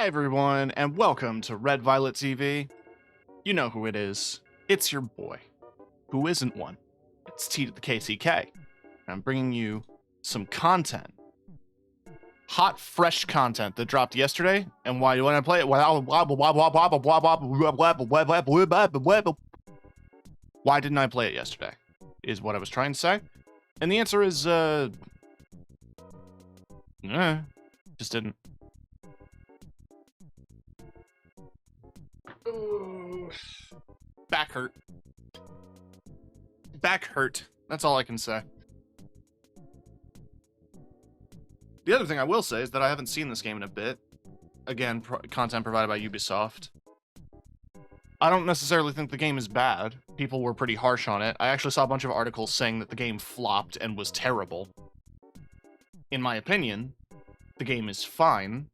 Hi everyone, and welcome to Red Violet TV. You know who it is. It's your boy, who isn't one. It's T to the KCK. And I'm bringing you some content. Hot, fresh content that dropped yesterday. And why do I play it? Why didn't I play it yesterday? Is what I was trying to say. And the answer is, just didn't. Back hurt. Back hurt. That's all I can say. The other thing I will say is that I haven't seen this game in a bit. Again, content provided by Ubisoft. I don't necessarily think the game is bad. People were pretty harsh on it. I actually saw a bunch of articles saying that the game flopped and was terrible. In my opinion, the game is fine.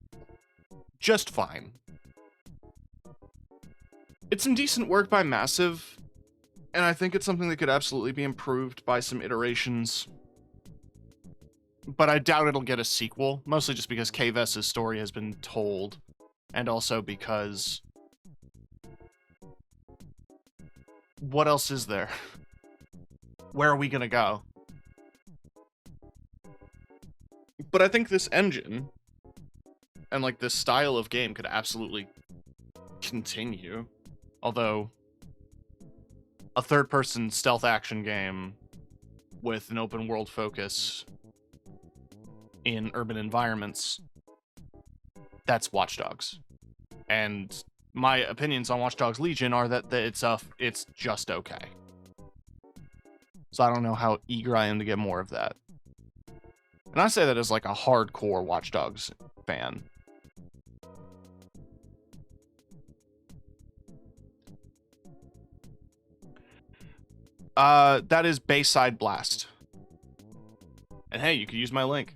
Just fine. It's some decent work by Massive, and I think it's something that could absolutely be improved by some iterations. But I doubt it'll get a sequel, mostly just because K-Vess's story has been told, and also because... what else is there? Where are we gonna go? But I think this engine, and like this style of game could absolutely continue. Although, a third-person stealth action game with an open-world focus in urban environments, that's Watch Dogs. And my opinions on Watch Dogs Legion are that it's just okay. So I don't know how eager I am to get more of that. And I say that as like a hardcore Watch Dogs fan. That is Bayside Blast. And hey, you could use my link.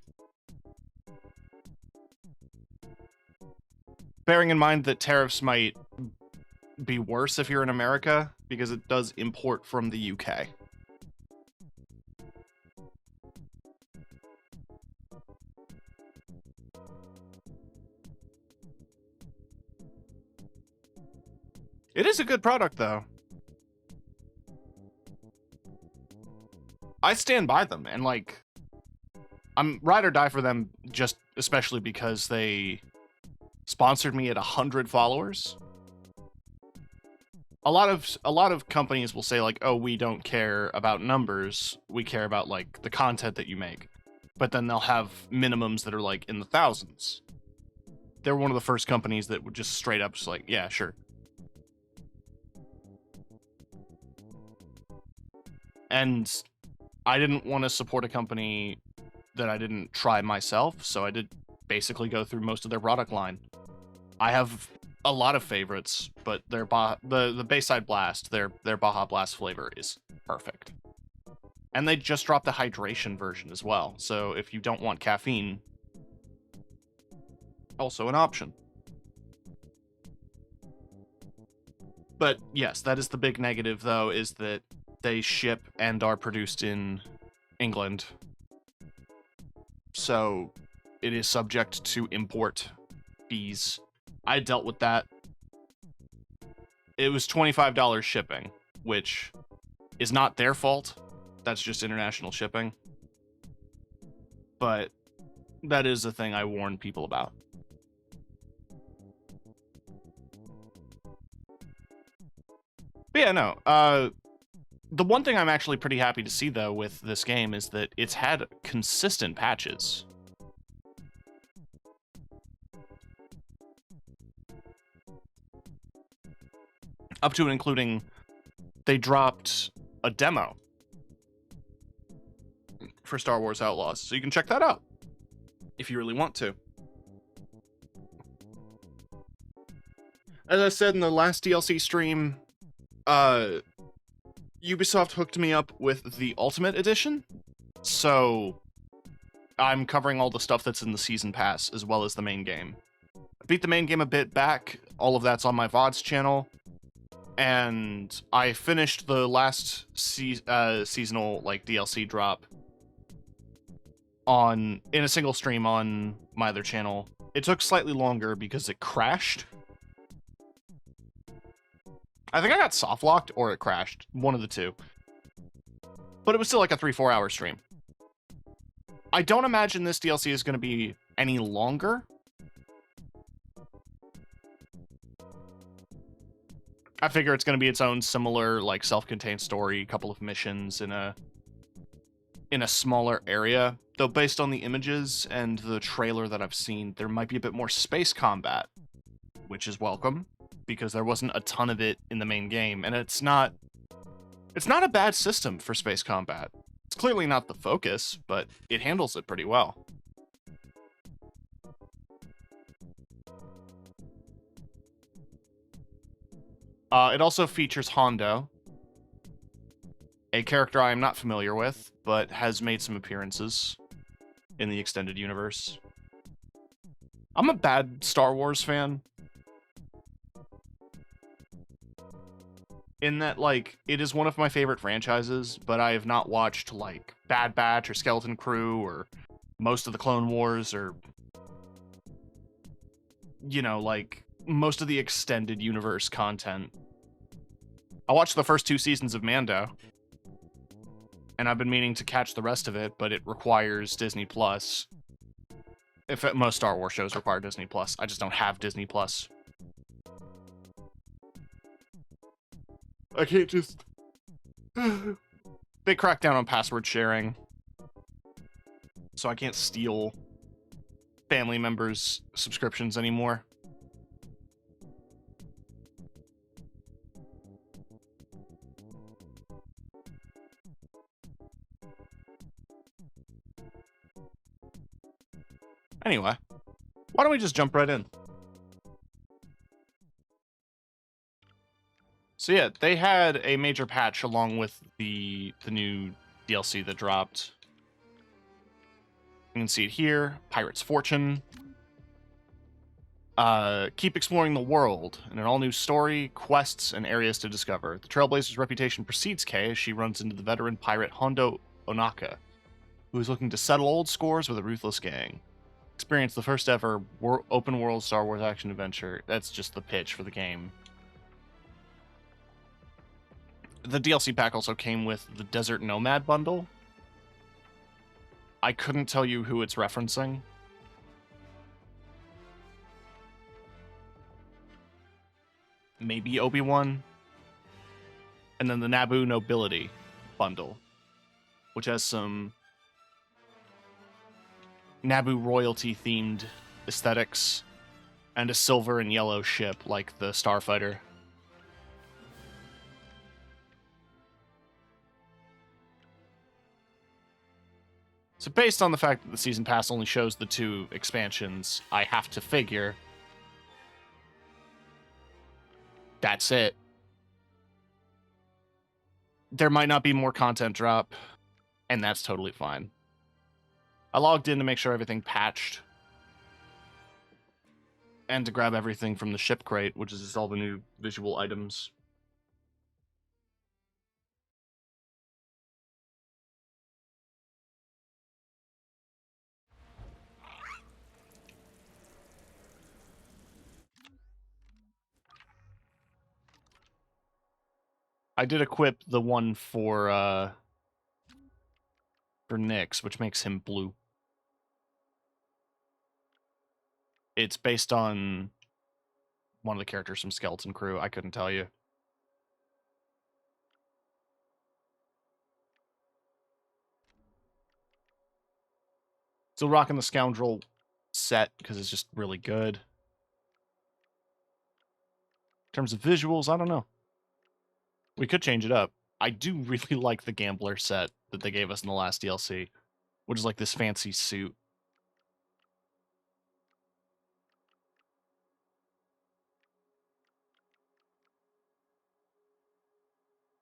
Bearing in mind that tariffs might be worse if you're in America, because it does import from the UK. It is a good product, though. I stand by them, and like, I'm ride or die for them, just especially because they sponsored me at 100 followers. A lot of companies will say like, oh, we don't care about numbers, we care about like the content that you make. But then they'll have minimums that are like in the thousands. They're one of the first companies that would just straight up just like, yeah, sure. And I didn't want to support a company that I didn't try myself, so I did basically go through most of their product line. I have a lot of favorites, but their the Bayside Blast, their Baja Blast flavor is perfect. And they just dropped the hydration version as well, so if you don't want caffeine, also an option. But yes, that is the big negative, though, is that they ship and are produced in England. So it is subject to import fees. I dealt with that. It was $25 shipping, which is not their fault. That's just international shipping. But that is a thing I warn people about. But yeah, no. The one thing I'm actually pretty happy to see, though, with this game is that it's had consistent patches. Up to and including, they dropped a demo for Star Wars Outlaws, so you can check that out if you really want to. As I said in the last DLC stream, Ubisoft hooked me up with the Ultimate Edition, so I'm covering all the stuff that's in the Season Pass, as well as the main game. I beat the main game a bit back, all of that's on my VODs channel, and I finished the last seasonal, like, DLC drop in a single stream on my other channel. It took slightly longer because it crashed. I think I got soft locked or it crashed, one of the two. But it was still like a 3-4 hour stream. I don't imagine this DLC is going to be any longer. I figure it's going to be its own similar, like, self-contained story, couple of missions in a smaller area. Though based on the images and the trailer that I've seen, there might be a bit more space combat, which is welcome, because there wasn't a ton of it in the main game, and it's not a bad system for space combat. It's clearly not the focus, but it handles it pretty well. It also features Hondo, a character I am not familiar with, but has made some appearances in the extended universe. I'm a bad Star Wars fan, in that, like, it is one of my favorite franchises, but I have not watched, like, Bad Batch or Skeleton Crew or most of the Clone Wars or, you know, like, most of the extended universe content. I watched the first 2 seasons of Mando, and I've been meaning to catch the rest of it, but it requires Disney Plus. Most Star Wars shows require Disney Plus. I just don't have Disney Plus. I can't just... They cracked down on password sharing, so I can't steal family members' subscriptions anymore. Anyway, why don't we just jump right in? So yeah, they had a major patch along with the new DLC that dropped. You can see it here, Pirate's Fortune. Keep exploring the world in an all-new story, quests, and areas to discover. The Trailblazer's reputation precedes Kay as she runs into the veteran pirate Hondo Onaka, who is looking to settle old scores with a ruthless gang. Experience the first ever open-world Star Wars action-adventure. That's just the pitch for the game. The DLC pack also came with the Desert Nomad bundle. I couldn't tell you who it's referencing. Maybe Obi-Wan. And then the Naboo Nobility bundle, which has some Naboo royalty-themed aesthetics and a silver and yellow ship like the Starfighter. So based on the fact that the Season Pass only shows the 2 expansions, I have to figure that's it. There might not be more content drop, and that's totally fine. I logged in to make sure everything patched, and to grab everything from the ship crate, which is just all the new visual items. I did equip the one for Nyx, which makes him blue. It's based on one of the characters from Skeleton Crew. I couldn't tell you. Still rocking the Scoundrel set because it's just really good. In terms of visuals, I don't know. We could change it up. I do really like the Gambler set that they gave us in the last DLC, which is like this fancy suit.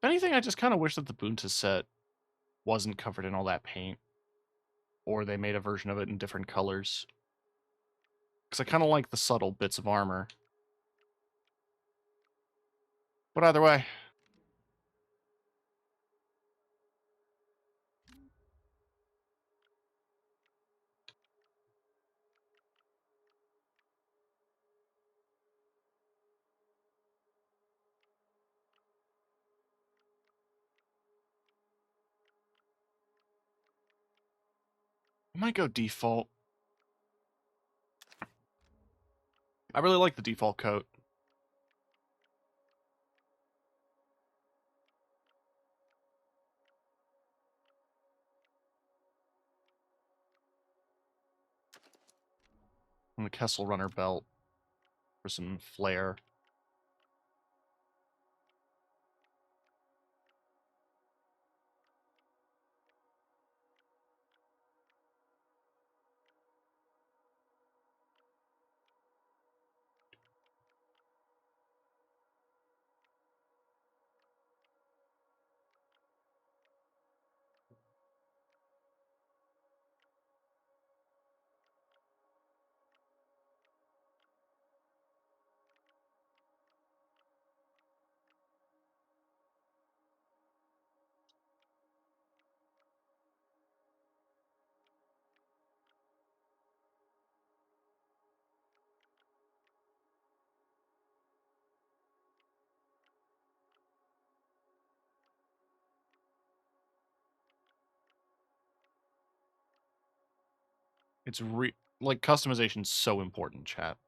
If anything, I just kind of wish that the Bunta set wasn't covered in all that paint, or they made a version of it in different colors. Because I kind of like the subtle bits of armor. But either way, might go default. I really like the default coat. And the Kessel Runner belt for some flair. It's like customization's so important, chat.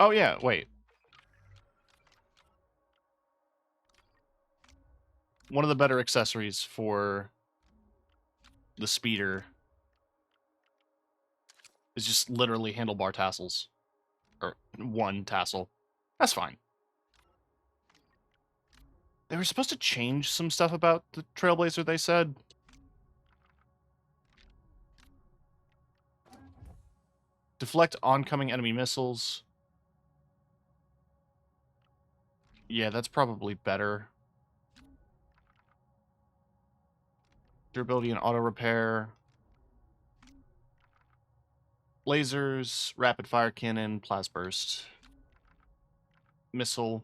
Oh yeah, wait. One of the better accessories for the speeder is just literally handlebar tassels. Or one tassel. That's fine. They were supposed to change some stuff about the Trailblazer, they said. Deflect oncoming enemy missiles. Yeah, that's probably better. Durability and auto repair. Lasers, rapid fire cannon, plasburst. Missile.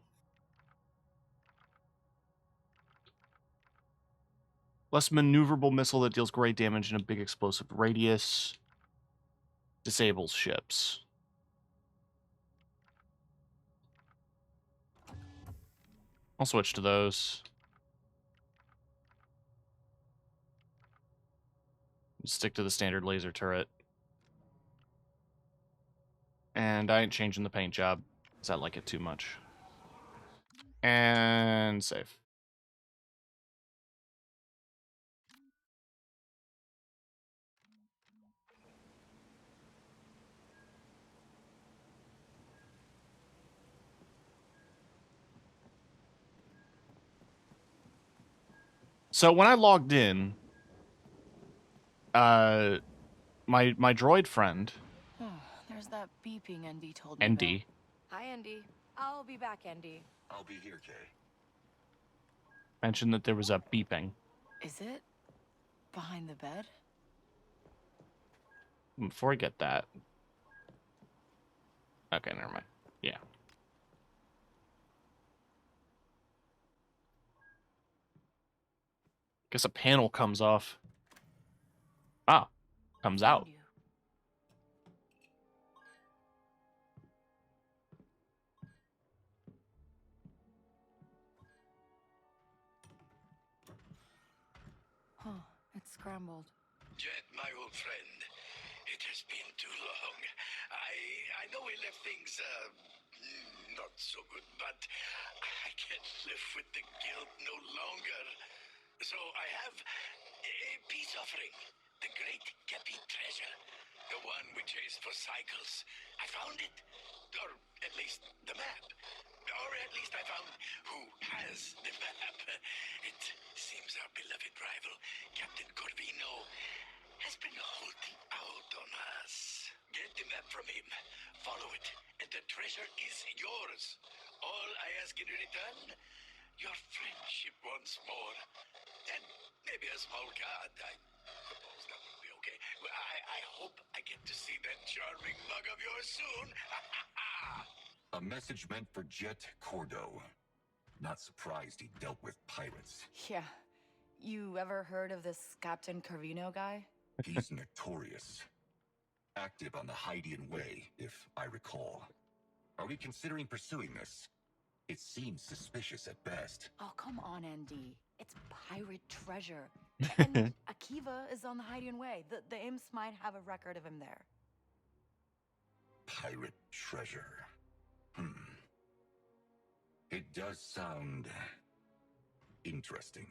Less maneuverable missile that deals great damage in a big explosive radius. Disables ships. I'll switch to those. Stick to the standard laser turret. And I ain't changing the paint job, because I like it too much. And save. So when I logged in, my droid friend, There's that beeping Andy told me Andy. Hi, Andy. I'll be back, Andy. I'll be here, Kay. Mentioned that there was a beeping. Is it behind the bed? Before I get that. Okay, never mind. Yeah. Guess a panel comes off. Ah, comes out. You. Huh, it's scrambled. Jet, my old friend, it has been too long. I know we left things, not so good, but I can't live with the guilt no longer. So I have a peace offering. The great Kepi treasure. The one we chased for cycles. I found it. Or at least the map. Or at least I found who has the map. It seems our beloved rival, Captain Corvino, has been holding out on us. Get the map from him. Follow it. And the treasure is yours. All I ask in return, your friendship once more. And maybe a small card. I suppose that would be okay. I hope I get to see that charming mug of yours soon. A message meant for Jet Cordo. Not surprised he dealt with pirates. Yeah. You ever heard of this Captain Carvino guy? He's notorious. Active on the Hydian Way, if I recall. Are we considering pursuing this? It seems suspicious at best. Oh, come on, ND. It's pirate treasure. And Akiva is on the Hydian Way. The imps might have a record of him there. Pirate treasure. It does sound interesting.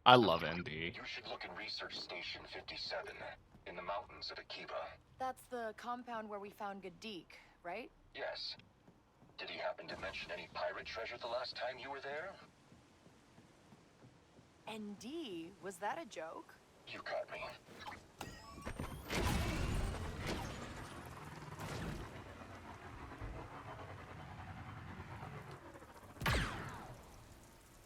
I love ND. You should look in Research Station 57 in the mountains of Akiva. That's the compound where we found Gadik, right? Yes. Did he happen to mention any pirate treasure the last time you were there? ND, was that a joke? You got me.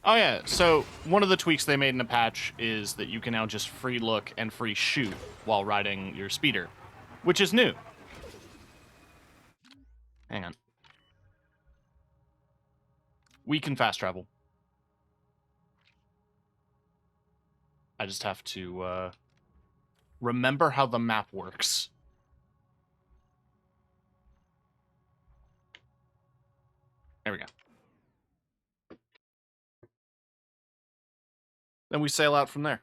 Oh yeah, so one of the tweaks they made in the patch is that you can now just free look and free shoot while riding your speeder, which is new. Hang on. We can fast travel. I just have to remember how the map works. There we go. Then we sail out from there.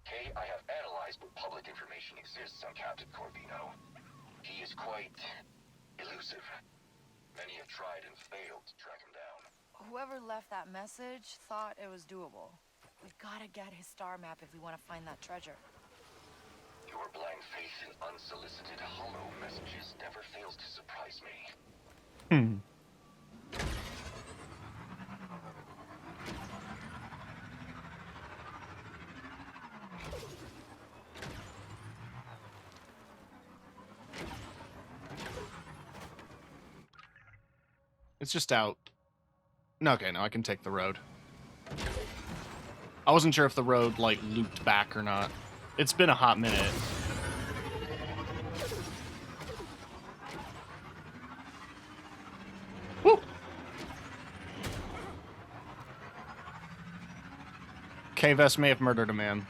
Okay, I have analyzed what public information exists on Captain Corvino. He is quite elusive. Many have tried and failed to track him down. Whoever left that message thought it was doable. We've gotta get his star map if we want to find that treasure. Your blind faith in unsolicited hollow messages never fails to surprise me. It's just out. No, okay, no, I can take the road. I wasn't sure if the road, like, looped back or not. It's been a hot minute. Woo! K-Vest may have murdered a man.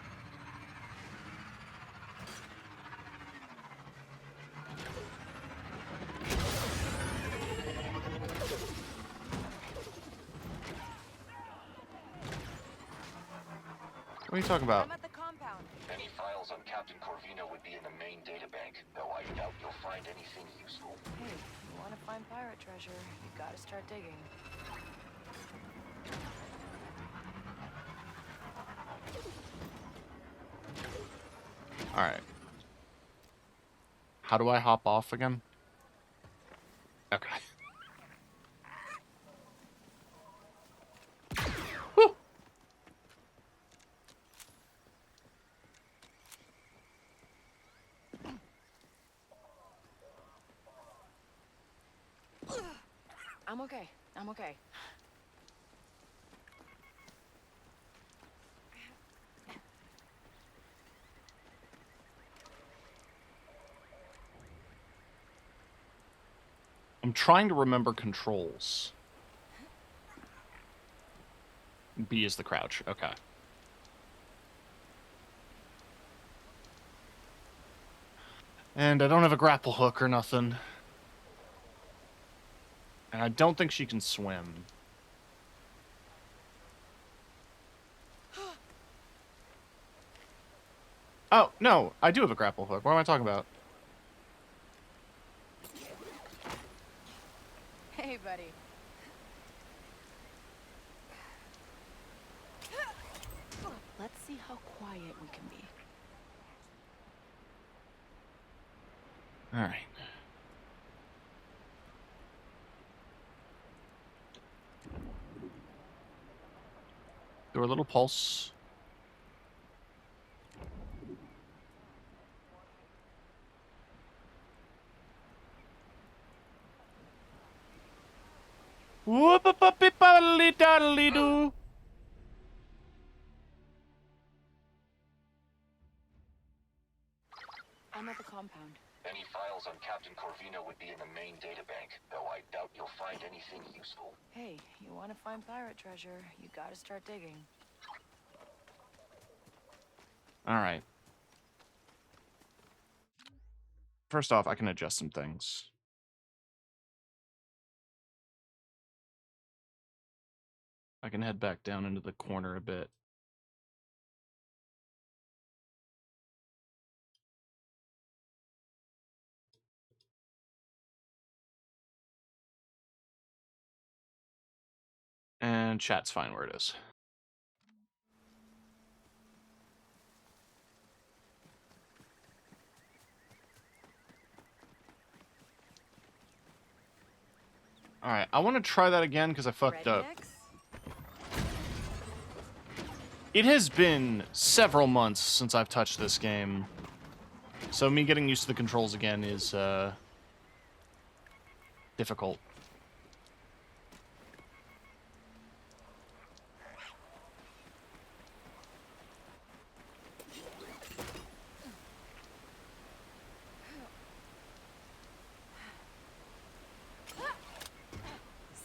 What are you talking about? I'm at the compound. Any files on Captain Corvino would be in the main databank, though I doubt you'll find anything useful. Hey, if you want to find pirate treasure, you gotta start digging. Alright. How do I hop off again? Okay. Woo! I'm okay. I'm okay. I'm trying to remember controls. B is the crouch. Okay. And I don't have a grapple hook or nothing. And I don't think she can swim. Oh, no, I do have a grapple hook. What am I talking about? Hey, buddy. Let's see how quiet we can be. All right. Do a little pulse. Whoop-a-puppy-puddly-daddly-doo. compound. Any files on Captain Corvino would be in the main databank, though I doubt you'll find anything useful. Hey, you want to find pirate treasure, you gotta start digging. All right. First off, I can adjust some things. I can head back down into the corner a bit. And chat's fine where it is. Alright, I want to try that again because I fucked up. Next? It has been several months since I've touched this game. So me getting used to the controls again is, difficult.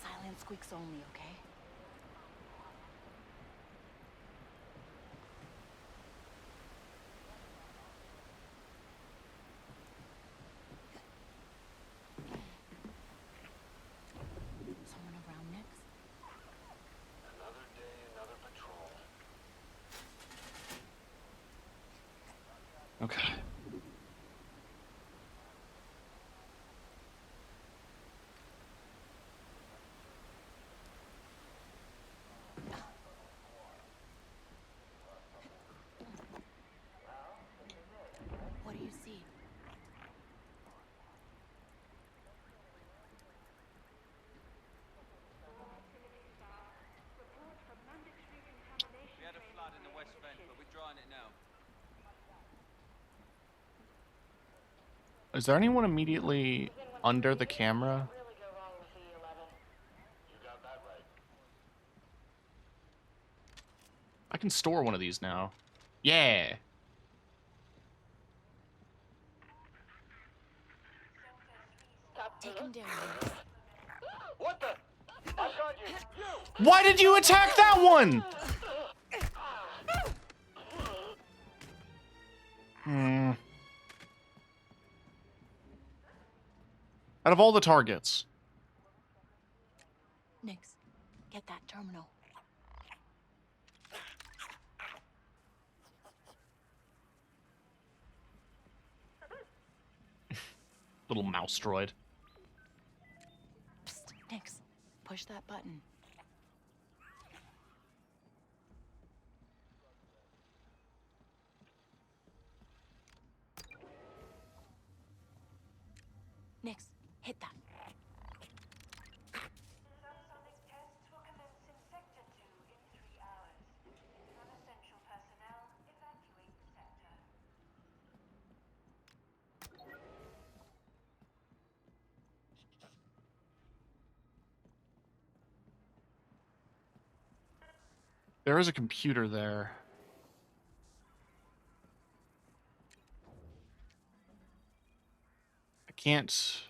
Silent squeaks only, okay? Someone around next? Another day, another patrol. Okay. What do you see? We had a flood in the West Bank, but we're drying it now. Is there anyone immediately under the camera? I can store one of these now. Yeah! Take him down. What the? I got you! Why did you attack that one? Out of all the targets. Nix, get that terminal. Little mouse droid. Psst, Nix, push that button. Nix, hit that. Subsonic tests will commence in Sector 2 in 3 hours. Non-essential personnel, evacuate the sector. There is a computer there. I can't...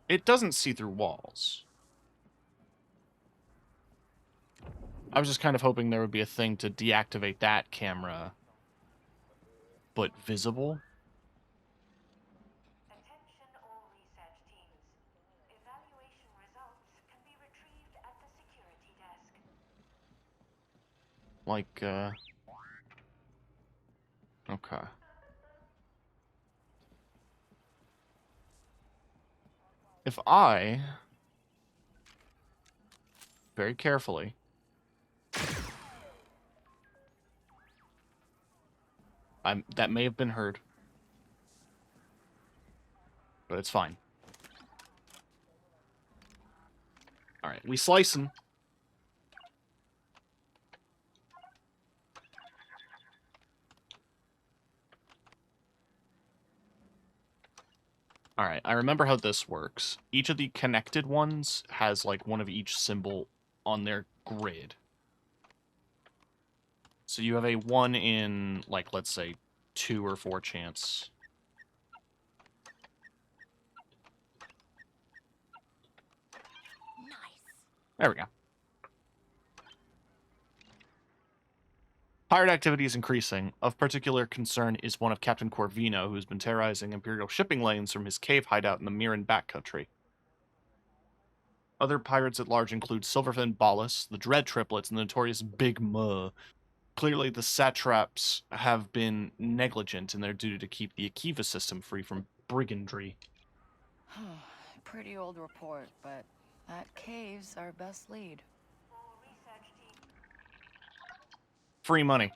It doesn't see through walls. I was just kind of hoping there would be a thing to deactivate that camera. But visible? Attention all research teams. Evaluation results can be retrieved at the security desk. Like, okay. If I... very carefully... that may have been heard. But it's fine. Alright, we slice him. Alright, I remember how this works. Each of the connected ones has, like, one of each symbol on their grid. So you have a 1 in, like, let's say, 2 or 4 chance. Nice. There we go. Pirate activity is increasing. Of particular concern is one of Captain Corvino, who has been terrorizing Imperial shipping lanes from his cave hideout in the Mirren backcountry. Other pirates at large include Silverfin Ballast, the Dread Triplets, and the notorious Big Muh. Clearly, the satraps have been negligent in their duty to keep the Akiva system free from brigandry. Pretty old report, but that cave's our best lead. All research team. Free money.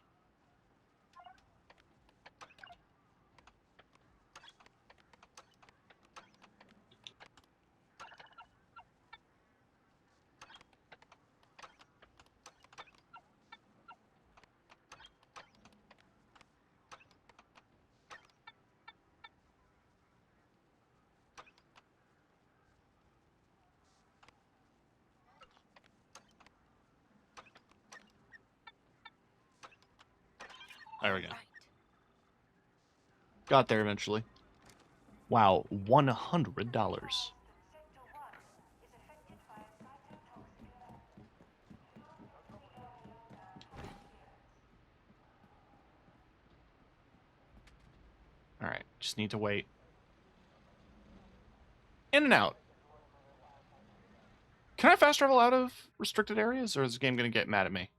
There we go. Right. Got there eventually. Wow, $100. Sector 1 is affected by a cytotoxic event. Close the area down for clearance. Alright, just need to wait. In and out. Can I fast travel out of restricted areas, or is the game going to get mad at me?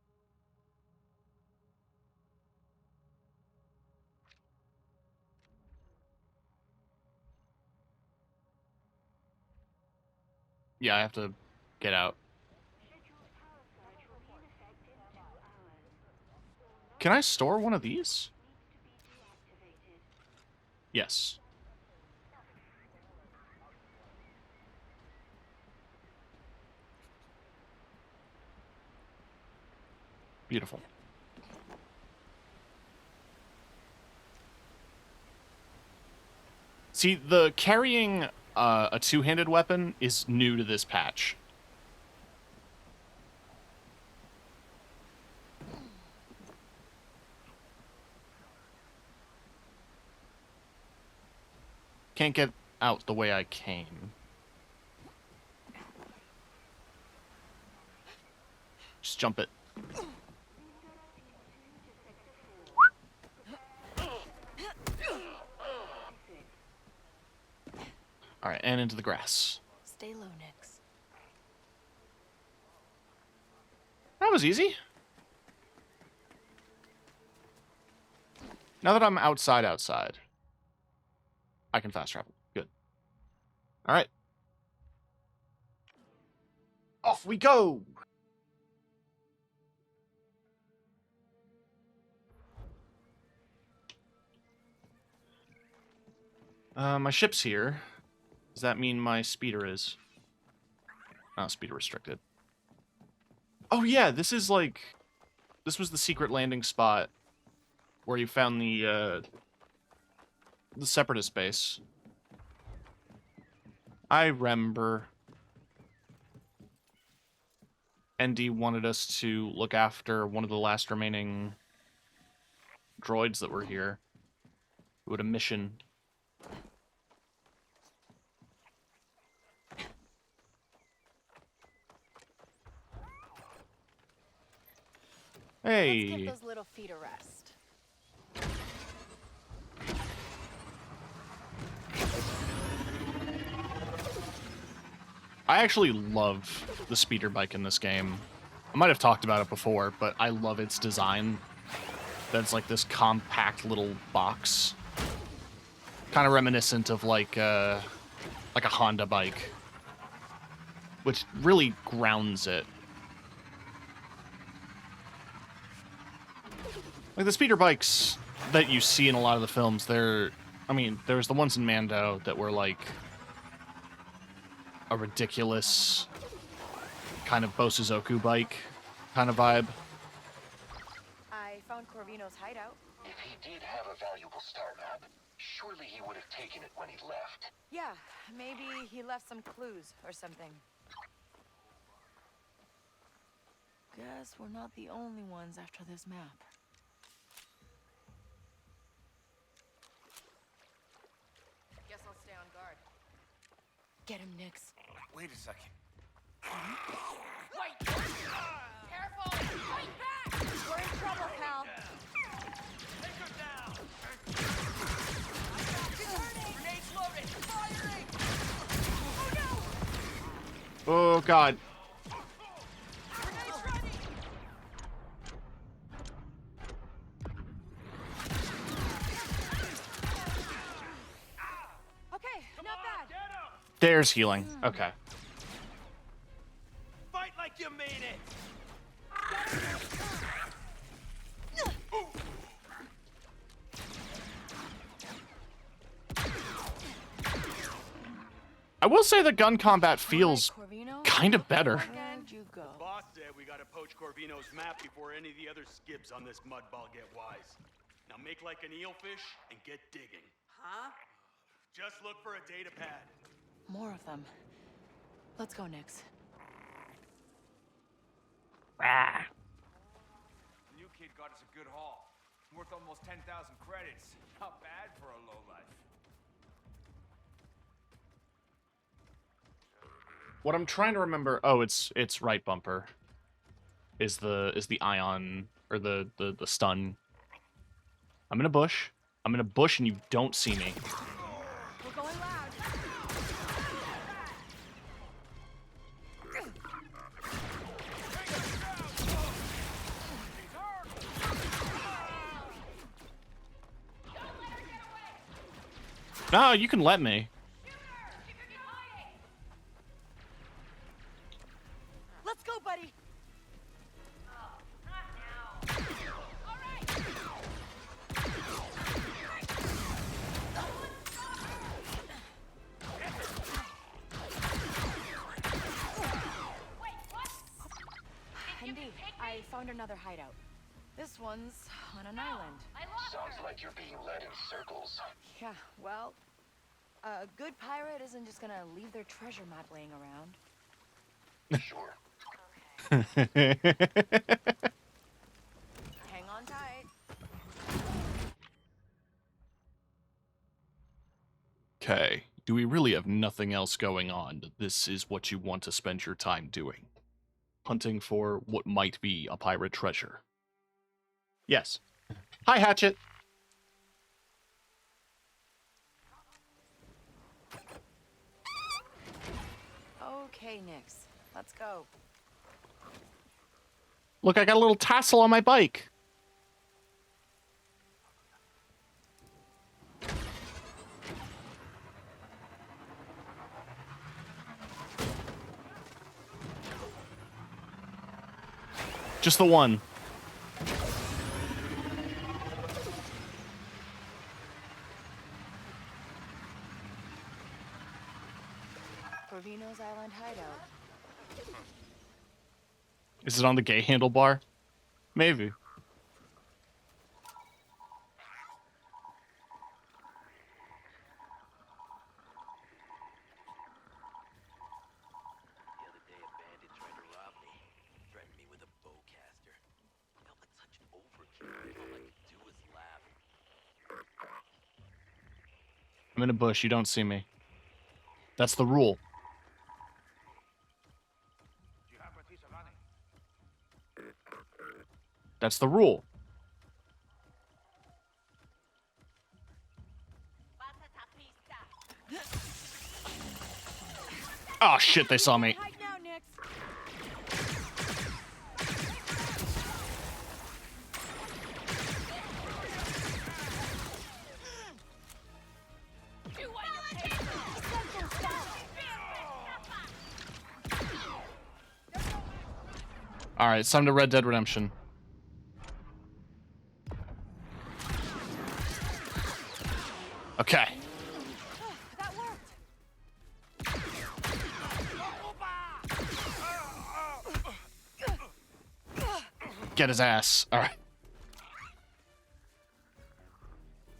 Yeah, I have to get out. Scheduled power surge will be in effect in 2 hours. Can I store one of these? Needs to be deactivated. Yes. Beautiful. See, the carrying a two-handed weapon is new to this patch. Can't get out the way I came. Just jump it. Alright, and into the grass. Stay low, Nix. That was easy. Now that I'm outside, I can fast travel. Good. Alright. Off we go! My ship's here. Does that mean my speeder is? Oh, speeder restricted. Oh yeah, this is like... This was the secret landing spot where you found the Separatist base. I remember. ND wanted us to look after one of the last remaining droids that were here, who had a mission. Let's Hey. give those little feet a rest. I actually love the speeder bike in this game. I might have talked about it before, but I love its design. That's like this compact little box. Kind of reminiscent of like a Honda bike. Which really grounds it. Like the speeder bikes that you see in a lot of the films, I mean, there's the ones in Mando that were like a ridiculous kind of Bosuzoku bike kind of vibe. I found Corvino's hideout. If he did have a valuable star map, surely he would have taken it when he left. Yeah, maybe he left some clues or something. Guess we're not the only ones after this map. Get him, Nix. Wait a second. Wait! Careful! Fight back! We're in trouble, pal. Take her down! Grenades loaded! Firing! Oh no! Oh God. Grenades ready! Okay, not bad. Get him! There's healing. Okay. Fight like you mean it! I will say the gun combat feels All right, Corvino, kind of better. where'd you go? Boss said we gotta poach Corvino's map before any of the other skips on this mudball get wise. Now make like an eelfish and get digging. Huh? Just look for a data pad. More of them. Let's go, Nix. Ah. The new kid got us a good haul. Worth almost 10,000 credits. Not bad for a lowlife. What I'm trying to remember. Oh, it's right bumper. Is the ion or the stun? I'm in a bush. I'm in a bush and you don't see me. We're going loud. No, you can let me. Let's go, buddy. Andy, I found another hideout. This one's on an island. Sounds like you're being led in circles. Yeah, well, a good pirate isn't just gonna leave their treasure map laying around. Sure. Hang on tight. Okay. Do we really have nothing else going on? This is what you want to spend your time doing. Hunting for what might be a pirate treasure. Yes. Hi, Hatchet. Okay, Nix. Let's go. Look, I got a little tassel on my bike. Just the one. Corvino's Island hideout. Is it on the gay handlebar? Maybe. The other day, a bandit tried to rob me. Threatened me with a bowcaster. Felt like such overkill. All I could do was laugh. I'm in a bush. You don't see me. That's the rule. That's the rule. Oh shit, they saw me. Hide now, Nix. Alright, it's time to Red Dead Redemption. Okay. That worked. Get his ass. Alright.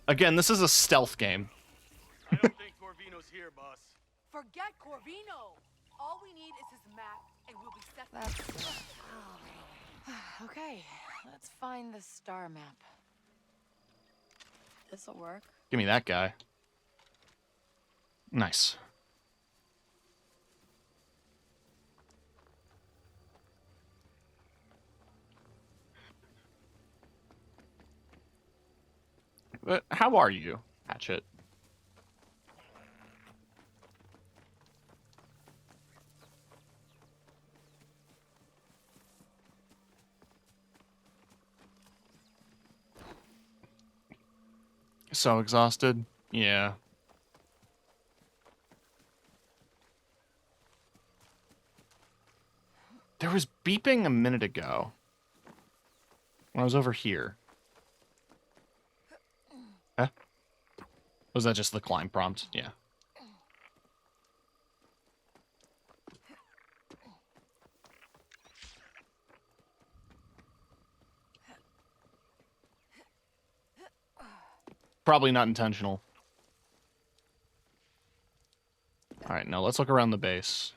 Again, this is a stealth game. I don't think Corvino's here, boss. Forget Corvino. All we need is his map, and we'll be set. That's okay. Let's find the star map. This'll work. Give me that guy. Nice. But how are you, Hatchet? So exhausted? Yeah. There was beeping a minute ago. When I was over here. Huh? Was that just the climb prompt? Yeah. Probably not intentional. Alright, now let's look around the base.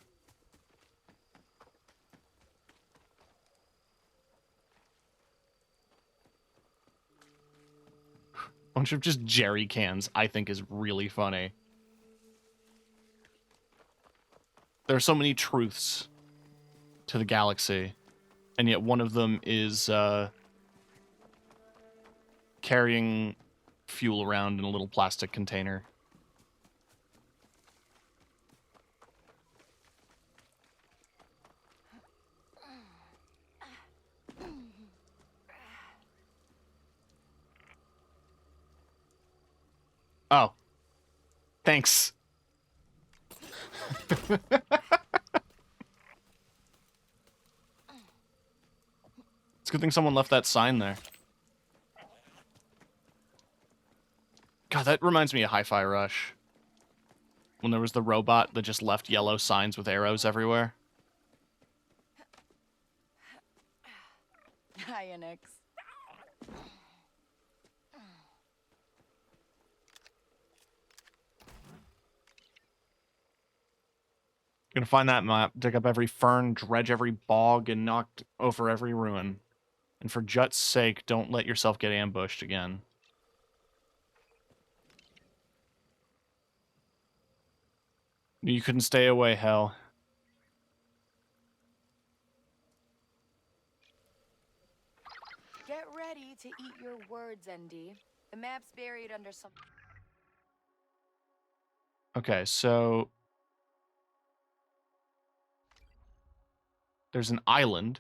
Bunch of just jerry cans, I think, is really funny. There are so many truths to the galaxy, and yet one of them is carrying fuel around in a little plastic container. Oh. Thanks. It's a good thing someone left that sign there. God, that reminds me of Hi-Fi Rush. When there was the robot that just left yellow signs with arrows everywhere. Hi, Nix. Gonna find that map, dig up every fern, dredge every bog, and knock over every ruin. And for Jut's sake, don't let yourself get ambushed again. You couldn't stay away, hell. Get ready to eat your words, ND. The map's buried under some... Okay, so... there's an island.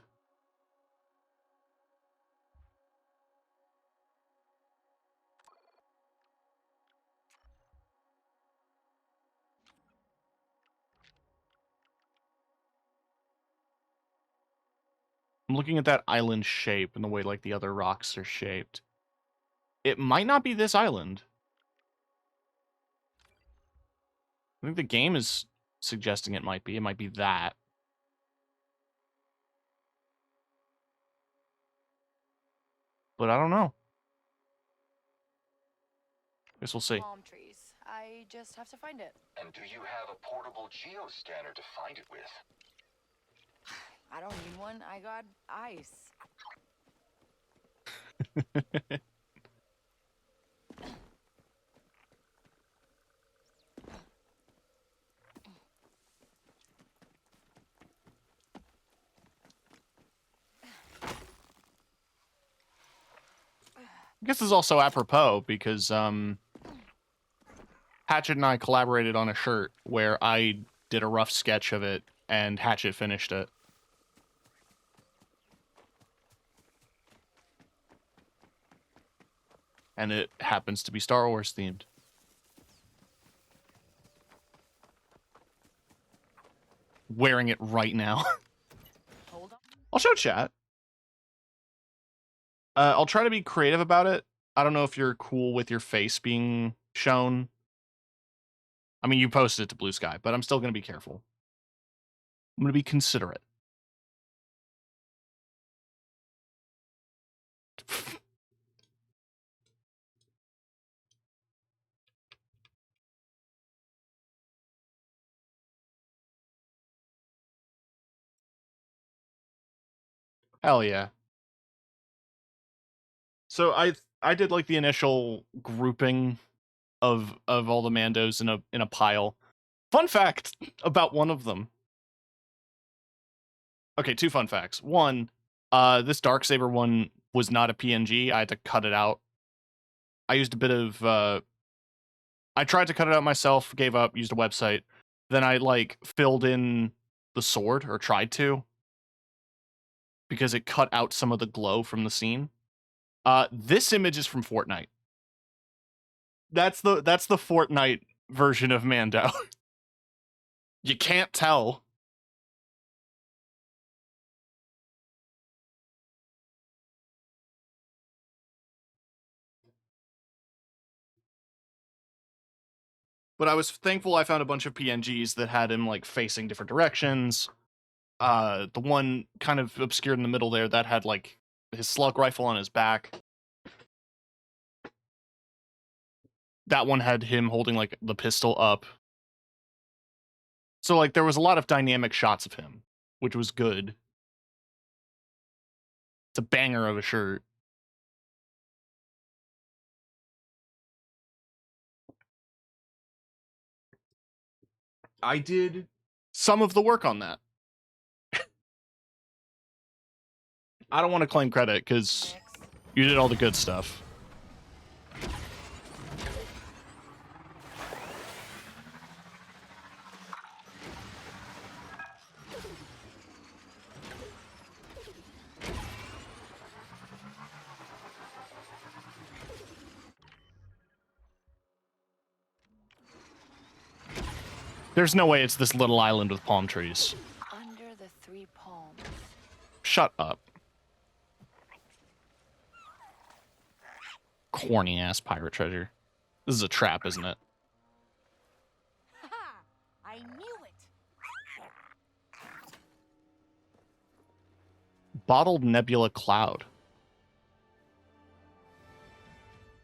I'm looking at that island shape and the way, like, the other rocks are shaped. It might not be this island. I think the game is suggesting it might be. It might be that. But I don't know. Guess we'll see. palm trees. I just have to find it. And do you have a portable geoscanner to find it with? I don't need one. I got ice. I guess this is also apropos because Hatchet and I collaborated on a shirt where I did a rough sketch of it and Hatchet finished it. And it happens to be Star Wars themed. Wearing it right now. Hold on. I'll show chat. I'll try to be creative about it. I don't know if you're cool with your face being shown. I mean, you posted it to Blue Sky, but I'm still going to be careful. I'm going to be considerate. Hell yeah. So I did like the initial grouping of all the Mandos in a pile. Fun fact about one of them. Okay, two fun facts. One, this Darksaber one was not a PNG. I had to cut it out I used a bit of I tried to cut it out myself, gave up, used a website. Then I like filled in the sword, or tried to, because it cut out some of the glow from the scene. This image is from Fortnite. That's the Fortnite version of Mando. You can't tell. But I was thankful I found a bunch of PNGs that had him like facing different directions. The one kind of obscured in the middle there, that had like his slug rifle on his back. That one had him holding like the pistol up. So like there was a lot of dynamic shots of him, which was good. It's a banger of a shirt. I did some of the work on that. I don't want to claim credit because you did all the good stuff. There's no way it's this little island with palm trees. Under the 3 palms. Shut up. Corny ass pirate treasure. This is a trap, isn't it? Ha! I knew it. Bottled nebula cloud.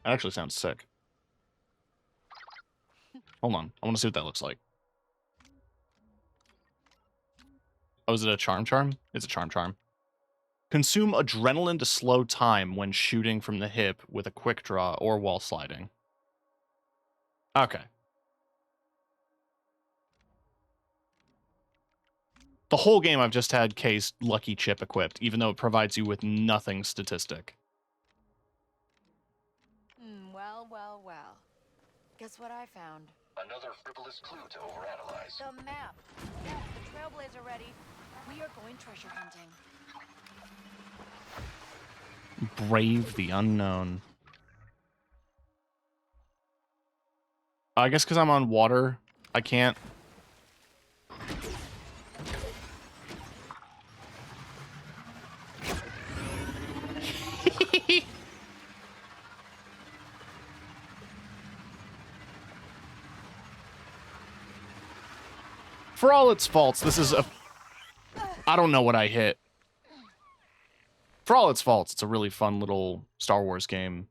That actually sounds sick. Hold on. I want to see what that looks like. Oh, is it a charm? It's a charm. Consume adrenaline to slow time when shooting from the hip with a quick draw or while sliding. Okay. The whole game I've just had K's lucky chip equipped, even though it provides you with nothing statistic. Well. Guess what I found? Another frivolous clue to overanalyze. The map. Yeah, the Trailblazer ready. We are going treasure hunting. Brave the unknown. I guess because I'm on water, I can't. For all its faults, this is a... I don't know what I hit. For all its faults, it's a really fun little Star Wars game.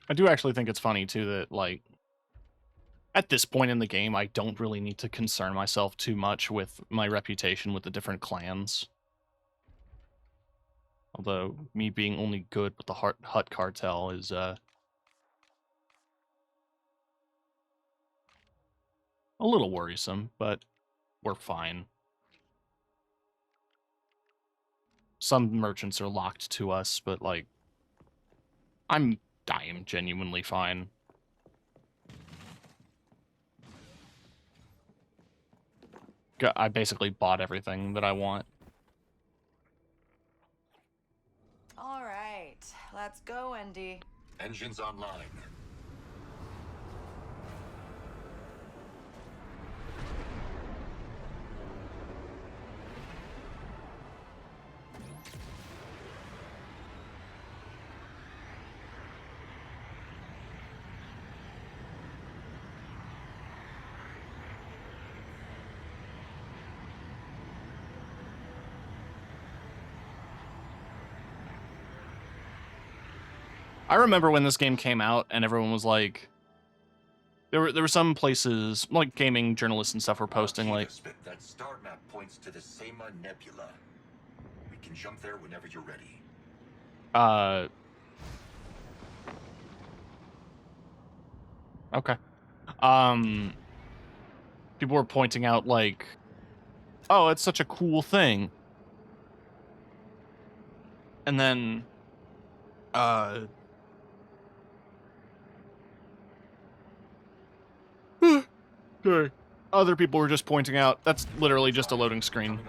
I do actually think it's funny, too, that, like, at this point in the game, I don't really need to concern myself too much with my reputation with the different clans. Although, me being only good with the Hut Cartel is, a little worrisome, but we're fine. Some merchants are locked to us, but, like, I am genuinely fine. I basically bought everything that I want. All right, let's go, Andy. Engines online. I remember when this game came out and everyone was like, there were some places, like gaming journalists and stuff were posting like, that star map points to the Sema Nebula. We can jump there whenever you're ready. Okay. People were pointing out like, oh, it's such a cool thing. And then, sorry. Other people were just pointing out, that's literally just a loading screen.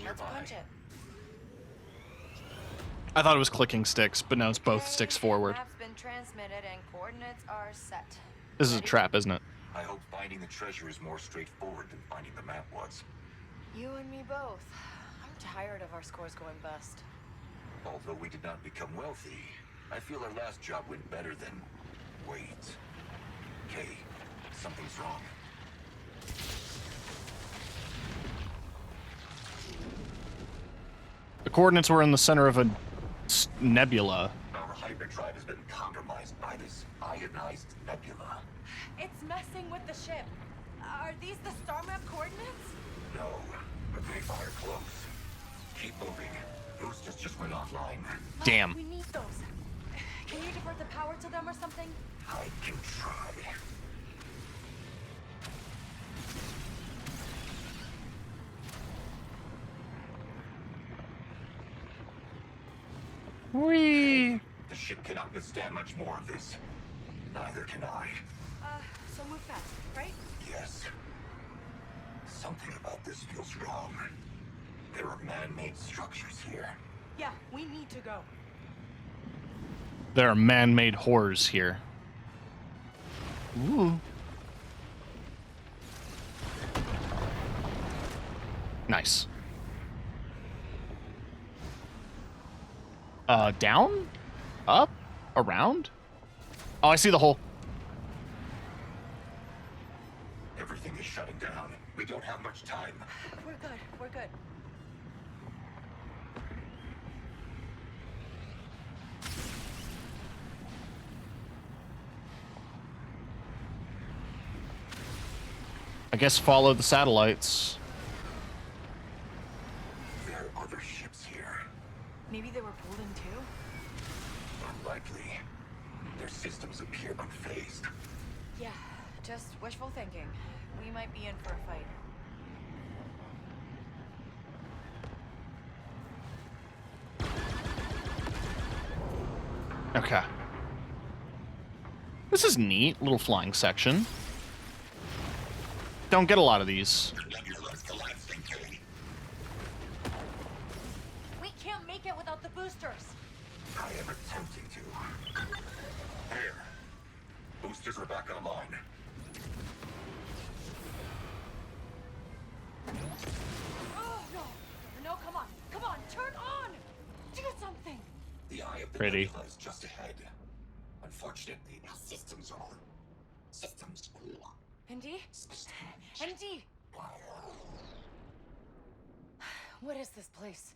Let's punch it. I thought it was clicking sticks, but no, it's both sticks forward. Map's been transmitted and coordinates are set. This is a trap, isn't it? I hope finding the treasure is more straightforward than finding the map was. You and me both. I'm tired of our scores going bust. Although we did not become wealthy, I feel our last job went better than... Wait. Kay, something's wrong. The coordinates were in the center of a nebula. Our hyperdrive has been compromised by this ionized nebula. It's messing with the ship. Are these the star map coordinates? No, but they fire close. Keep moving. Boosters just went offline. Damn. We need those. Can you divert the power to them or something? I can try. Whee! The ship cannot withstand much more of this. Neither can I. So move fast, right? Yes. Something about this feels wrong. There are man-made structures here. Yeah, we need to go. There are man-made horrors here. Ooh. Nice. Down? Up? Around? Oh, I see the hole. Everything is shutting down. We don't have much time. We're good, we're good. I guess follow the satellites. There are other ships here. Maybe they were pulled in too? Unlikely. Their systems appear unfazed. Yeah, just wishful thinking. We might be in for a fight. Okay. This is neat, little flying section. Don't get a lot of these. We can't make it without the boosters. I am attempting to. There. Boosters are back online. Oh, no. No, come on. Come on, turn on! Do something! The eye of the Pretty. nebula is just ahead. Unfortunately, the systems are... Indy? Indy! What is this place?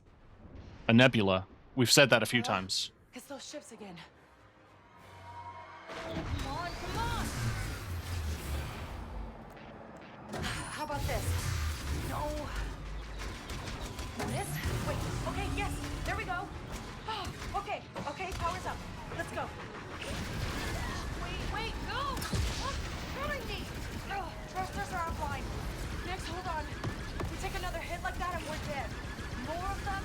A nebula. We've said that a few times. It's those ships again. Come on, come on! How about this? No. This? Wait, okay, yes, there we go. Okay, okay, power's up. Let's go. Wait, no! Killing me! Thrusters are offline. Next, hold on. We take another hit like that and we're dead. More of them?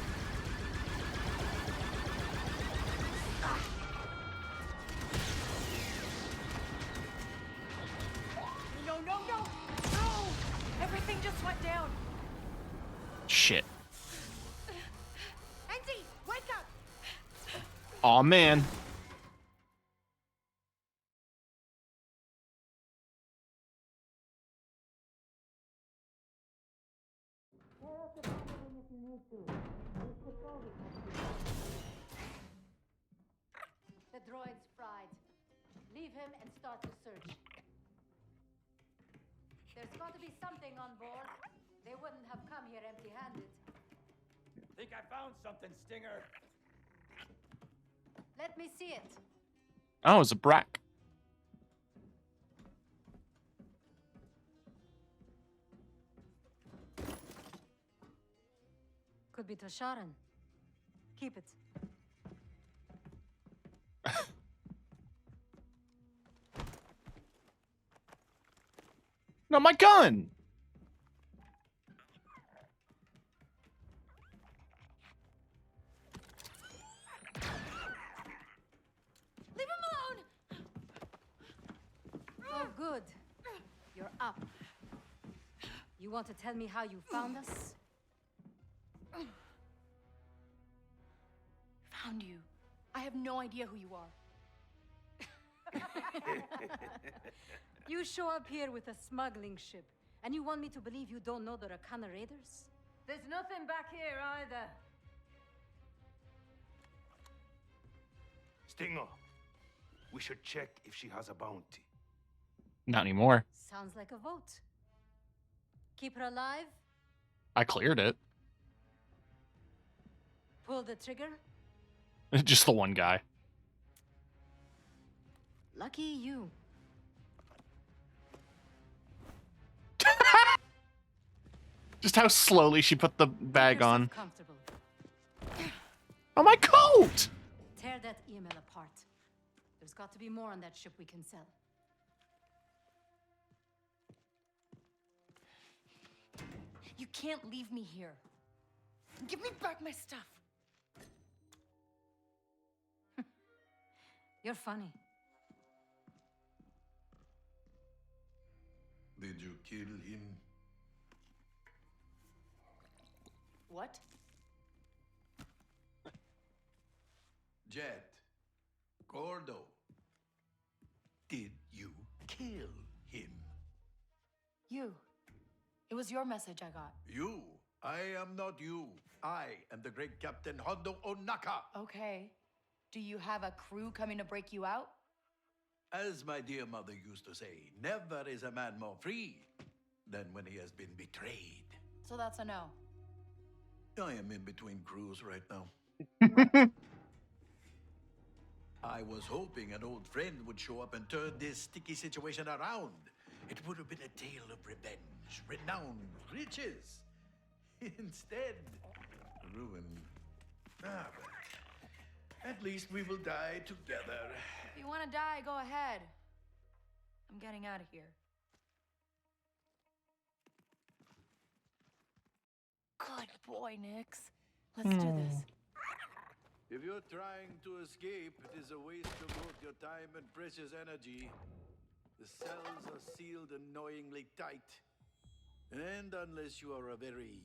No, no, no! No! Everything just went down. Shit. Andy, wake up! Aw, man. The droid's fried. Leave him and start the search. There's got to be something on board. They wouldn't have come here empty-handed. Think I found something, Stinger. Let me see it. Oh, it's a brack. Could be Tasharan. Keep it. No, my gun! Leave him alone! Oh, good. You're up. You want to tell me how you found us? Found you. I have no idea who you are. You show up here with a smuggling ship, and you want me to believe you don't know the Rakana raiders? There's nothing back here either. Stinger, we should check if she has a bounty. Not anymore. Sounds like a vote. Keep her alive? I cleared it. Pull the trigger? Just the one guy. Lucky you. Just how slowly she put the bag Make yourself on. Comfortable. Oh, my coat! Tear that email apart. There's got to be more on that ship we can sell. You can't leave me here. Give me back my stuff. You're funny. Did you kill him? What? Jet. Gordo. Did you kill him? You. It was your message I got. You. I am not you. I am the great Captain Hondo Onaka. Okay. Do you have a crew coming to break you out? As my dear mother used to say, never is a man more free than when he has been betrayed. So that's a no. I am in between crews right now. I was hoping an old friend would show up and turn this sticky situation around. It would have been a tale of revenge, renown, riches. Instead, ruin. Ah, but at least we will die together. If you want to die, go ahead. I'm getting out of here. Good boy, Nix. Let's do this. If you're trying to escape, it is a waste of both your time and precious energy. The cells are sealed annoyingly tight. And unless you are a very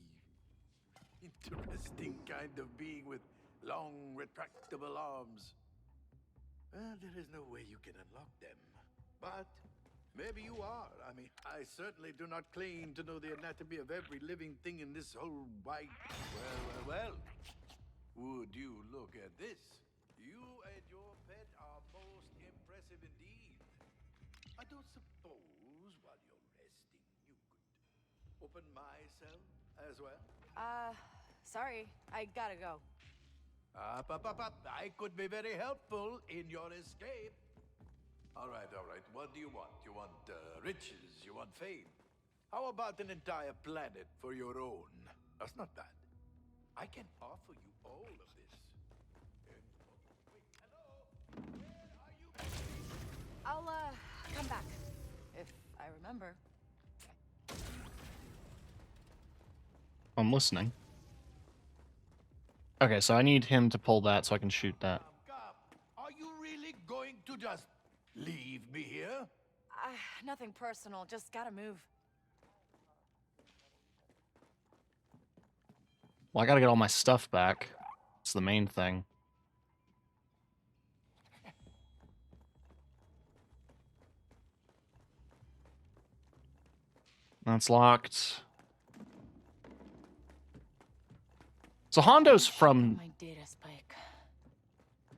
interesting kind of being with long, retractable arms, well, there is no way you can unlock them. But maybe you are. I mean, I certainly do not claim to know the anatomy of every living thing in this whole wide... Well. Would you look at this? You and your pet are most impressive indeed. I don't suppose while you're resting, you could open my cell as well? Sorry. I gotta go. Up. I could be very helpful in your escape. All right. What do you want? You want riches? You want fame? How about an entire planet for your own? That's not bad. I can offer you all of this. Wait, hello? Where are you? I'll, come back. If I remember. I'm listening. Okay, so I need him to pull that so I can shoot that. Come. Are you really going to just leave me here? Nothing personal. Just gotta move. Well, I gotta get all my stuff back. It's the main thing. That's locked. So Hondo's from... My data spike.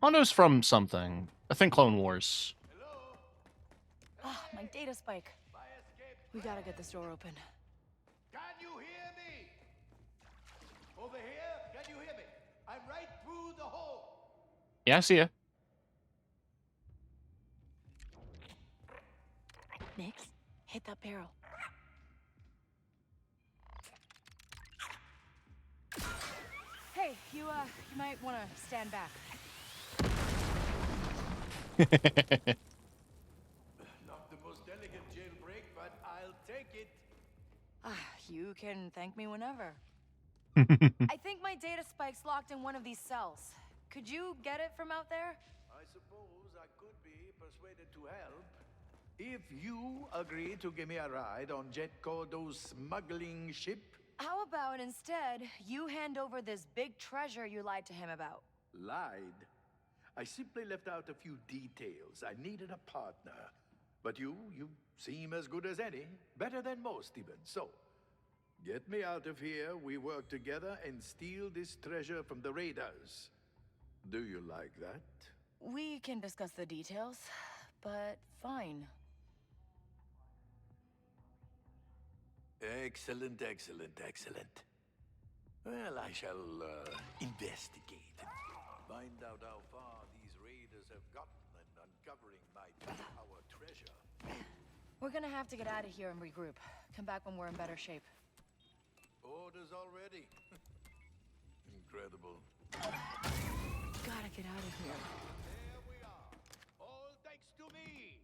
Hondo's from something. I think Clone Wars. Ah, my data spike. We gotta get this door open. Can you hear me? Over here? Can you hear me? I'm right through the hole. Yeah, I see ya. Nix, hit that barrel. Hey, you might want to stand back. Not the most elegant jailbreak, but I'll take it. You can thank me whenever. I think my data spike's locked in one of these cells. Could you get it from out there? I suppose I could be persuaded to help. If you agree to give me a ride on Jet Cordo's smuggling ship. How about instead, you hand over this big treasure you lied to him about? Lied. I simply left out a few details. I needed a partner. But you seem as good as any. Better than most, even. So, get me out of here. We work together and steal this treasure from the raiders. Do you like that? We can discuss the details, but fine. Excellent, excellent, excellent. Well, I shall investigate. Find out how far these raiders have gotten and uncovering my our treasure. We're gonna have to get out of here and regroup. Come back when we're in better shape. Orders already. Incredible. Gotta get out of here. There we are. All thanks to me.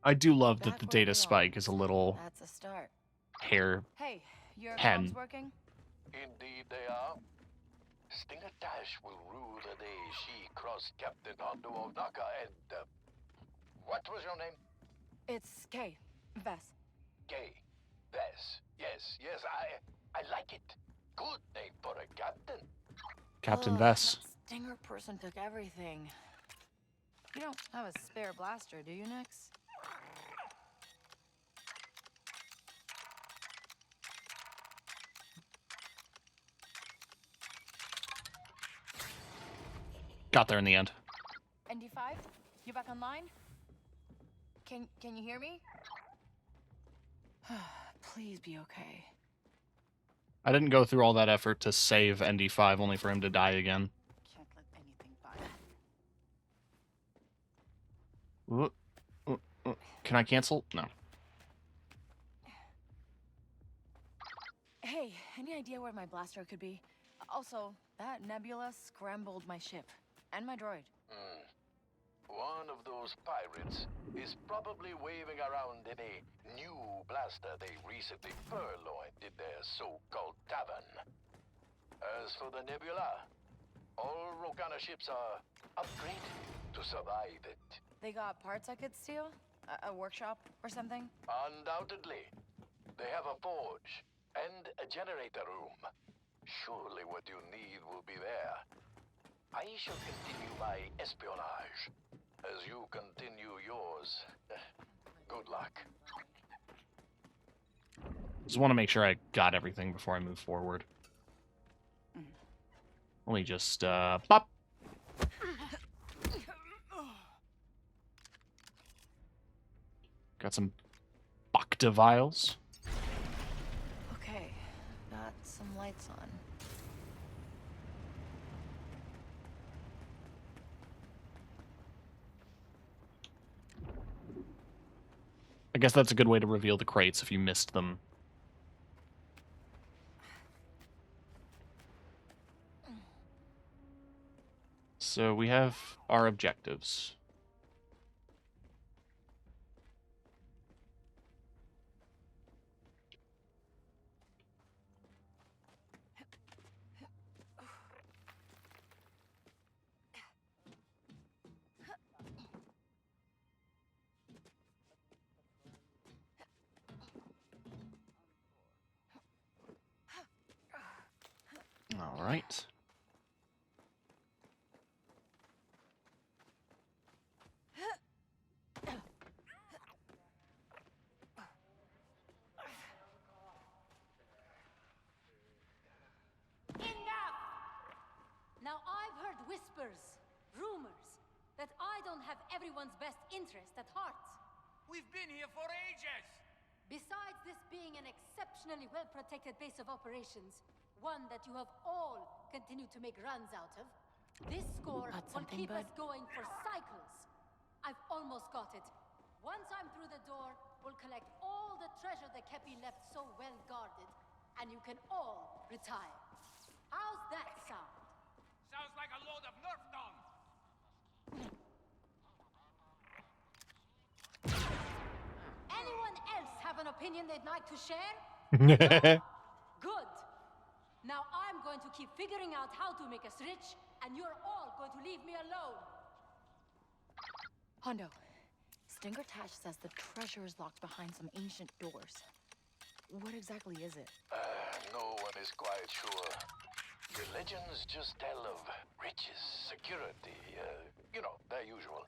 I do love that Back the where data we spike are. is a little That's a start. hair Hey, your pen. comms working? Indeed they are. Stinger Dash will rue the day she crossed Captain Hondo Ovnaka and, what was your name? It's Kay. Vess. Gay. Vess. Yes, I like it. Good name for a captain. Captain Ugh, Vess. That Stinger person took everything. You don't have a spare blaster, do you, Nix? Got there in the end. ND5, you back online? Can you hear me? Please be okay. I didn't go through all that effort to save ND5 only for him to die again. Can't let anything by. Can I cancel? No. Hey, any idea where my blaster could be? Also, that nebula scrambled my ship. And my droid. One of those pirates is probably waving around in a new blaster they recently purloined in their so-called tavern. As for the nebula, all Rokana ships are upgraded to survive it. They got parts I could steal? A workshop or something? Undoubtedly. They have a forge and a generator room. Surely what you need will be there. I shall continue my espionage as you continue yours. Good luck. Just want to make sure I got everything before I move forward. Let me just, pop! Got some Bacta vials. Okay, got some lights on. I guess that's a good way to reveal the crates if you missed them. So we have our objectives. All right. Now I've heard whispers, rumors, that I don't have everyone's best interest at heart. We've been here for ages! Besides this being an exceptionally well-protected base of operations, One that you have all continued to make runs out of. This score will keep us going for cycles. I've almost got it. Once I'm through the door, we'll collect all the treasure the Kepi left so well guarded, and you can all retire. How's that sound? Sounds like a load of Nerf dung. Anyone else have an opinion they'd like to share? Good. Now I'm going to keep figuring out how to make us rich, and you're all going to leave me alone. Hondo, Stinger Tash says the treasure is locked behind some ancient doors. What exactly is it? No one is quite sure. The legends just tell of riches, security, you know, the usual.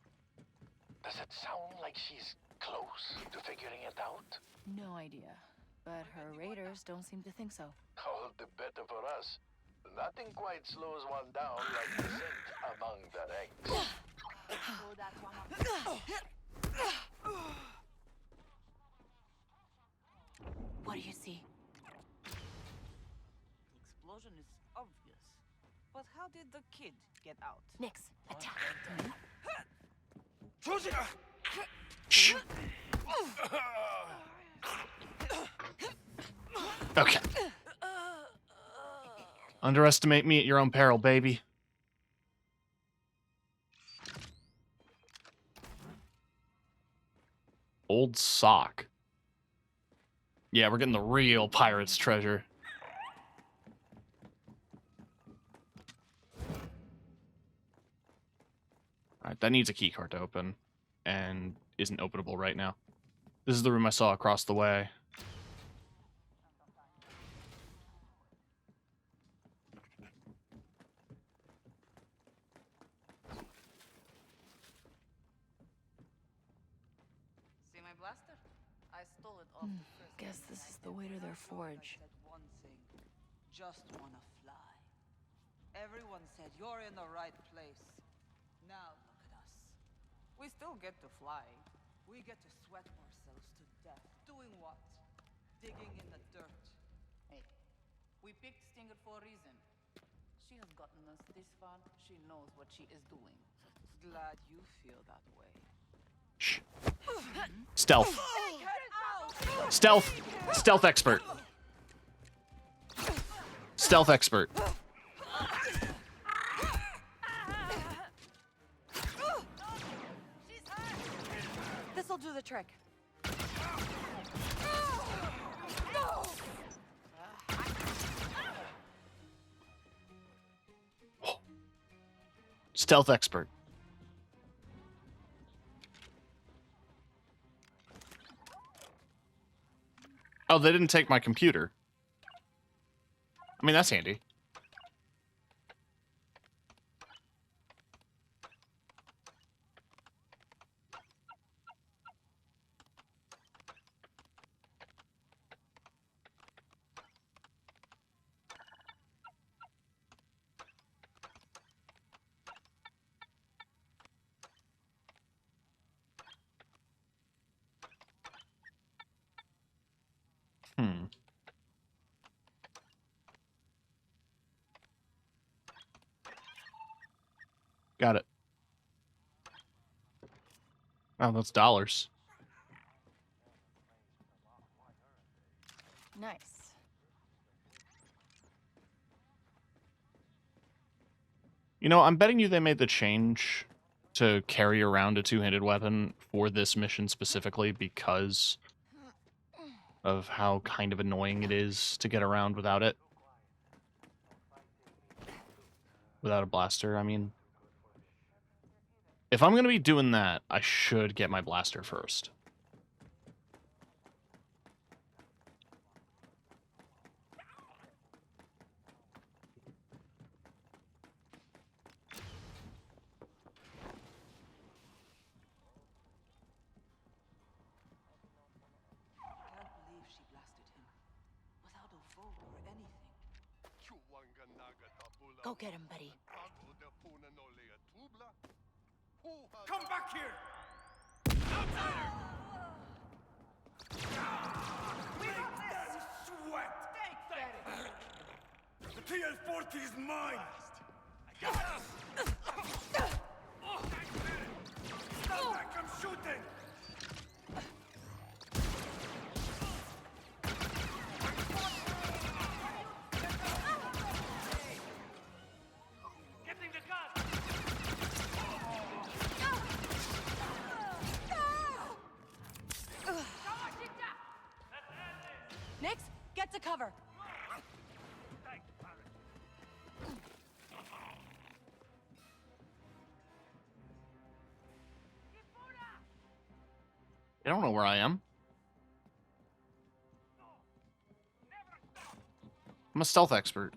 Does it sound like she's close to figuring it out? No idea. But her raiders don't seem to think so. All the better for us. Nothing quite slows one down like the scent among the ranks. What do you see? The explosion is obvious. But how did the kid get out? Nix, attack. Okay. Underestimate me at your own peril, baby. Old sock. Yeah, we're getting the real pirate's treasure. Alright, that needs a keycard to open, and isn't openable right now. This is the room I saw across the way. See my blaster? I stole it off the first. Guess this is the way to their forge. I said one thing. Just wanna fly. Everyone said you're in the right place. Now look at us. We still get to fly. We get to sweat ourselves to death. Doing what? Digging in the dirt. Hey, we picked Stinger for a reason. She has gotten us this far. She knows what she is doing. Glad you feel that way. Shh. Stealth. Stealth. Stealth expert. Stealth expert. This'll do the trick. Stealth expert. Oh, they didn't take my computer. I mean, that's handy. Got it. Oh, that's dollars. Nice. You know, I'm betting you they made the change to carry around a two-handed weapon for this mission specifically because of how kind of annoying it is to get around without it. Without a blaster, I mean. If I'm going to be doing that, I should get my blaster first. Can't believe she blasted him. Without a vote or anything. Go get him, buddy. Come back here! We got this! Sweat! belt is mine! Stop back, I'm shooting! Getting the gun! Nix, get to cover. I don't know where I am. I'm a stealth expert.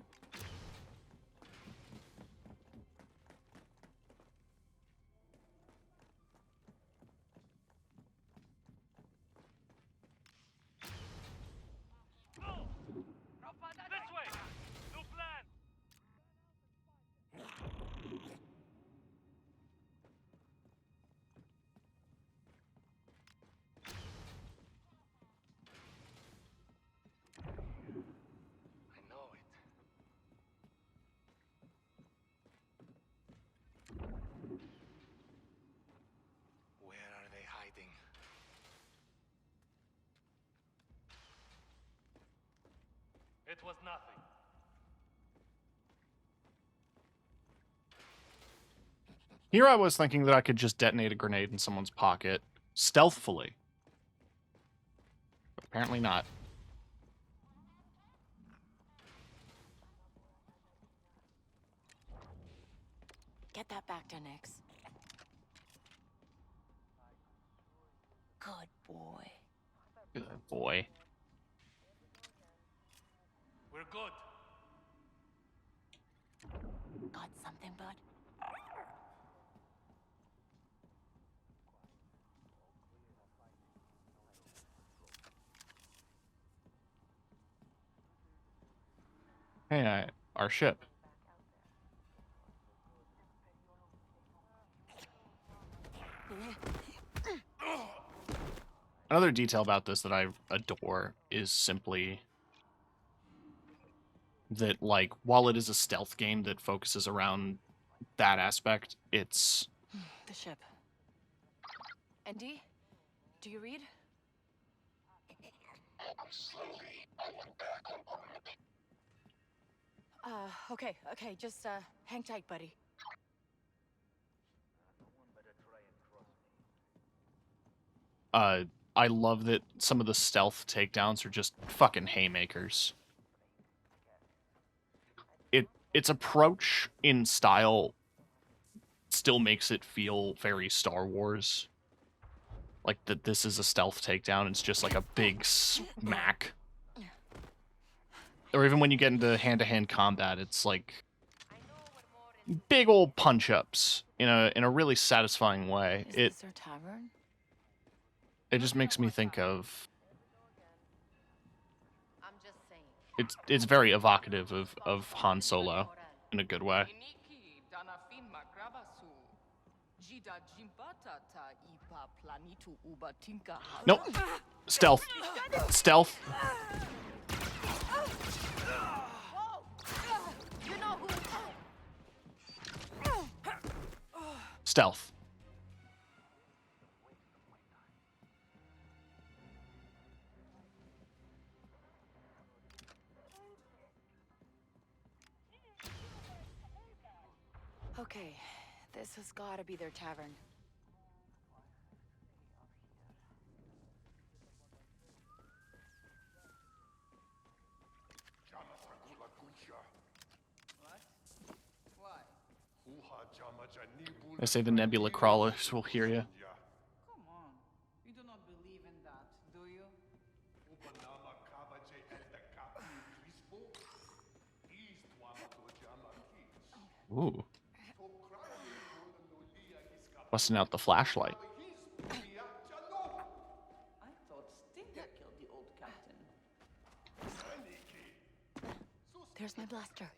This way! New plan! I know it. Where are they hiding? It was nothing. Here I was thinking that I could just detonate a grenade in someone's pocket stealthily. But apparently not. Get that back to Nix. Good boy. Good boy. We're good. Got something, bud? Hey, our ship. Another detail about this that I adore is simply that, like, while it is a stealth game that focuses around that aspect, it's... The ship. Andy, do you read? Okay, just, hang tight, buddy. I love that some of the stealth takedowns are just fucking haymakers. Its approach in style still makes it feel very Star Wars. Like that this is a stealth takedown, it's just like a big smack. Or even when you get into hand-to-hand combat, it's like big old punch-ups in a really satisfying way. Is this our tavern? It just makes me think of... I'm just saying. It's very evocative of Han Solo in a good way. Nope. Stealth. Stealth. Stealth. Okay, this has gotta be their tavern. I say the Nebula Crawlers will hear you. Come on. You do not believe in that, do you? Ooh. Busting out the flashlight. I thought Stinger killed the old captain. There's my blaster.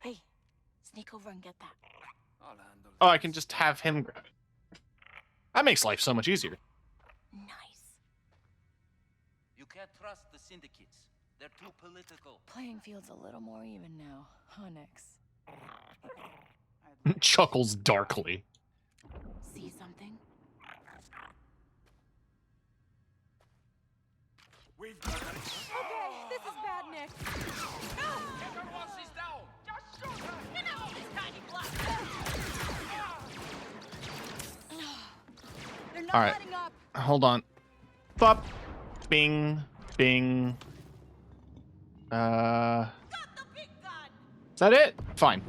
Hey, sneak over and get that. I'll handle Oh, I can just have him grab it. That makes life so much easier. Nice. You can't trust the syndicates. They're too political. Playing field's a little more even now, huh, Nix? Chuckles darkly. See something? We've Okay, this is bad, Nick. Everyone while she's down. Just shoot her. Get out of this tiny block. They're not All right. letting up. Hold on. Bop. Bing. Bing. Got the big gun. Is that it? Fine.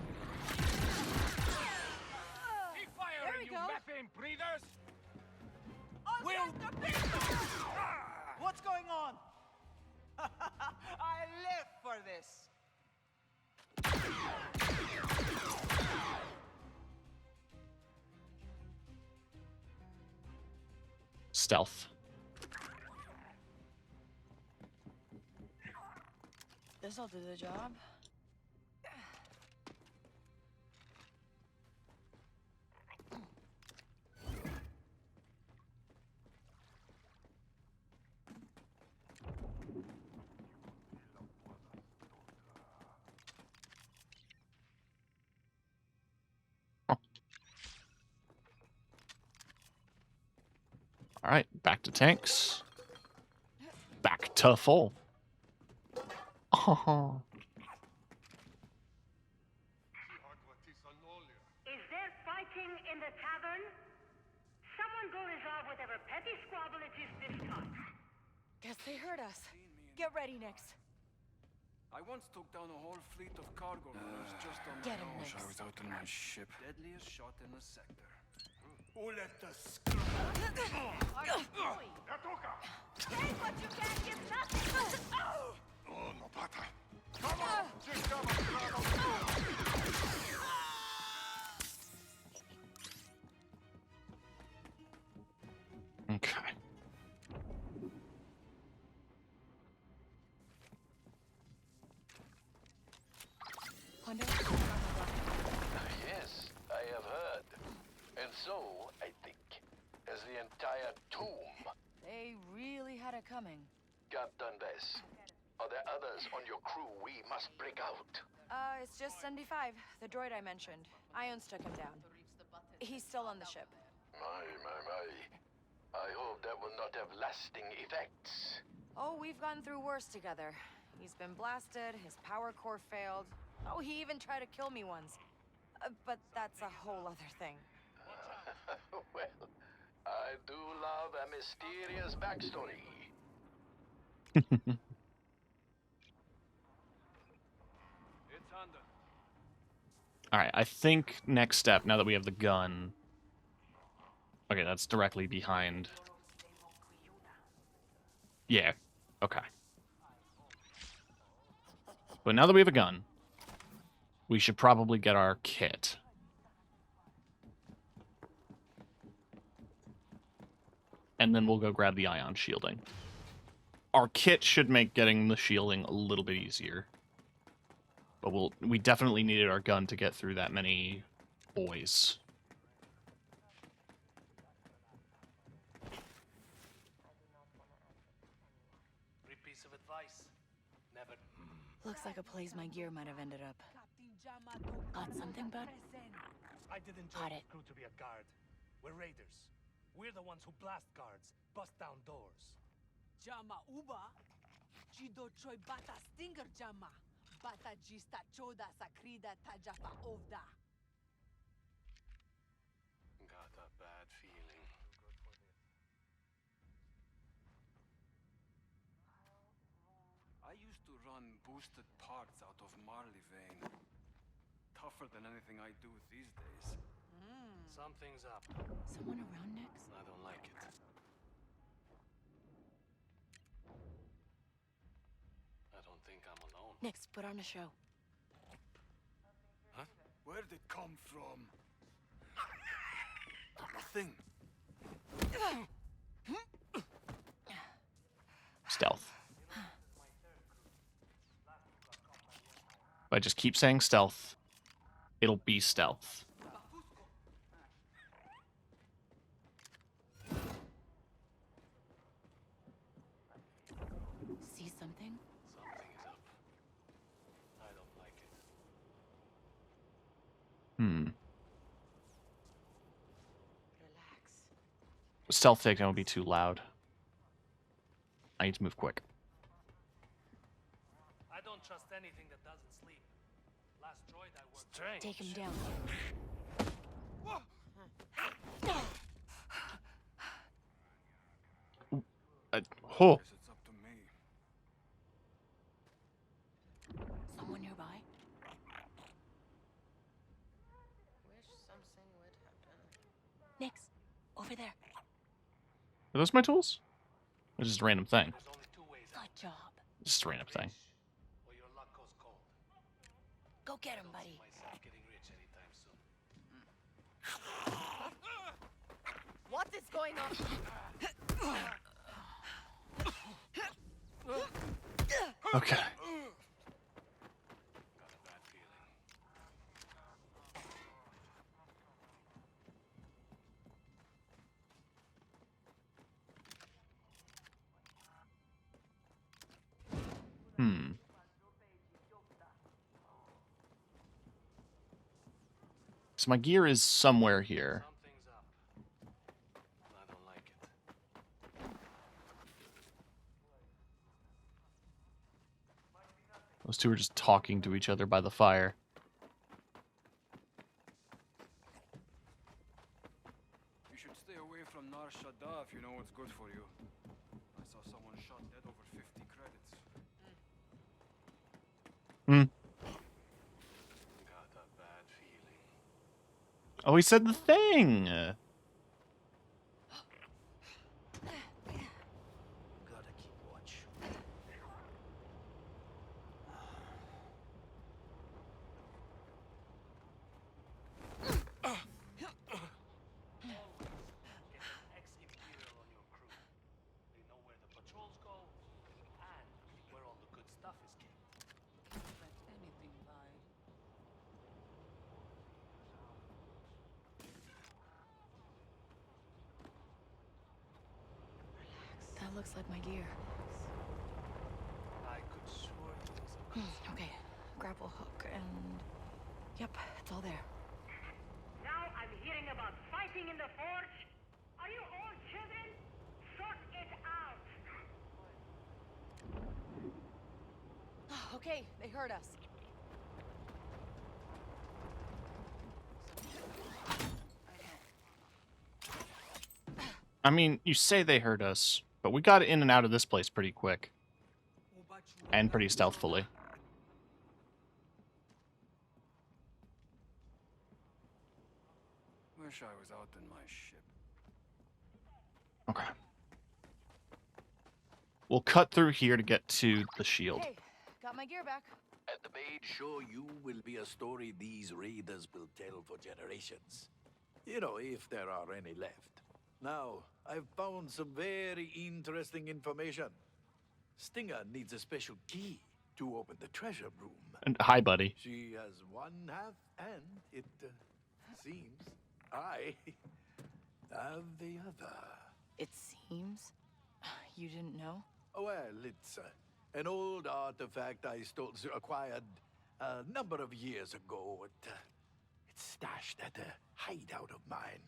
Keep firing, you methane breathers. Will, the big gun. what's going on? I live for this. Stealth. This'll do the job. All right, back to tanks. Back to full. Oh. Is there fighting in the tavern? Someone go resolve whatever petty squabble it is this time. Guess they heard us. Get ready, Nix. I once took down a whole fleet of cargo runners just on Get my him, own. Nix. I was out in my ship. Deadliest shot in the sector. Who let the scum? Take what you can't give nothing. Oh, no pata. Come on! Just come on! Okay. Yes, I have heard. And so, I think, has the entire tomb. They really had it coming. Captain Bess, are there others on your crew we must break out? It's just 75, the droid I mentioned. Ions took him down. He's still on the ship. My. I hope that will not have lasting effects. Oh, we've gone through worse together. He's been blasted, his power core failed. Oh, he even tried to kill me once. But that's a whole other thing. Well, I do love a mysterious backstory. It's under. All right, I think next step, now that we have the gun... Okay, that's directly behind. Yeah, okay. But now that we have a gun, we should probably get our kit. And then we'll go grab the ion shielding. Our kit should make getting the shielding a little bit easier. But we definitely needed our gun to get through that many boys. Great piece of advice. Never. Looks like a place my gear might have ended up. Got something, bud? I didn't Got join it. the crew to be a guard. We're raiders. We're the ones who blast guards, bust down doors. Jama uba, chido choi bata stinger jama, bata jista choda sakrida tajafa ovda. Got a bad feeling. I used to run boosted parts out of Marley vein. Tougher than anything I do these days. Something's up. Someone around, Nix? I don't like it. I don't think I'm alone. Nix, put on a show. Huh? Where'd it come from? Nothing. Stealth. If I just keep saying stealth, it'll be stealth. Stealth takedown would be too loud. I need to move quick. I don't trust anything that doesn't sleep. Last droid I worked Strange. Take him down. Oh. Guess it's up to me. Someone nearby? Wish something would happen. Nix, over there. Are those my tools? Or just a random thing? There's only two ways out. Good job. Just a random thing. Or your luck goes cold. Go get him, Don't buddy. see myself getting rich anytime soon. What is going on? Okay. Got a bad feeling. So my gear is somewhere here. Something's up. I don't like it. Those two are just talking to each other by the fire. You should stay away from Nar Shaddaa if you know what's good for you. I saw someone shot dead over 50 credits. Got a bad feeling. Oh, he said the thing! Gotta keep watch. Get an ex-Imperial on your crew. They know where the patrols go and where all the good stuff is kept. Let anything bide. That looks like my gear. I could swear it was a Okay, grapple hook and... Yep, it's all there. Now I'm hearing about fighting in the forge. Are you all children? Sort it out. Okay, they heard us. I mean, you say they heard us, but we got in and out of this place pretty quick. And pretty stealthily. Wish I was out in my ship. Okay. We'll cut through here to get to the shield. Hey, got my gear back. And the maid show you will be a story these raiders will tell for generations. You know, if there are any left. Now, I've found some very interesting information. Stinger needs a special key to open the treasure room. And hi, buddy. She has one half, and it seems I have the other. It seems... You didn't know? Well, it's an old artifact I acquired a number of years ago. It's stashed at a hideout of mine.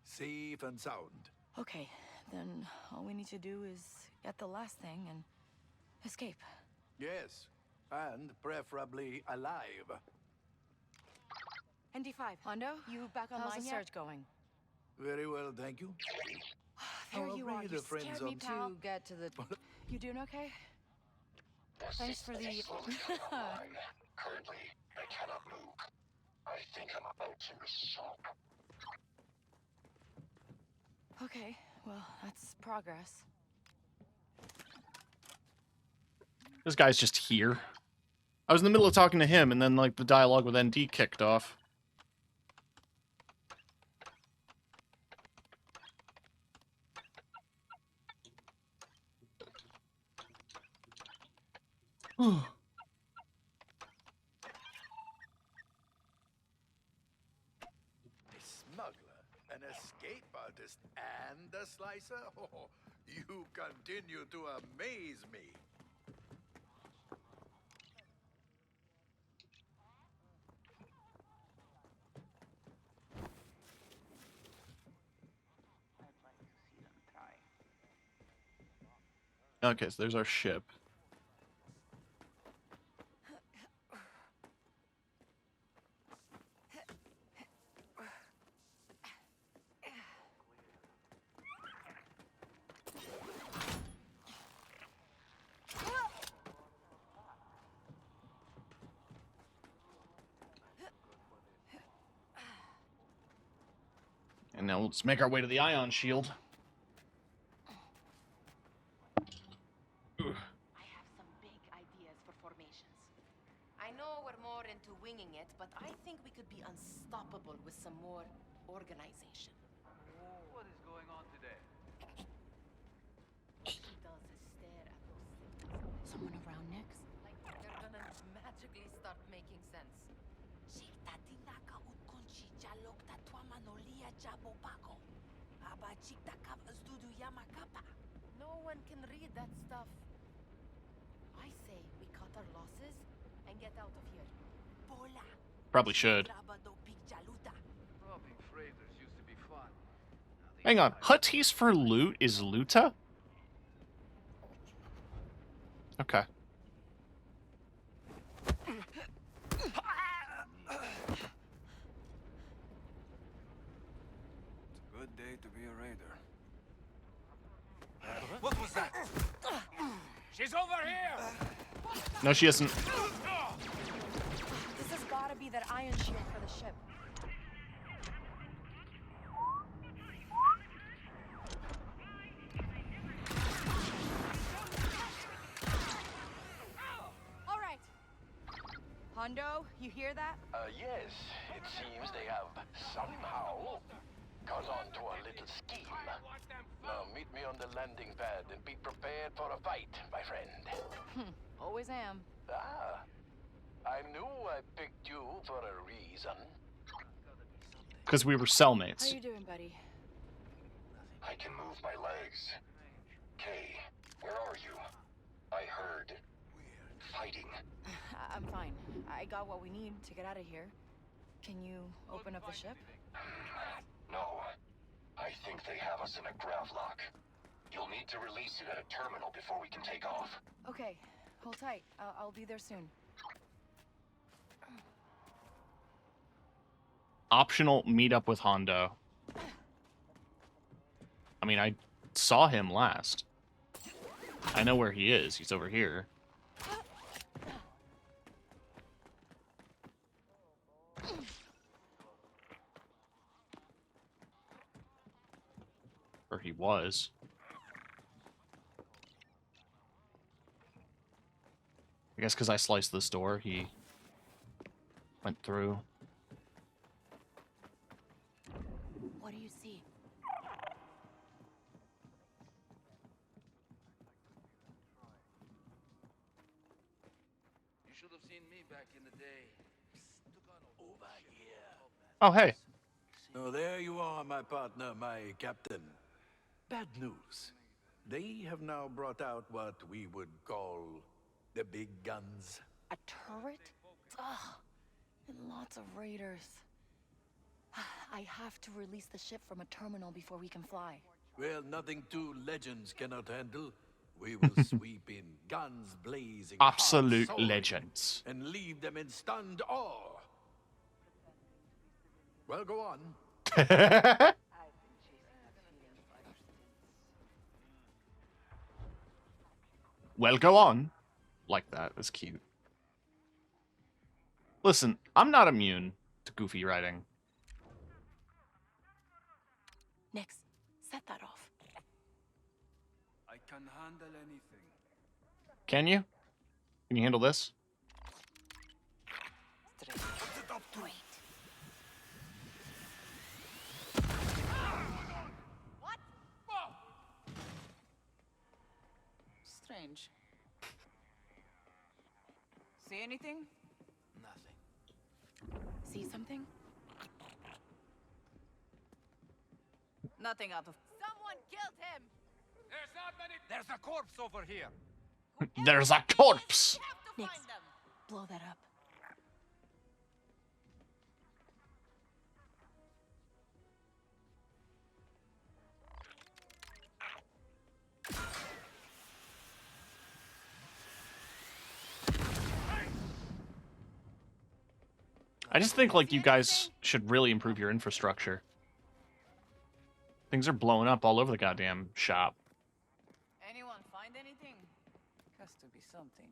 Safe and sound. Okay, then all we need to do is get the last thing and escape. Yes, and preferably alive. ND5. Hondo, you back online How's the yet? search going? Very well, thank you. There Our you are. raider You friends scared me, on pal. To get to the... You doing okay? Thanks for the... Currently, I cannot move. I think I'm about to assault. Okay, well, that's progress. This guy's just here. I was in the middle of talking to him, and then, like, the dialogue with ND kicked off. A smuggler, an escape artist, and a slicer? Oh, you continue to amaze me. Okay, so there's our ship. And now let's make our way to the ion shield. I have some big ideas for formations. I know we're more into winging it, but I think we could be unstoppable with some more organization. What is going on today? He does a stare at those symbols. Someone around next? Like they're gonna magically start making sense. No one can read that stuff. I say we cut our losses and get out of here. Probably should. Robbing freighters used to be fun. Hang on. Hutties for loot is Luta? Okay. It's a good day to be a raider. What was that? She's over here! No, she isn't. This has gotta be that ion shield for the ship. All right. Hondo, you hear that? Yes, it seems they have somehow got onto a little scheme. Now meet me on the landing pad and be prepared for a fight, my friend. Always am. Ah, I knew I picked you for a reason. Because we were How cellmates. you doing, buddy? I can move my legs. Kay, where are you? I heard fighting. I'm fine. I got what we need to get out of here. Can you open up the ship? No. I think they have us in a gravlock. You'll need to release it at a terminal before we can take off. Okay, hold tight. I'll be there soon. Optional meetup with Hondo. I mean, I saw him last. I know where he is. He's over here. Or he was. I guess because I sliced this door, he went through. What do you see? You should have seen me back in the day. Over here. Oh, hey. So there you are, my partner, my captain. Bad news. They have now brought out what we would call the big guns. A turret? Ugh. And lots of raiders. I have to release the ship from a terminal before we can fly. Well, nothing two legends cannot handle. We will sweep in, guns blazing, Absolute hearts soaring, legends. and leave them in stunned awe. Well, go on. Well, go on. Like that. That's cute. Listen, I'm not immune to goofy writing. Nix, set that off. I can handle anything. Can you? Can you handle this? Wait. What? Strange. See anything? Nothing. See something? Nothing out of. Someone killed him! There's not many. There's a corpse over here. There's a corpse! We have to Nix, find them! blow that up. I just think, like, you guys should really improve your infrastructure. Things are blowing up all over the goddamn shop. Anyone find anything? Has to be something.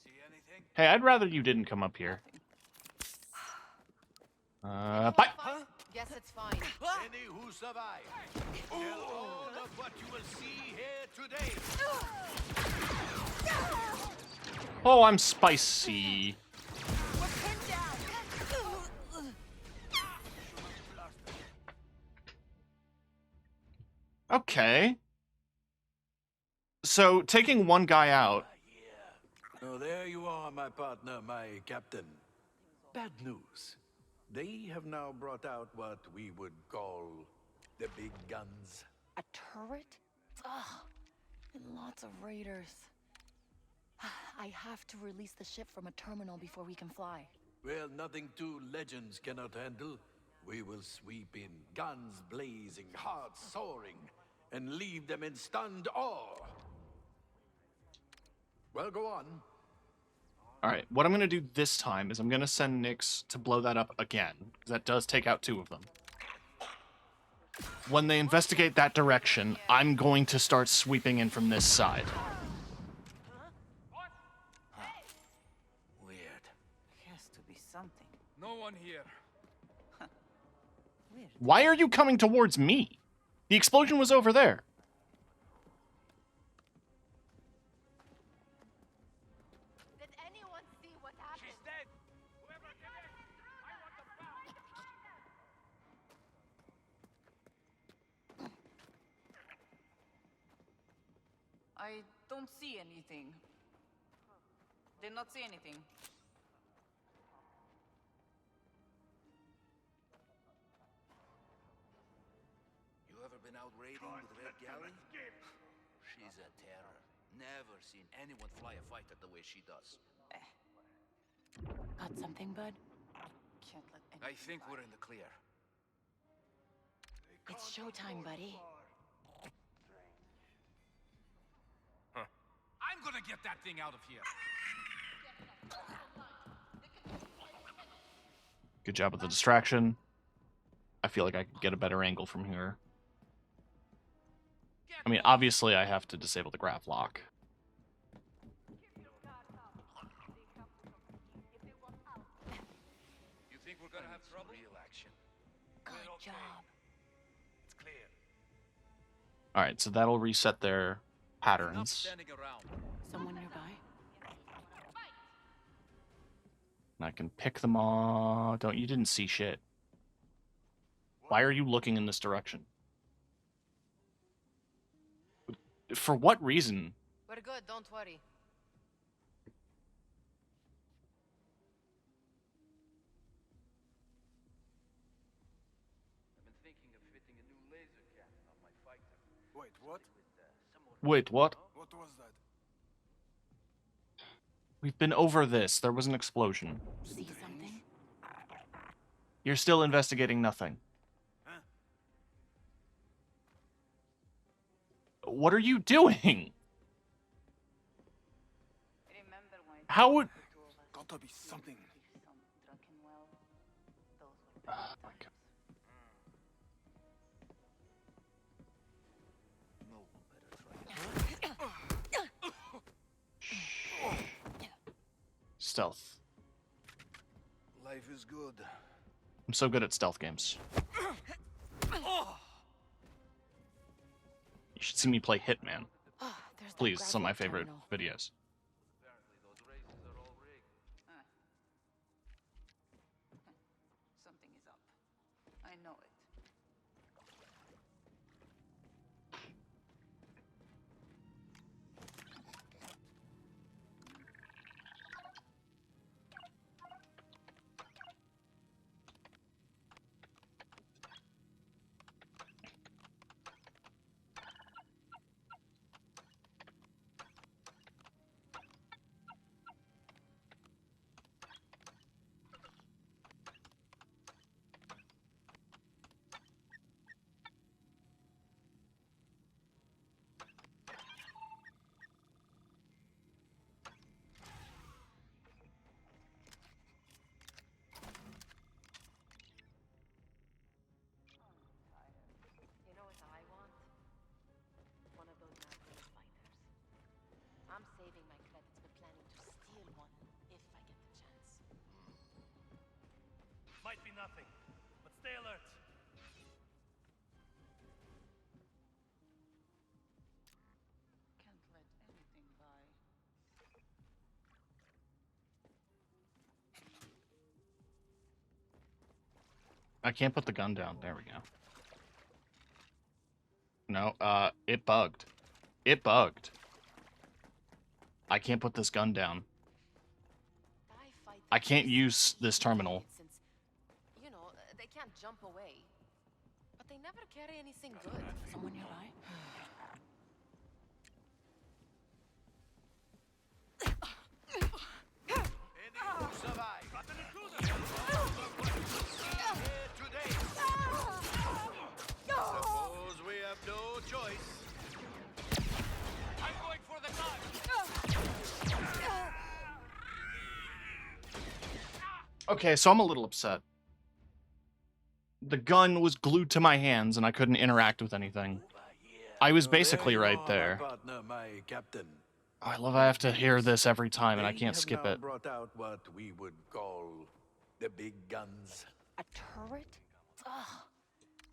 See anything? Hey, I'd rather you didn't come up here. Bye! Huh? Guess it's fine. Any who survive, tell all of what you will see here today. Oh, I'm spicy. We're pinned down. Okay. So, taking one guy out... Oh, there you are, my partner, my captain. Bad news. They have now brought out what we would call the big guns. A turret? Ugh. And lots of raiders. I have to release the ship from a terminal before we can fly. Well, nothing two legends cannot handle. We will sweep in, guns blazing, hearts soaring, and leave them in stunned awe. Well, go on. Alright, what I'm going to do this time is I'm going to send Nyx to blow that up again. Because that does take out 2 of them. When they investigate that direction, I'm going to start sweeping in from this side. Weird. Has to be something. No one here. Weird. Why are you coming towards me? The explosion was over there. Did anyone see what happened? She's dead. Whoever did it, I want them back. I don't see anything. Did not see anything. You ever been out raiding with Red Galley? She's a terror. Never seen anyone fly a fighter the way she does. Got something, bud? Can't let I think we're in the clear. It's showtime, buddy. I'm gonna get that thing out of here. Good job with the distraction. I feel like I could get a better angle from here. I mean, obviously I have to disable the grav lock. You think we're gonna have trouble? Real action. Good job. It's clear. Alright, so that'll reset their Enough patterns. standing around. Someone nearby? And I can pick them all. You didn't see shit. Why are you looking in this direction? For what reason? We're good, don't worry. I've been thinking of fitting a new laser cannon on my fighter. Wait, what? Wait, what? What was that? We've been over this. There was an explosion. See something? You're still investigating nothing. Huh? What are you doing? Remember when How would... Gotta be something. some drunken well? Those were Oh my God. No one better try it. Stealth. Life is good. I'm so good at stealth games. You should see me play Hitman. Oh, there's that Please, some of my gravel favorite terminal. videos. Apparently those races are all rigged. something is up. I know it. Might be nothing, but stay alert. Can't let anything by. I can't put the gun down. There we go. No, it bugged. It bugged. I can't put this gun down. I can't use this terminal. Since, you know, they can't jump away. But they never carry anything good. Someone nearby? Any who survive? Here today. Suppose we have no choice. I'm going for the gun. Okay, so I'm a little upset. The gun was glued to my hands and I couldn't interact with anything. I was basically right there. Partner, my captain. I love I have to hear this every time and I can't skip now it. Brought out what we would call the big guns. A turret? Ugh.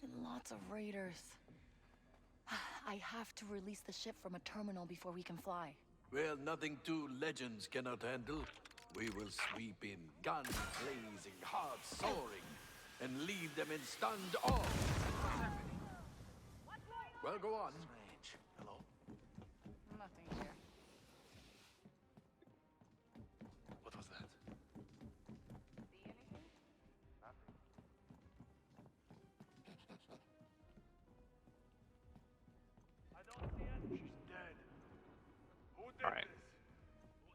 And lots of raiders. I have to release the ship from a terminal before we can fly. Well, nothing two legends cannot handle. We will sweep in, guns blazing, hearts soaring, and leave them in stunned awe. Well, go on. Hello? Nothing here. What was that? See anything? I don't see any. She's dead. Who did All right. this?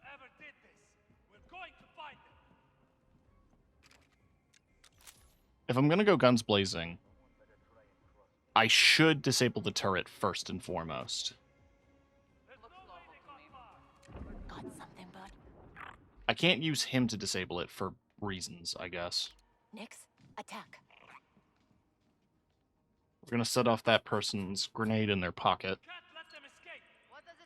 Whoever did this, we're going to find them. If I'm gonna go guns blazing, I should disable the turret first and foremost. Got something, bud? I can't use him to disable it for reasons, I guess. Nix, attack. We're gonna set off that person's grenade in their pocket. Can't let them escape. What does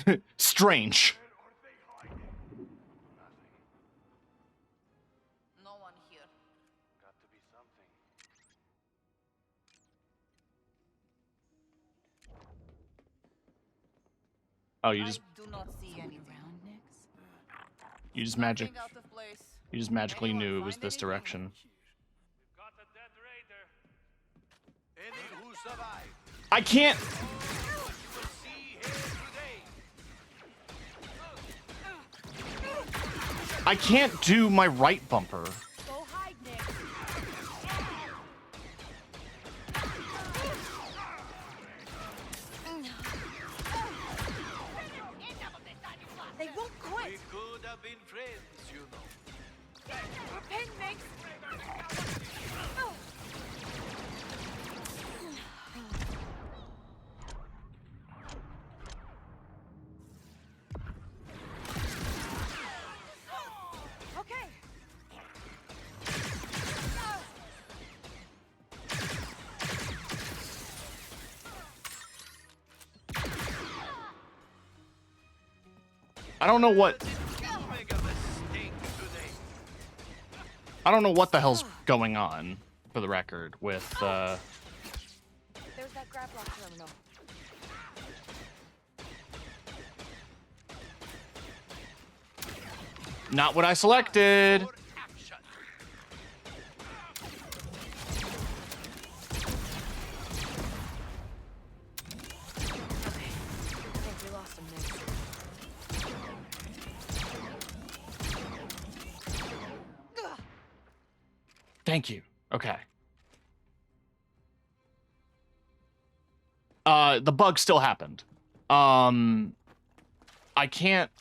it want? Strange. No one here. Got to be something. Oh, you just I do not see anything. Around, Nix? you just Nothing magic out of place. you just magically Anyone knew it was find this anything? direction. We've got a dead raider. Any who survive. I can't. You will see here today. I can't do my right bumper. Go hide, Nick. They won't We quit. could have been friends, you know. We're pinned, Nick. Okay. I don't know what Make a mistake today. I don't know what the hell's going on, for the record, with There's that grab lock terminal. not what I selected. For action. I think we lost him, Nick. Thank you. Okay. The bug still happened. I can't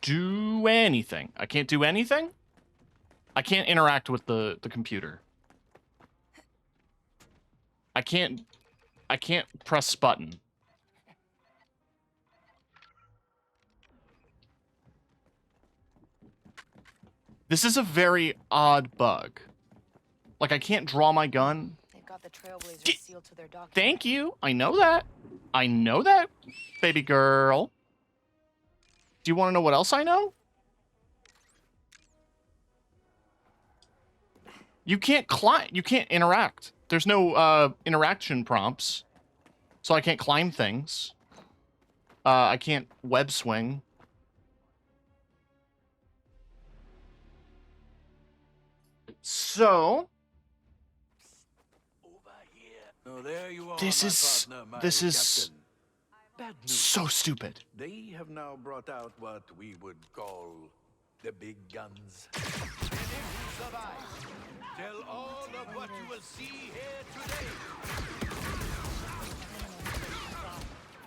do anything. I can't do anything? I can't interact with the computer. I can't press button. This is a very odd bug. Like, I can't draw my gun. They've got the Trailblazers sealed to their document. Thank you. I know that. I know that, baby girl. Do you want to know what else I know? You can't climb. You can't interact. There's no interaction prompts, so I can't climb things. I can't web swing. So Oh, there you are, this my is partner, my this captain. Bad news. so stupid. They have now brought out what we would call the big guns. And if you survive, tell all of what you will see here today.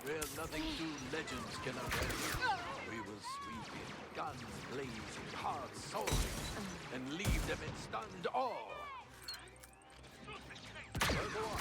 Well, nothing two legends cannot handle. We will sweep in, guns blazing, hearts soaring, and leave them in stunned awe. Well, go on.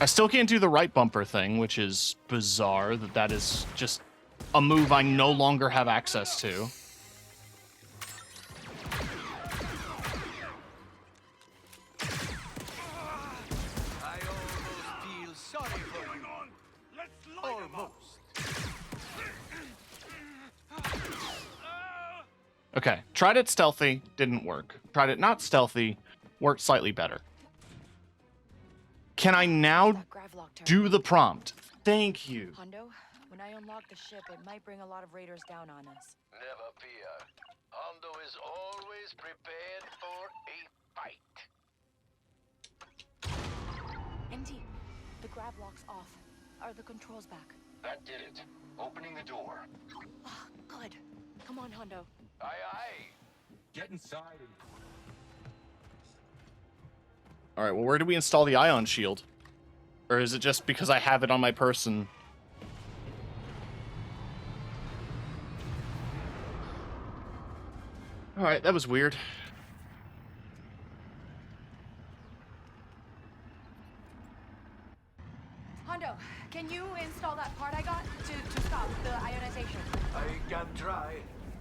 I still can't do the right bumper thing, which is bizarre that is just a move I no longer have access to. I almost feel sorry for you. Almost. Okay, tried it stealthy, didn't work. Tried it not stealthy, worked slightly better. Can I now do the prompt? Thank you. Hondo, when I unlock the ship, it might bring a lot of raiders down on us. Never fear. Hondo is always prepared for a fight. NT, the grav lock's off. Are the controls back? That did it. Opening the door. Oh, good. Come on, Hondo. Aye, aye. Get inside and... All right, well, where do we install the ion shield? Or is it just because I have it on my person? All right, that was weird. Hondo, can you install that part I got to stop the ionization? I can try,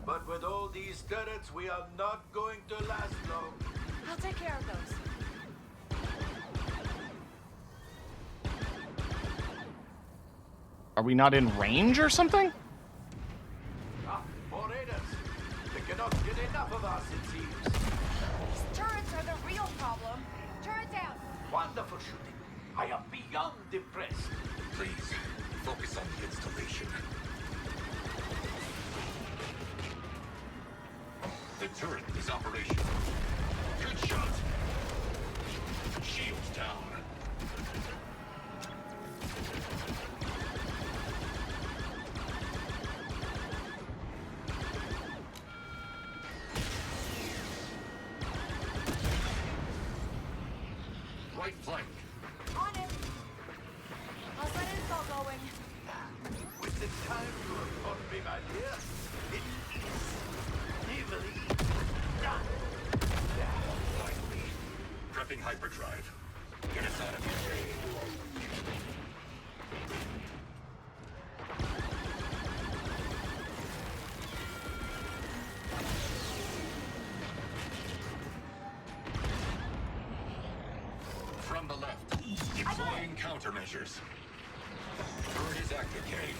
but with all these turrets, we are not going to last long. I'll take care of those. Are we not in range or something? Ah, more raiders. They cannot get enough of us, it seems. These turrets are the real problem. Turret down. Wonderful shooting. I am beyond impressed. Please, focus on the installation. The turret is operational. Good shot. Shields down. Right flank. On it. How's that install going? With the time you have taught me, my dear, it is evilly done. Finally. Prepping hyperdrive. Get us out of here. From the left. Deploying countermeasures. Turret is active, Kay.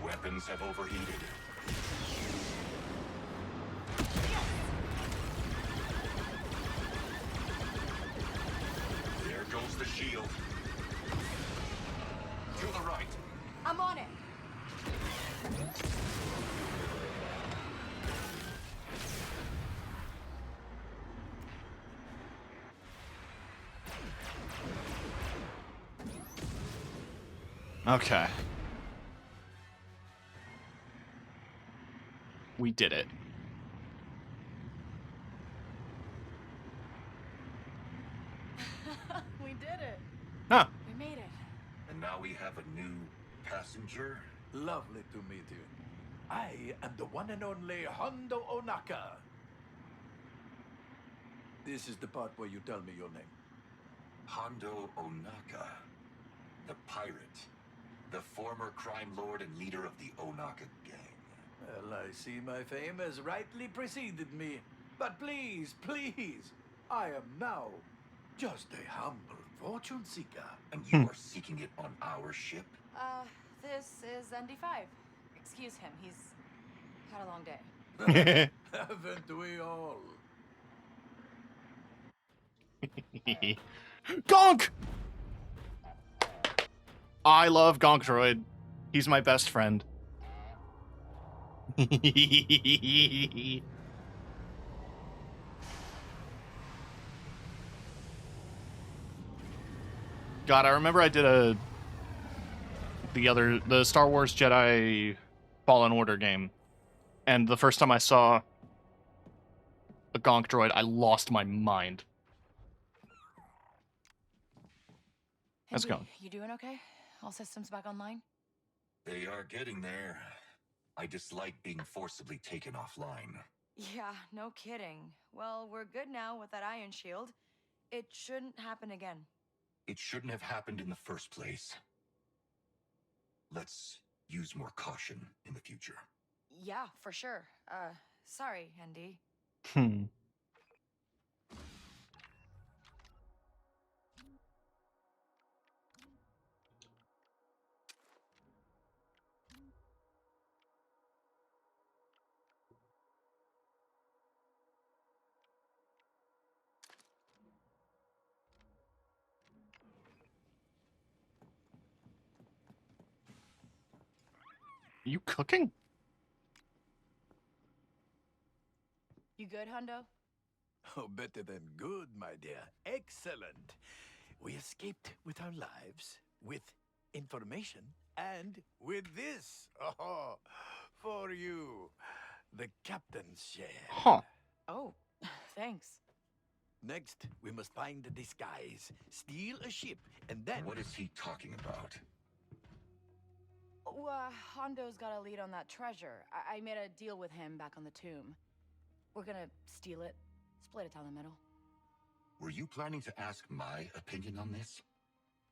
Weapons have overheated. There goes the shield. To the right. I'm on it. Okay. We did it. have a new passenger? Lovely to meet you. I am the one and only Hondo Onaka. This is the part where you tell me your name. Hondo Onaka, the pirate, the former crime lord and leader of the Onaka gang. Well, I see my fame has rightly preceded me. But please, please, I am now just a humble fortune seeker. And you are seeking it on our ship? This is ND5. Excuse him, he's had a long day. Haven't we all? Gonk! I love Gonk Droid. He's my best friend. God, I remember I did the Star Wars Jedi Fallen Order game, and the first time I saw a Gonk Droid, I lost my mind. How's it going? You doing okay? All systems back online? They are getting there. I dislike being forcibly taken offline. Yeah, no kidding. Well, we're good now with that ion shield. It shouldn't happen again. It shouldn't have happened in the first place. Let's use more caution in the future. Yeah, for sure. Sorry, Andy. You cooking? You good, Hundo? Oh, better than good, my dear. Excellent. We escaped with our lives, with information, and with this. Oh, for you. The captain's share. Huh. Oh, thanks. Next, we must find a disguise, steal a ship, and then... What is he talking about? Hondo's got a lead on that treasure. I made a deal with him back on the tomb. We're gonna steal it, split it down the middle. Were you planning to ask my opinion on this?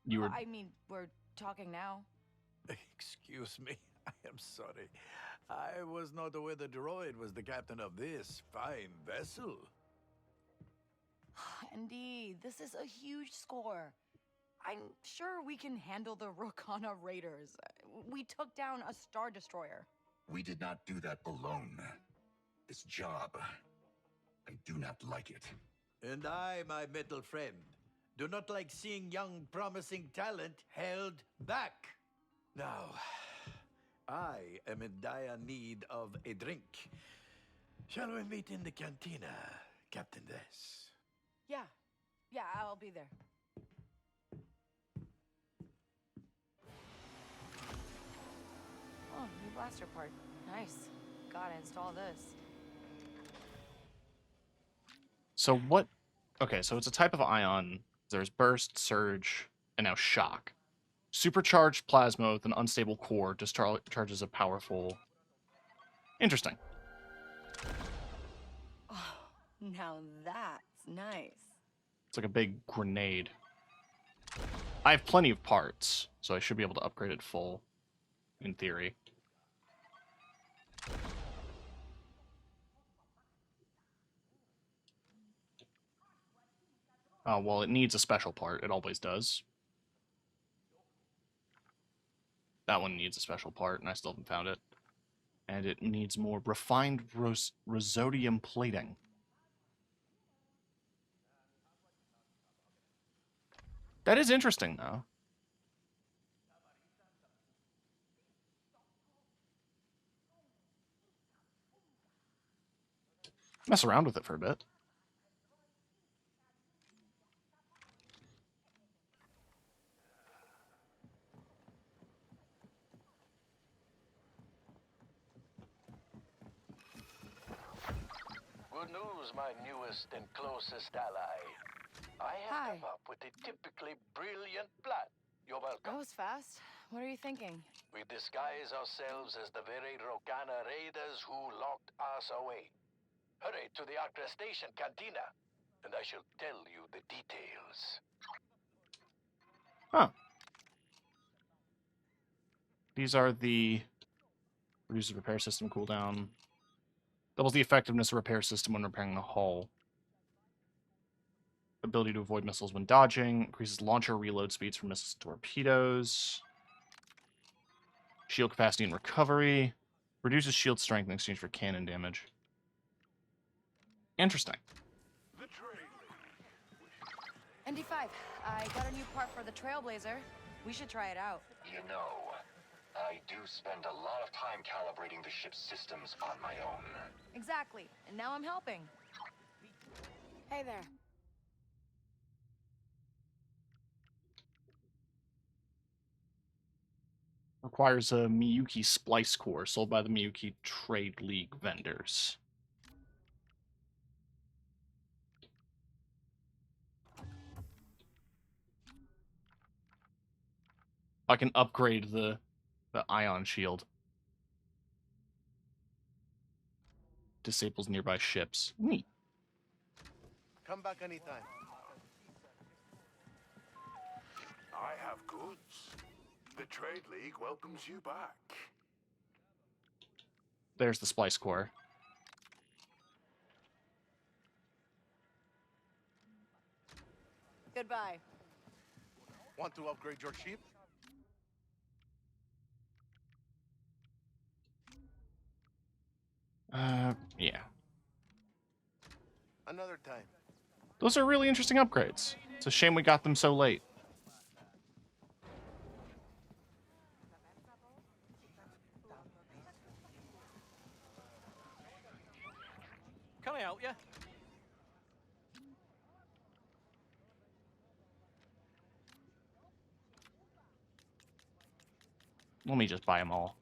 You were... I mean, we're talking now. Excuse me, I am sorry. I was not aware the droid was the captain of this fine vessel. Indeed, this is a huge score. I'm sure we can handle the Rokana Raiders. We took down a Star Destroyer. We did not do that alone. This job, I do not like it. And I, my metal friend, do not like seeing young, promising talent held back. Now, I am in dire need of a drink. Shall we meet in the cantina, Captain Des? Yeah, I'll be there. Oh, new blaster part. Nice. Gotta install this. So what... Okay, so it's a type of ion. There's burst, surge, and now shock. Supercharged plasma with an unstable core discharges a powerful... Interesting. Oh, now that's nice. It's like a big grenade. I have plenty of parts, so I should be able to upgrade it full, in theory. Well, it needs a special part. It always does. That one needs a special part, and I still haven't found it. And it needs more refined rhodium plating. That is interesting, though. Mess around with it for a bit. Good news, my newest and closest ally. I have come up with a typically brilliant plan. You're welcome. That was fast. What are you thinking? We disguise ourselves as the very Rokana raiders who locked us away. Hurry to the Acre Station cantina, and I shall tell you the details. Huh. These are the reduces repair system cooldown. Doubles the effectiveness of repair system when repairing the hull. Ability to avoid missiles when dodging. Increases launcher reload speeds for missiles and torpedoes. Shield capacity and recovery. Reduces shield strength in exchange for cannon damage. Interesting. ND5, I got a new part for the Trailblazer. We should try it out. You know, I do spend a lot of time calibrating the ship's systems on my own. Exactly, and now I'm helping. Hey there. Requires a Miyuki splice core sold by the Miyuki Trade League vendors. I can upgrade the ion shield. Disables nearby ships. Neat. Come back anytime. I have goods. The Trade League welcomes you back. There's the splice core. Goodbye. Want to upgrade your ship? Yeah. Another time. Those are really interesting upgrades. It's a shame we got them so late. Can I help you? Let me just buy them all.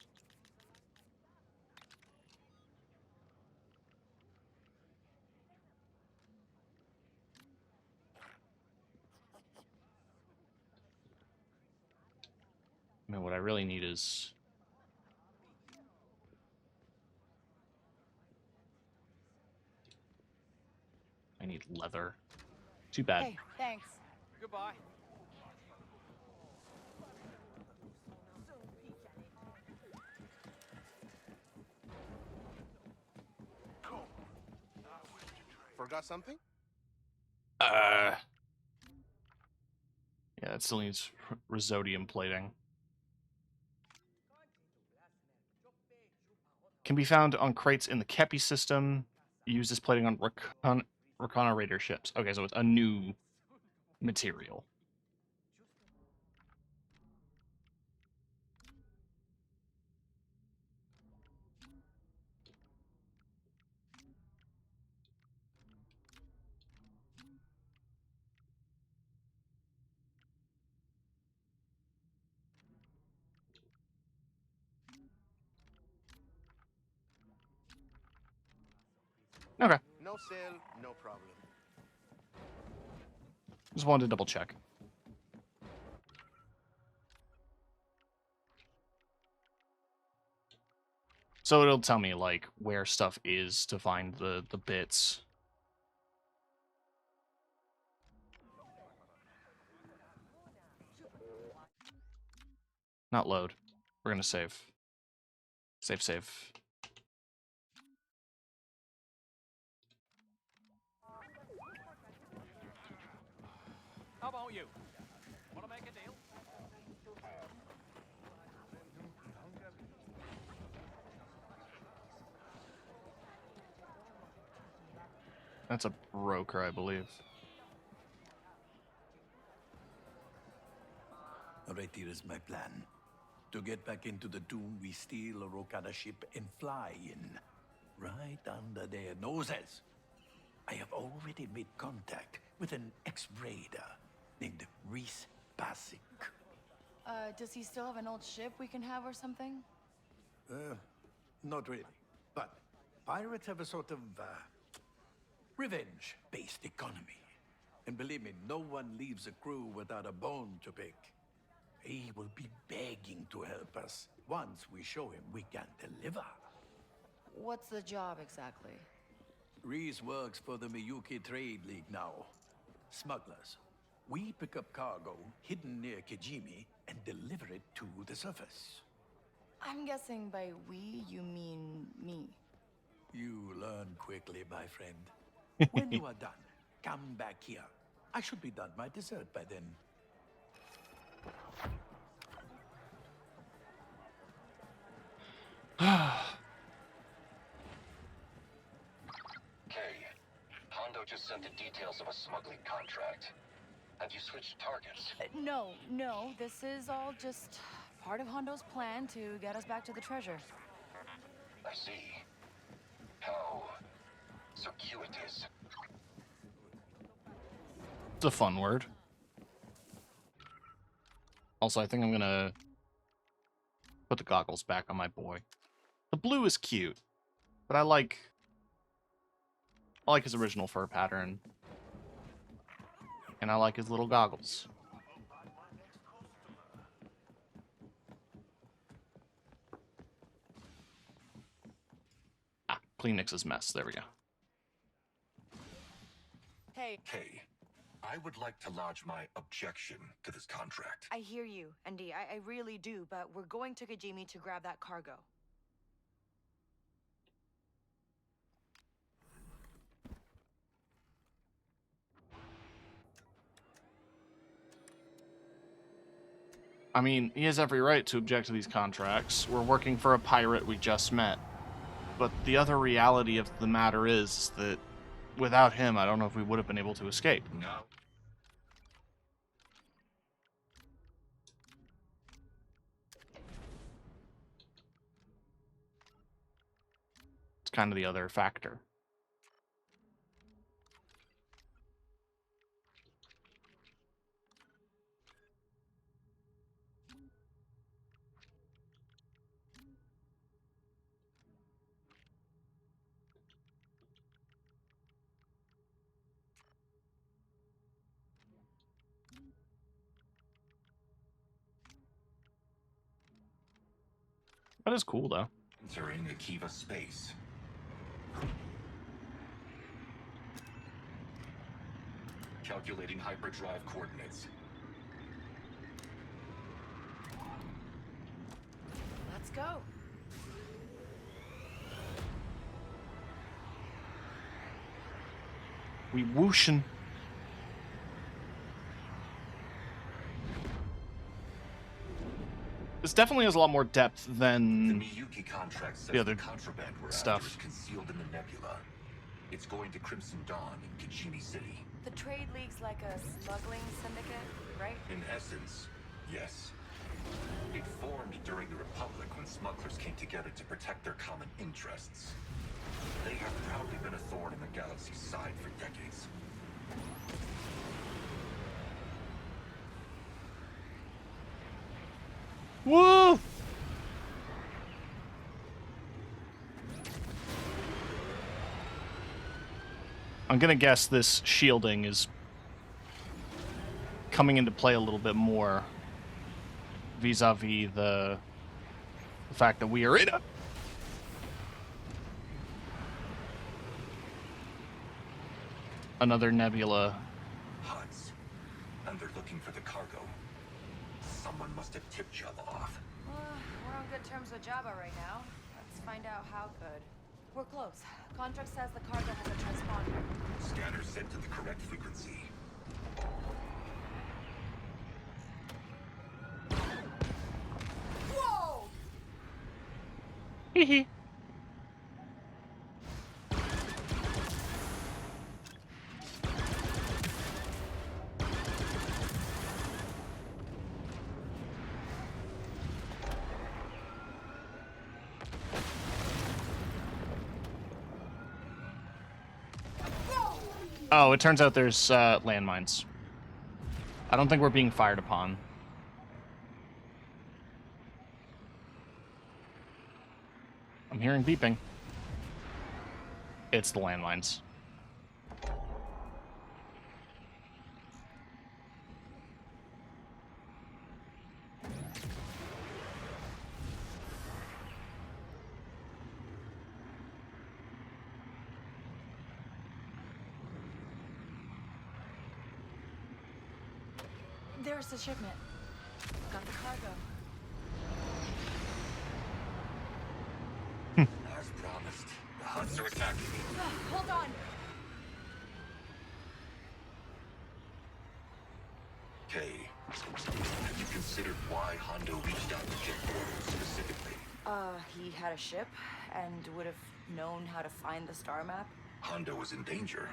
I mean, what I really need is... I need leather. Too bad. Hey, thanks. Goodbye. Forgot something? Yeah, it still needs rhizodium plating. Can be found on crates in the Kepi system. Used as plating on Rakana Raider ships. Okay, so it's a new material. Okay. No sale, no problem. Just wanted to double check. So it'll tell me, like, where stuff is to find the bits. Not load. We're gonna save. Save. How about you? Want to make a deal? That's a broker, I believe. Alright, here is my plan. To get back into the tomb, we steal a Rokana ship and fly in. Right under their noses. I have already made contact with an ex-raider named Reese Basic. Does he still have an old ship we can have or something? Not really. But pirates have a sort of, revenge-based economy. And believe me, no one leaves a crew without a bone to pick. He will be begging to help us once we show him we can deliver. What's the job exactly? Reese works for the Miyuki Trade League now. Smugglers. We pick up cargo hidden near Kijimi and deliver it to the surface. I'm guessing by we, you mean me. You learn quickly, my friend. When you are done, come back here. I should be done my dessert by then. Kay, Hondo just sent the details of a smuggling contract. Have you switched targets? No, this is all just part of Hondo's plan to get us back to the treasure. I see. How circuitous. It's a fun word. Also, I think I'm gonna put the goggles back on my boy. The blue is cute, but I like his original fur pattern. And I like his little goggles. Ah, Kleenex's mess. There we go. Hey. Kay, I would like to lodge my objection to this contract. I hear you, Andy. I really do, but we're going to Kijimi to grab that cargo. I mean, he has every right to object to these contracts. We're working for a pirate we just met. But the other reality of the matter is that without him, I don't know if we would have been able to escape. No. It's kind of the other factor. That is cool, though. Entering Akiva space. Calculating hyperdrive coordinates. Let's go. We whooshin'. This definitely has a lot more depth than The Miyuki contract says the other contraband we're stuff. after is concealed in the nebula. It's going to Crimson Dawn in Kijimi City. The Trade League's like a smuggling syndicate, right? In essence, yes. It formed during the Republic when smugglers came together to protect their common interests. They have proudly been a thorn in the galaxy's side for decades. Woo! I'm gonna guess this shielding is coming into play a little bit more vis-a-vis the fact that we are in a another nebula. Huts. And they're looking for the cargo. Someone must have tipped Jabba off. We're on good terms with Jabba right now. Let's find out how good. We're close. Contract says the cargo has a transponder. Scanner set to the correct frequency. Whoa! Hee Oh, it turns out there's landmines. I don't think we're being fired upon. I'm hearing beeping. It's the landmines. There's the shipment. Got the cargo. As promised, the Huns are attacking me. Hold on. Kay, have you considered why Hondo reached out to Jet Portal specifically? He had a ship and would have known how to find the star map. Hondo was in danger.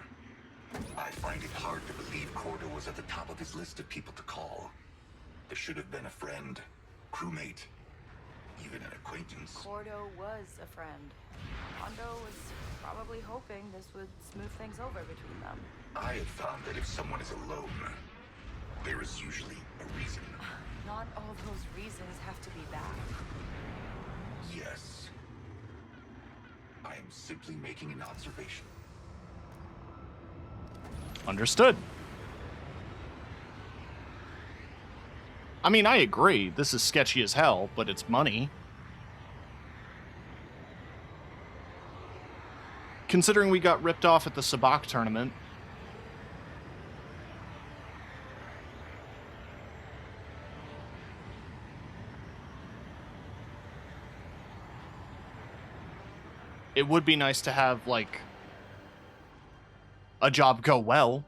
I find it hard to believe Cordo was at the top of his list of people to call. There should have been a friend, crewmate, even an acquaintance. Cordo was a friend. Hondo was probably hoping this would smooth things over between them. I have found that if someone is alone, there is usually a reason. Not all those reasons have to be bad. Yes. I am simply making an observation. Understood. I mean, I agree. This is sketchy as hell, but it's money. Considering we got ripped off at the Sabak tournament. It would be nice to have, like, a job go well.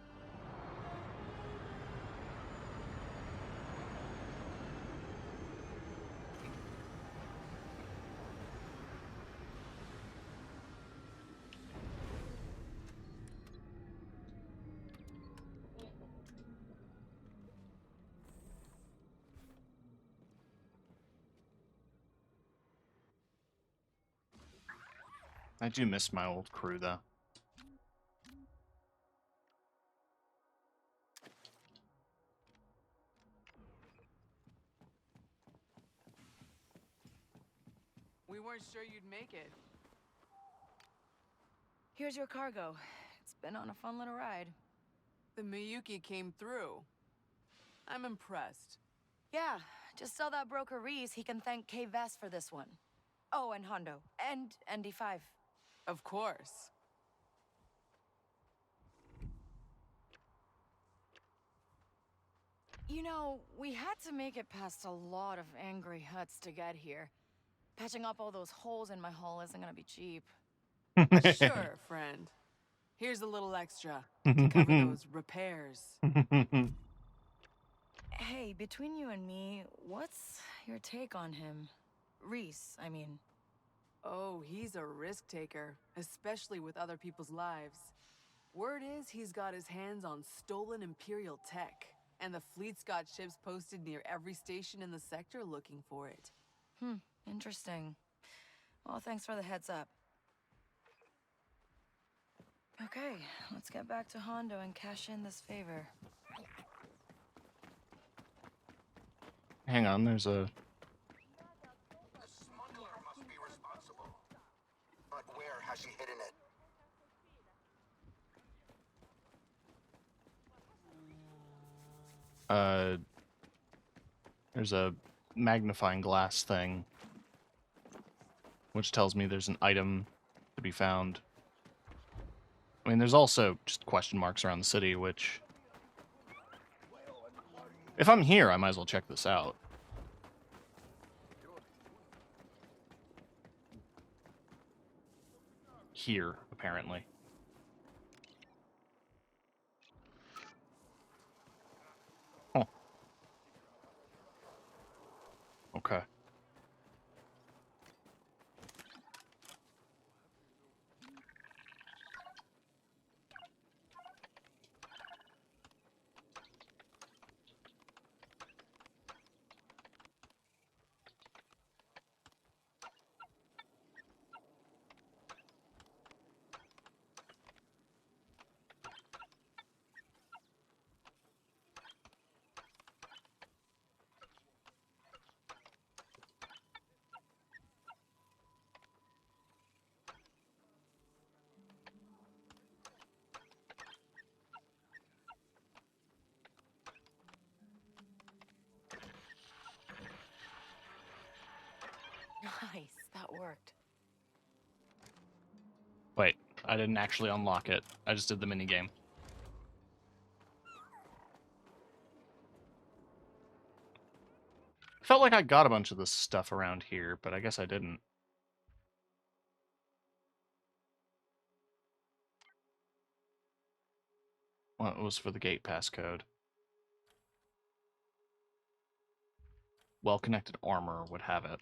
I do miss my old crew, though. We weren't sure you'd make it. Here's your cargo. It's been on a fun little ride. The Miyuki came through. I'm impressed. Yeah, just tell that broker Reese he can thank K Vest for this one. Oh, and Hondo. And ND5. Of course. You know, we had to make it past a lot of angry Huts to get here. Patching up all those holes in my hull isn't gonna be cheap. Sure, friend. Here's a little extra to cover those repairs. Hey, between you and me, what's your take on him? Reese, I mean. Oh, he's a risk taker, especially with other people's lives. Word is he's got his hands on stolen Imperial tech, and the fleet's got ships posted near every station in the sector looking for it. Interesting. Well, thanks for the heads up. Okay, let's get back to Hondo and cash in this favor. Hang on, there's a... The smuggler must be responsible. But where has she hidden it? There's a magnifying glass thing, which tells me there's an item to be found. I mean, there's also just question marks around the city, which... If I'm here, I might as well check this out. Here, apparently. Huh. Okay. Nice, that worked. Wait, I didn't actually unlock it. I just did the minigame. felt like I got a bunch of this stuff around here, but I guess I didn't. Well, it was for the gate passcode. Well-connected armor would have it.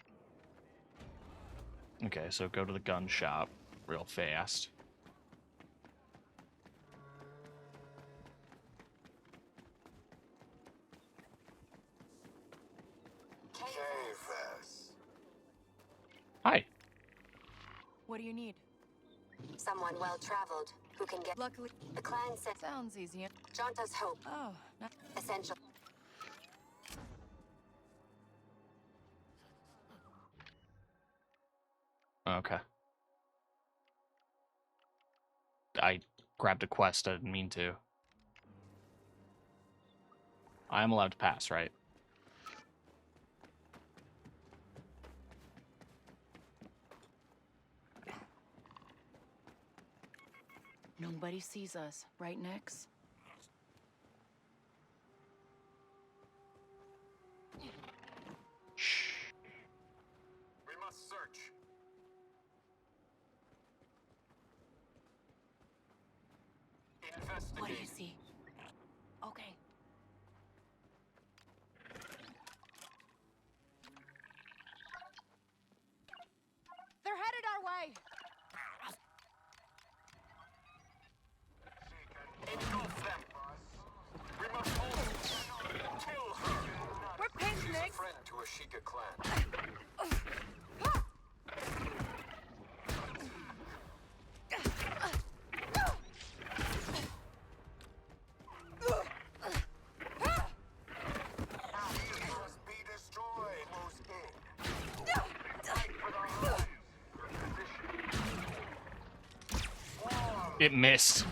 Okay, so go to the gun shop real fast. Hi. What do you need? Someone well-traveled who can get... Luckily, the clan said... sounds easy. Janta's hope. Oh, not... Essential. Okay. I grabbed a quest, I didn't mean to. I am allowed to pass, right? Nobody sees us, right, Nex? We must search. Investigate. What do you see? Okay. They're headed our way. Engulf them. We must hold her. Kill her. We're pinned, She's a Nick. friend to a Sheikah clan. Must be destroyed. Close in. Fight with our eyes. Position. It missed.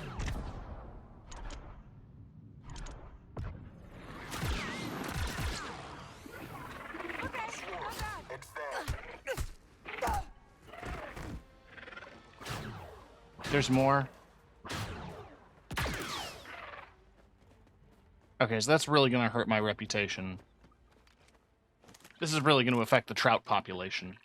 It's there. There's more. Okay, so that's really going to hurt my reputation. This is really going to affect the trout population.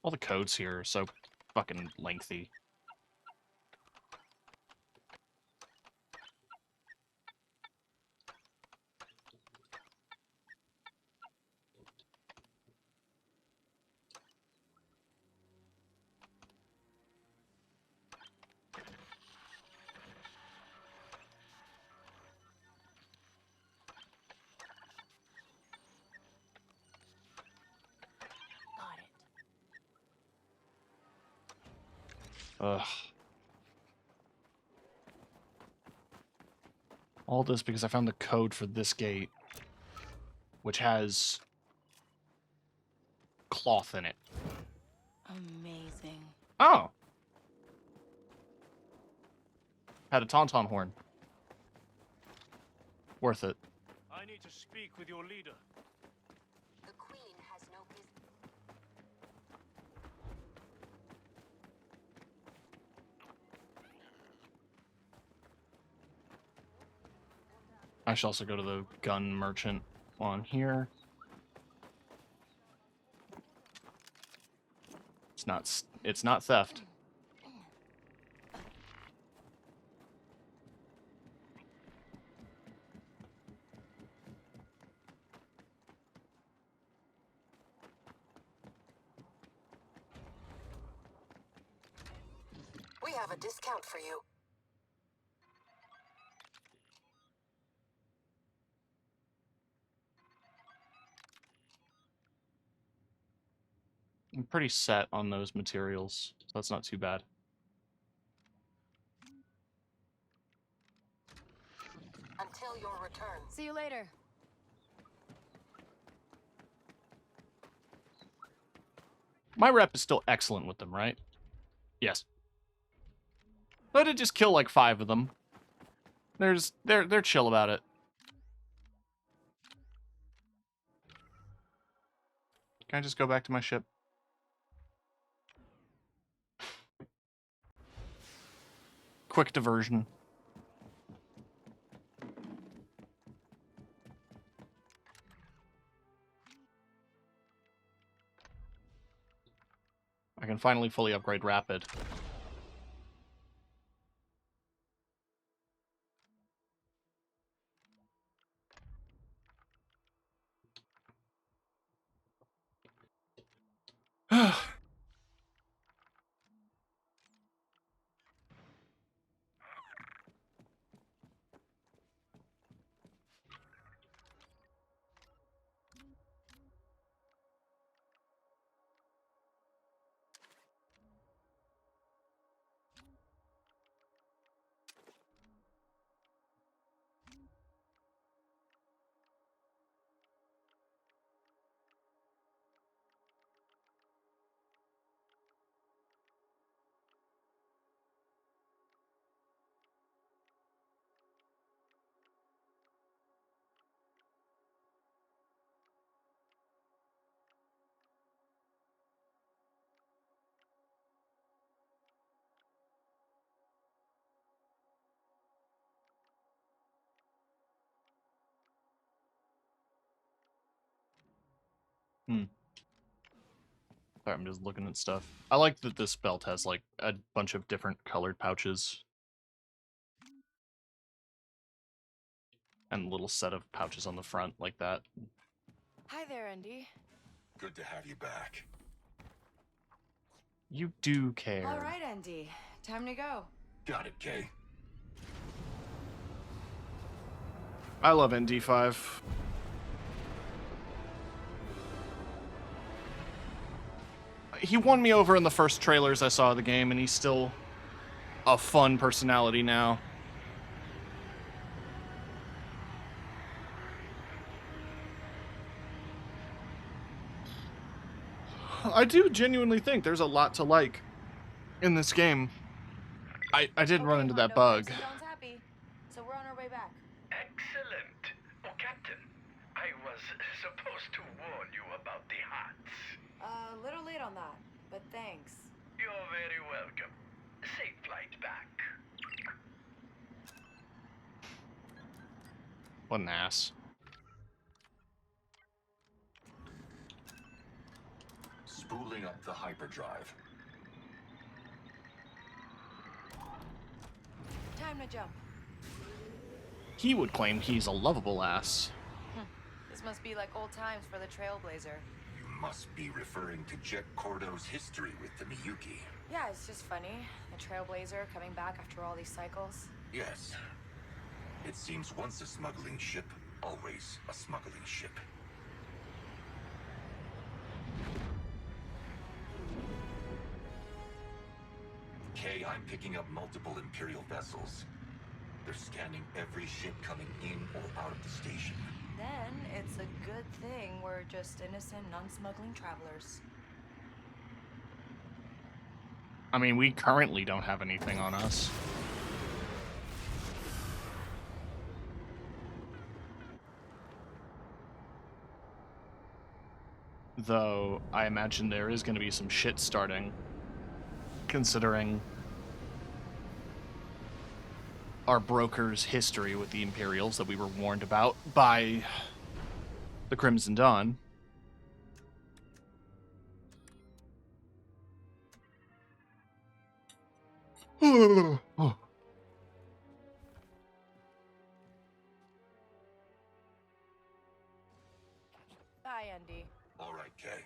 All the codes here are so fucking lengthy. Got it. Ugh. All this because I found the code for this gate, which has cloth in it. Amazing. Oh! Had a tauntaun horn. Worth it. I need to speak with your leader. The queen has no business. I should also go to the gun merchant on here. It's not theft. We have a discount for you. I'm pretty set on those materials, so that's not too bad. Until your return. See you later. My rep is still excellent with them, right? Yes. But I did just kill like 5 of them. They're chill about it. Can I just go back to my ship? quick diversion. I can finally fully upgrade Rapid. Hmm. Sorry, I'm just looking at stuff. I like that this belt has like a bunch of different colored pouches. And a little set of pouches on the front like that. Hi there, Andy. Good to have you back. You do care. All right, Andy. Time to go. Got it, Kay. I love ND5. He won me over in the first trailers I saw of the game, and he's still a fun personality now. I do genuinely think there's a lot to like in this game. I did run into that bug. John's happy, so we're on our way back. Excellent. Oh, Captain, I was supposed to warn you about the hots. A little late on that, but thanks. You're very welcome. Safe flight back. What an ass. Spooling up the hyperdrive. Time to jump. He would claim he's a lovable ass. This must be like old times for the Trailblazer. You must be referring to Jet Cordo's history with the Miyuki. Yeah, it's just funny. The Trailblazer coming back after all these cycles. Yes. It seems once a smuggling ship, always a smuggling ship. Kay, I'm picking up multiple Imperial vessels. They're scanning every ship coming in or out of the station. Then it's a good thing we're just innocent, non-smuggling travelers. I mean, we currently don't have anything on us. Though, I imagine there is going to be some shit starting, considering our broker's history with the Imperials that we were warned about by the Crimson Dawn. Bye, Andy. All right, Kay.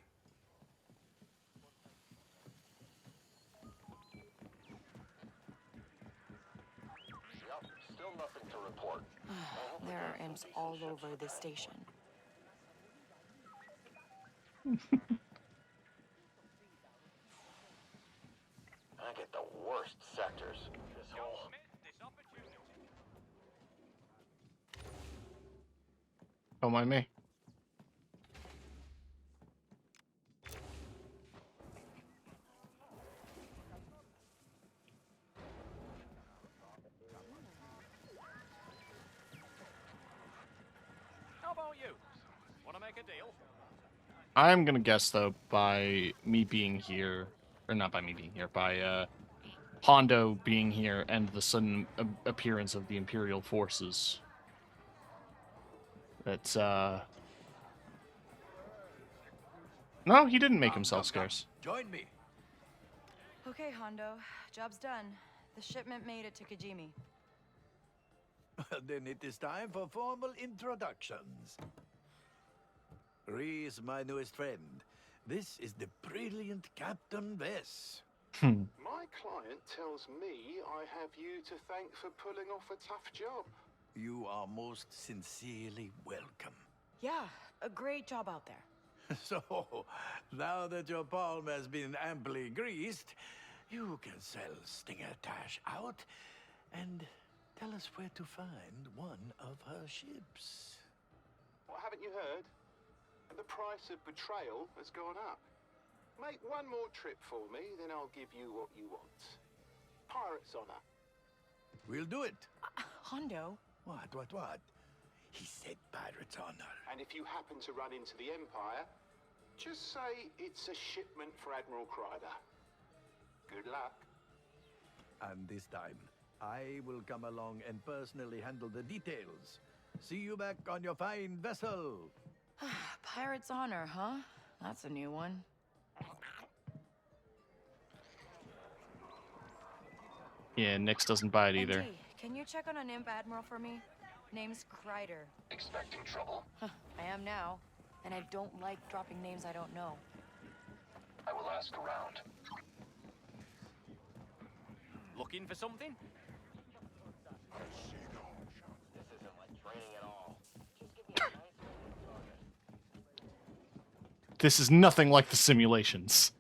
Yep, still nothing to report. There are imps all over this station. I get the worst sectors. This whole... Don't mind me. How about you? Wanna make a deal? I'm gonna guess, though, by me being here, or not by me being here, by Hondo being here and the sudden appearance of the Imperial forces. That's, No, he didn't make himself scarce. Join me. Okay, Hondo. Job's done. The shipment made it to Kajimi. Then it is time for formal introductions. Reese, my newest friend. This is the brilliant Captain Vess. My client tells me I have you to thank for pulling off a tough job. You are most sincerely welcome. Yeah, a great job out there. So, now that your palm has been amply greased, you can sell Stinger Tash out and tell us where to find one of her ships. What haven't you heard? The price of betrayal has gone up. Make one more trip for me, then I'll give you what you want. Pirate's honor. We'll do it. Hondo? What? He said pirate's honor. And if you happen to run into the Empire, just say it's a shipment for Admiral Kreider. Good luck. And this time, I will come along and personally handle the details. See you back on your fine vessel. Pirate's honor, huh? That's a new one. Yeah, Nyx doesn't buy it either. NT, can you check on an imp admiral for me? Name's Kreider. Expecting trouble? I am now, and I don't like dropping names I don't know. I will ask around. Looking for something? This is nothing like the simulations.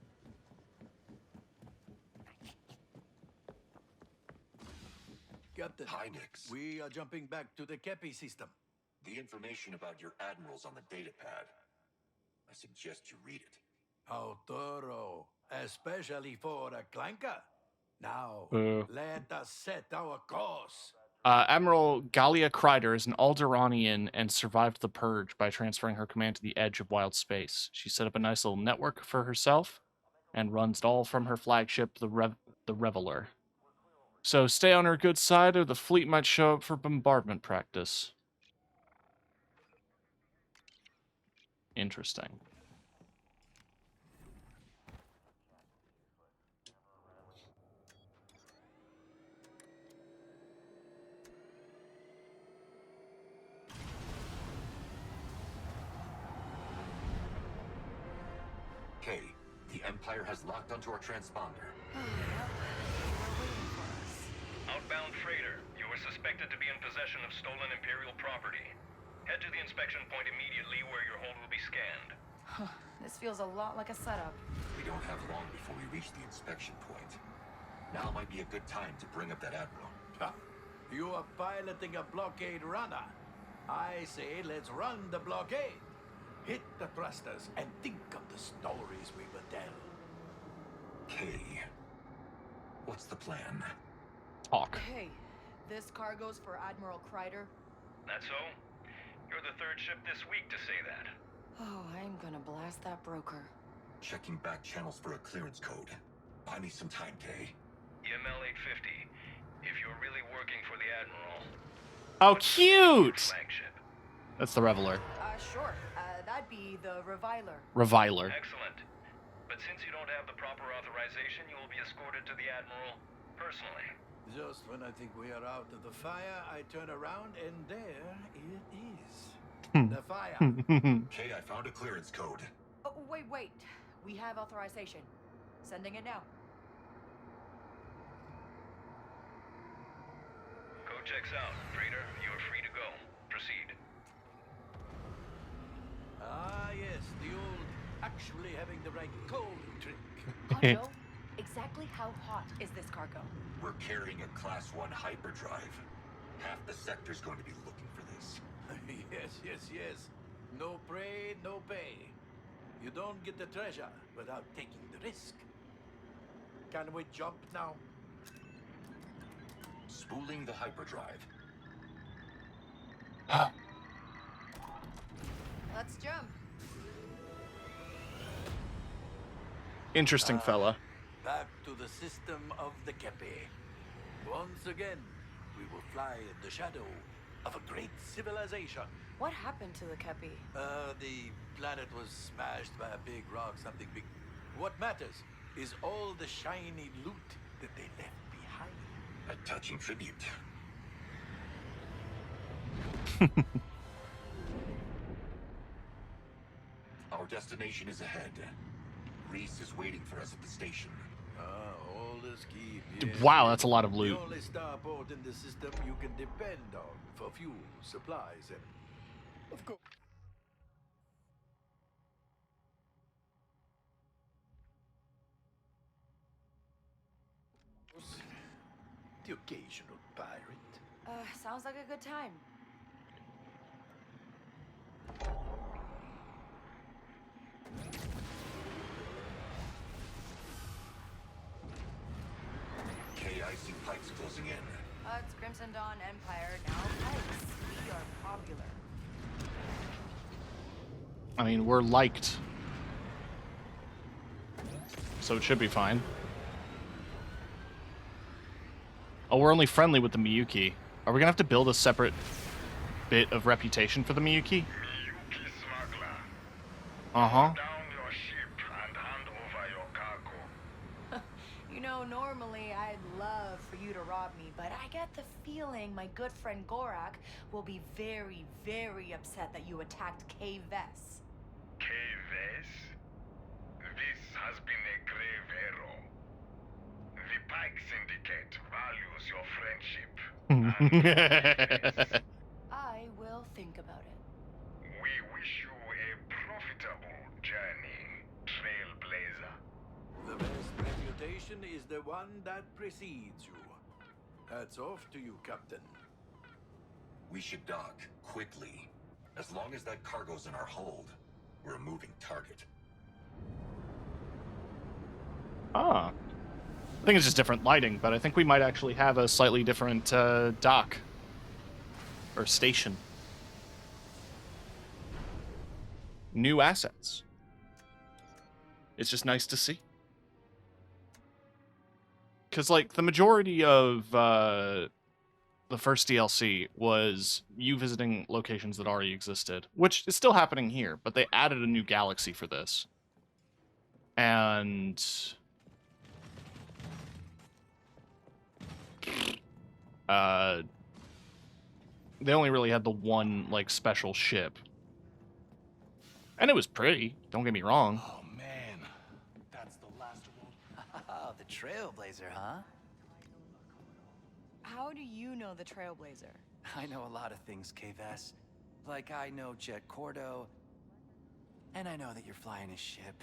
Captain, Hi, Nyx. we are jumping back to the Kepi system. The information about your admirals on the datapad. I suggest you read it. How thorough, especially for a clanker. Now, let us set our course. Admiral Galia Kreider is an Alderanian and survived the Purge by transferring her command to the edge of wild space. She set up a nice little network for herself and runs it all from her flagship, the Reveler. So stay on her good side or the fleet might show up for bombardment practice. Interesting. Kay, the Empire has locked onto our transponder. Outbound freighter, you are suspected to be in possession of stolen Imperial property. Head to the inspection point immediately where your hold will be scanned. This feels a lot like a setup. We don't have long before we reach the inspection point. Now might be a good time to bring up that admiral. You are piloting a blockade runner. I say let's run the blockade. Hit the thrusters and think of the stories we will tell. Kay, what's the plan? Talk. Hey, this cargo's for Admiral Kreider. That so? You're the third ship this week to say that. Oh, I'm gonna blast that broker. Checking back channels for a clearance code. Buy me some time, Kay. EML 850. If you're really working for the Admiral... How cute! Flagship. That's the Reveler. Sure. That'd be the Reviler. Reviler. Excellent. But since you don't have the proper authorization, you will be escorted to the Admiral personally. Just when I think we are out of the fire, I turn around and there it is. The fire. Kay, I found a clearance code. Oh, wait. We have authorization. Sending it now. Code checks out. Freighter, you are free to go. Proceed. Ah, yes, the old actually having the right code trick. Hondo, exactly how hot is this cargo? We're carrying a Class 1 hyperdrive. Half the sector's going to be looking for this. Yes. No prey, no pay. You don't get the treasure without taking the risk. Can we jump now? Spooling the hyperdrive. Let's jump. Interesting fella. back to the system of the Kepi. Once again, we will fly in the shadow of a great civilization. What happened to the Kepi? The planet was smashed by a big rock, something big. What matters is all the shiny loot that they left behind. A touching tribute. Our destination is ahead. Reese is waiting for us at the station. All the scheme. Wow, that's a lot of loot. The only starport in the system you can depend on for fuel, supplies, and of course. The occasional pirate. Sounds like a good time. KIC Pike's closing in. It's Crimson Dawn Empire, now Pikes. We are popular. I mean, we're liked. So it should be fine. Oh, we're only friendly with the Miyuki. Are we gonna have to build a separate bit of reputation for the Miyuki? Miyuki smuggler. Uh-huh. Down your ship and hand over your cargo. You know, normally I'd love for you to rob me, but I get the feeling my good friend Gorak will be very, very upset that you attacked K. Vess. K-Vess? This has been a grave error. The Pike Syndicate values your friendship. I will think about it. We wish you a profitable journey, Trailblazer. The best reputation is the one that precedes you. Hats off to you, Captain. We should dock quickly. As long as that cargo's in our hold, we're a moving target. Ah. I think it's just different lighting, but I think we might actually have a slightly different dock. Or station. New assets. It's just nice to see. Because, like, the majority of the first DLC was you visiting locations that already existed, which is still happening here, but they added a new galaxy for this. And they only really had the one, like, special ship. And it was pretty, don't get me wrong. Oh man, that's the last one. Oh, the Trailblazer, huh? How do you know the Trailblazer? I know a lot of things, Kvass. Like, I know Jet Cordo, and I know that you're flying his ship.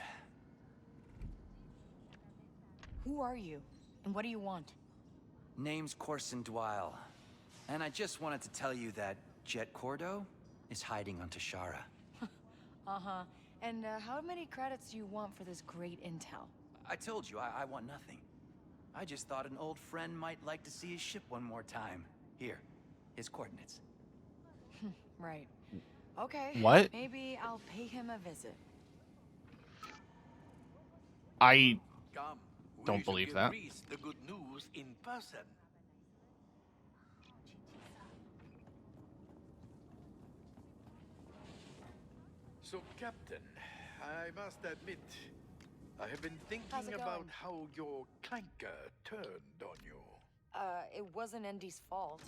Who are you? And what do you want? Name's Corson Dwyle. And I just wanted to tell you that Jet Cordo is hiding on Tashara. Uh-huh. And how many credits do you want for this great intel? I told you, I want nothing. I just thought an old friend might like to see his ship one more time. Here, his coordinates. Right. Okay. What? Maybe I'll pay him a visit. I Come, don't believe that. Reese the good news in person. So, Captain, I must admit, I have been How's thinking it about going? how your clanker turned on you. It wasn't Endy's fault.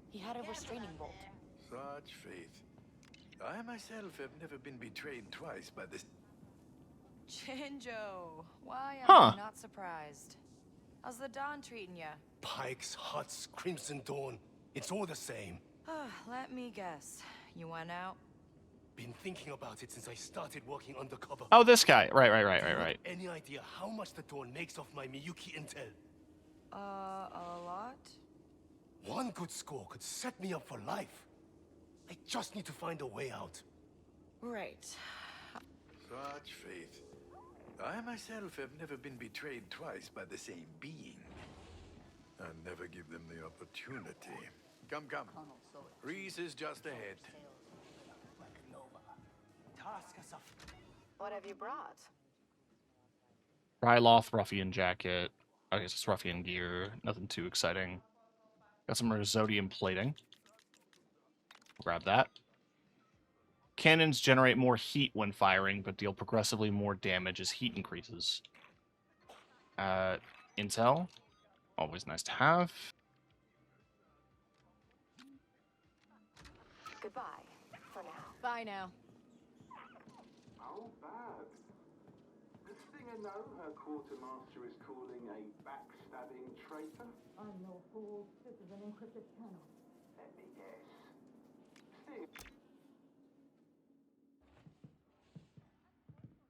He had a restraining bolt. Such faith. I myself have never been betrayed twice by this. Chinjo, why am Huh. I not surprised? How's the Dawn treating ya? Pikes, Huts, Crimson Dawn. It's all the same. Let me guess. You went out? Been thinking about it since I started working undercover. Oh, this guy. Right. Any idea how much the Dawn makes off my Miyuki intel? A lot? One good score could set me up for life. I just need to find a way out. Right. Such faith. I myself have never been betrayed twice by the same being. I never give them the opportunity. Come. Reese is just ahead. Task us of. What have you brought? Ryloth, ruffian jacket. I guess it's ruffian gear. Nothing too exciting. Got some rhodium plating. Grab that. Cannons generate more heat when firing, but deal progressively more damage as heat increases. Intel. Always nice to have. Goodbye, for now. Bye now. How bad? Does Stinger know her quartermaster is calling a backstabbing traitor? I'm no fool. This is an encrypted channel. Let me guess. Stinger.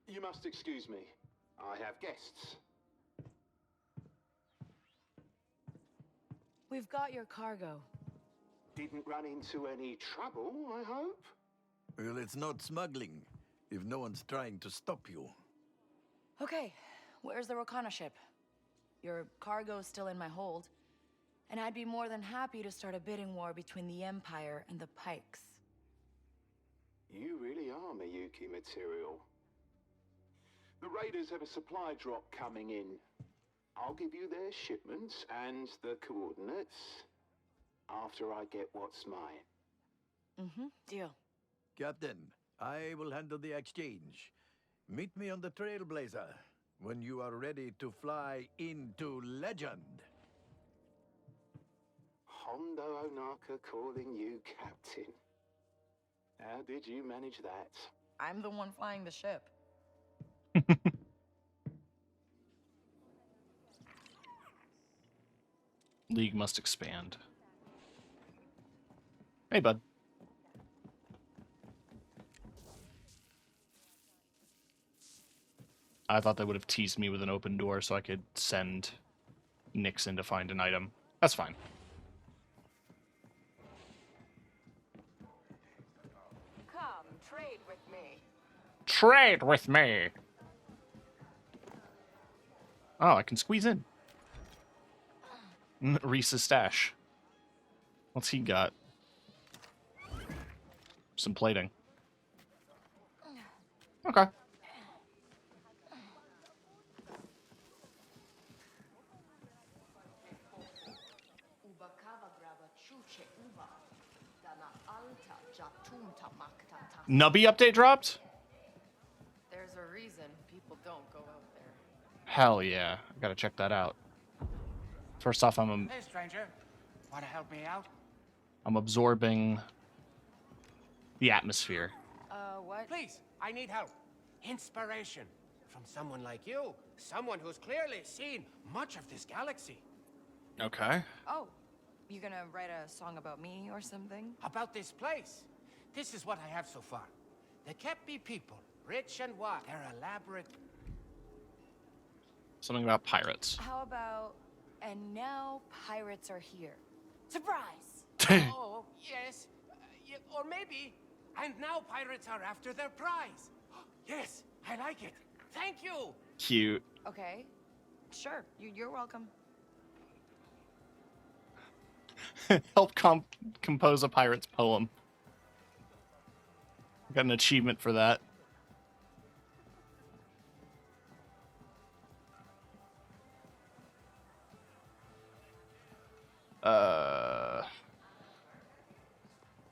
You must excuse me. I have guests. We've got your cargo. Didn't run into any trouble, I hope? Well, it's not smuggling, if no one's trying to stop you. Okay, where's the Rokana ship? Your cargo's still in my hold, and I'd be more than happy to start a bidding war between the Empire and the Pikes. You really are Miyuki material. The Raiders have a supply drop coming in. I'll give you their shipments and the coordinates after I get what's mine. Deal. Captain, I will handle the exchange. Meet me on the Trailblazer when you are ready to fly into legend. Hondo Onaka calling you captain. How did you manage that? I'm the one flying the ship. League must expand. Hey, bud. I thought they would have teased me with an open door so I could send Nixon to find an item. That's fine. Come, trade with me. Trade with me! Oh, I can squeeze in. Reese's stash. What's he got? Some plating. Okay. Nubby update dropped? There's a reason people don't go out there. Hell yeah. I gotta check that out. First off, Hey, stranger. Want to help me out? I'm absorbing the atmosphere. What? Please, I need help. Inspiration. From someone like you. Someone who's clearly seen much of this galaxy. Okay. Oh, you gonna write a song about me or something? About this place. This is what I have so far. The Kepi people, rich and wise. They're elaborate. Something about pirates. How about, and now pirates are here. Surprise! Oh, yes. Or maybe, and now pirates are after their prize. Yes, I like it. Thank you. Cute. Okay, sure, you're welcome. Help compose a pirate's poem. Got an achievement for that.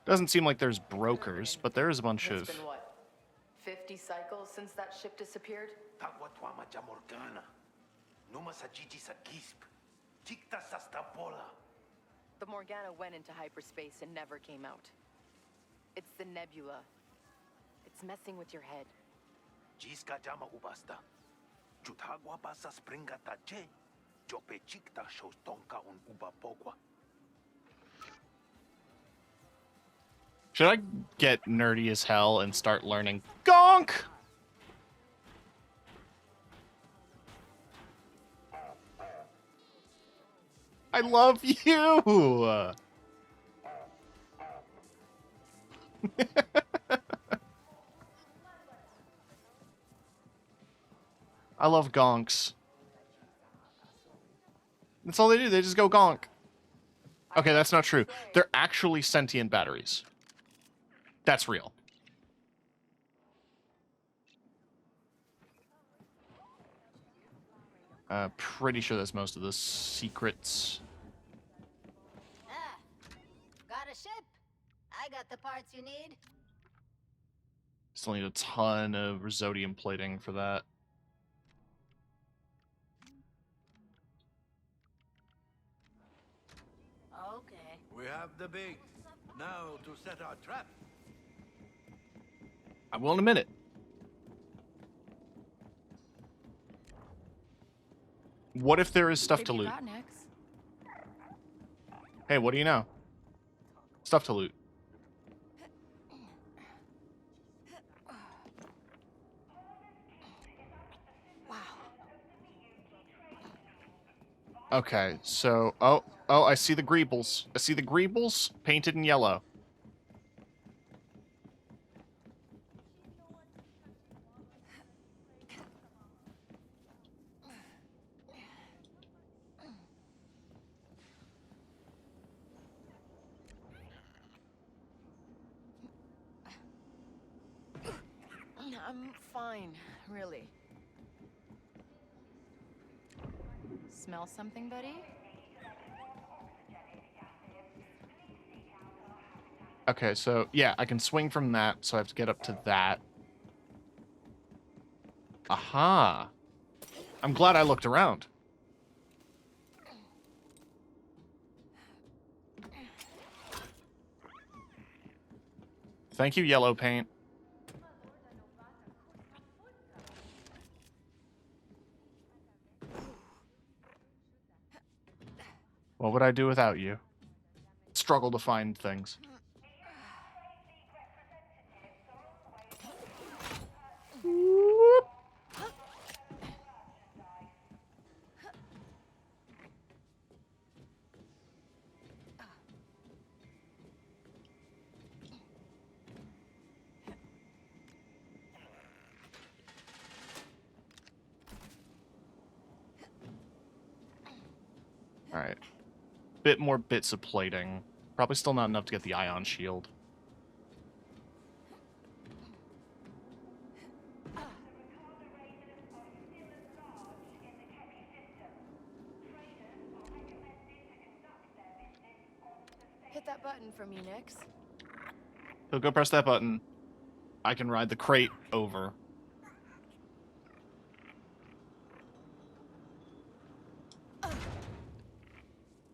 Doesn't seem like there's brokers, but there is a bunch of... It's been what, 50 cycles since that ship disappeared? The Morgana went into hyperspace and never came out. It's the nebula. It's messing with your head. Should I get nerdy as hell and start learning Gonk? I love you! I love gonks. That's all they do. They just go gonk. Okay, that's not true. They're actually sentient batteries. That's real. Pretty sure that's most of the secrets. Ah, got a ship? I got the parts you need. Still need a ton of rhodium plating for that. Okay. We have the bait. Now to set our trap. I will in a minute. What if there is stuff to loot? Hey, what do you know? Stuff to loot. Okay, so oh, I see the greebles. I see the greebles painted in yellow. I'm fine, really. Smell something, buddy? Okay, so yeah, I can swing from that, so I have to get up to that. Aha! I'm glad I looked around. Thank you, yellow paint. What would I do without you? Struggle to find things. Alright. Bit more bits of plating. Probably still not enough to get the ion shield. Hit that button for me, Nix. So go press that button. I can ride the crate over.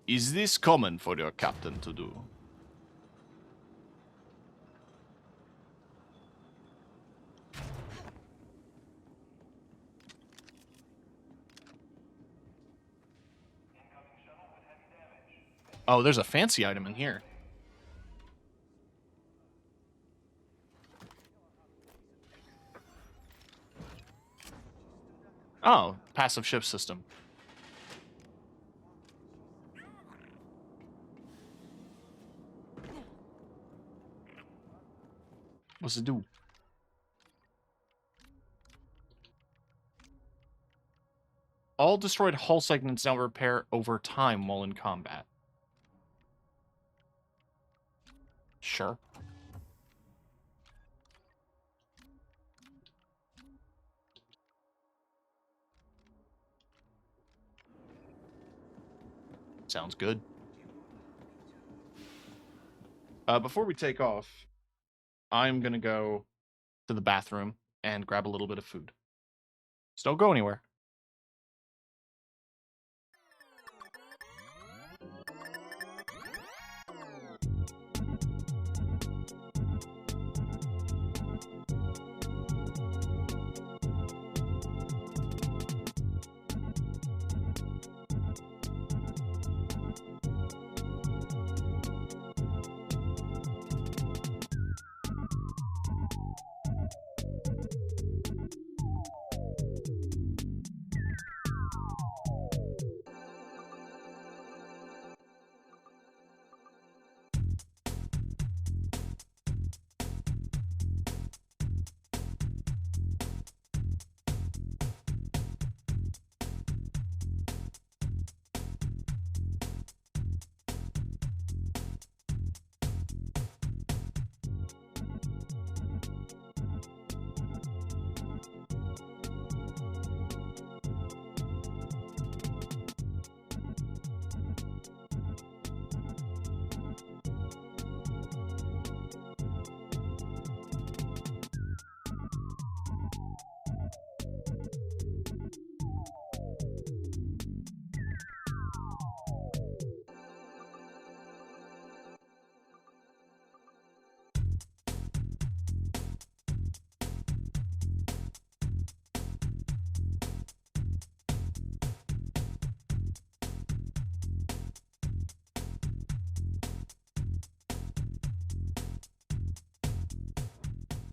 Is this common for your captain to do? Oh, there's a fancy item in here. Oh, passive ship system. What's it do? All destroyed hull segments now repair over time while in combat. Sure. Sounds good. Before we take off, I'm gonna go to the bathroom and grab a little bit of food. So don't go anywhere.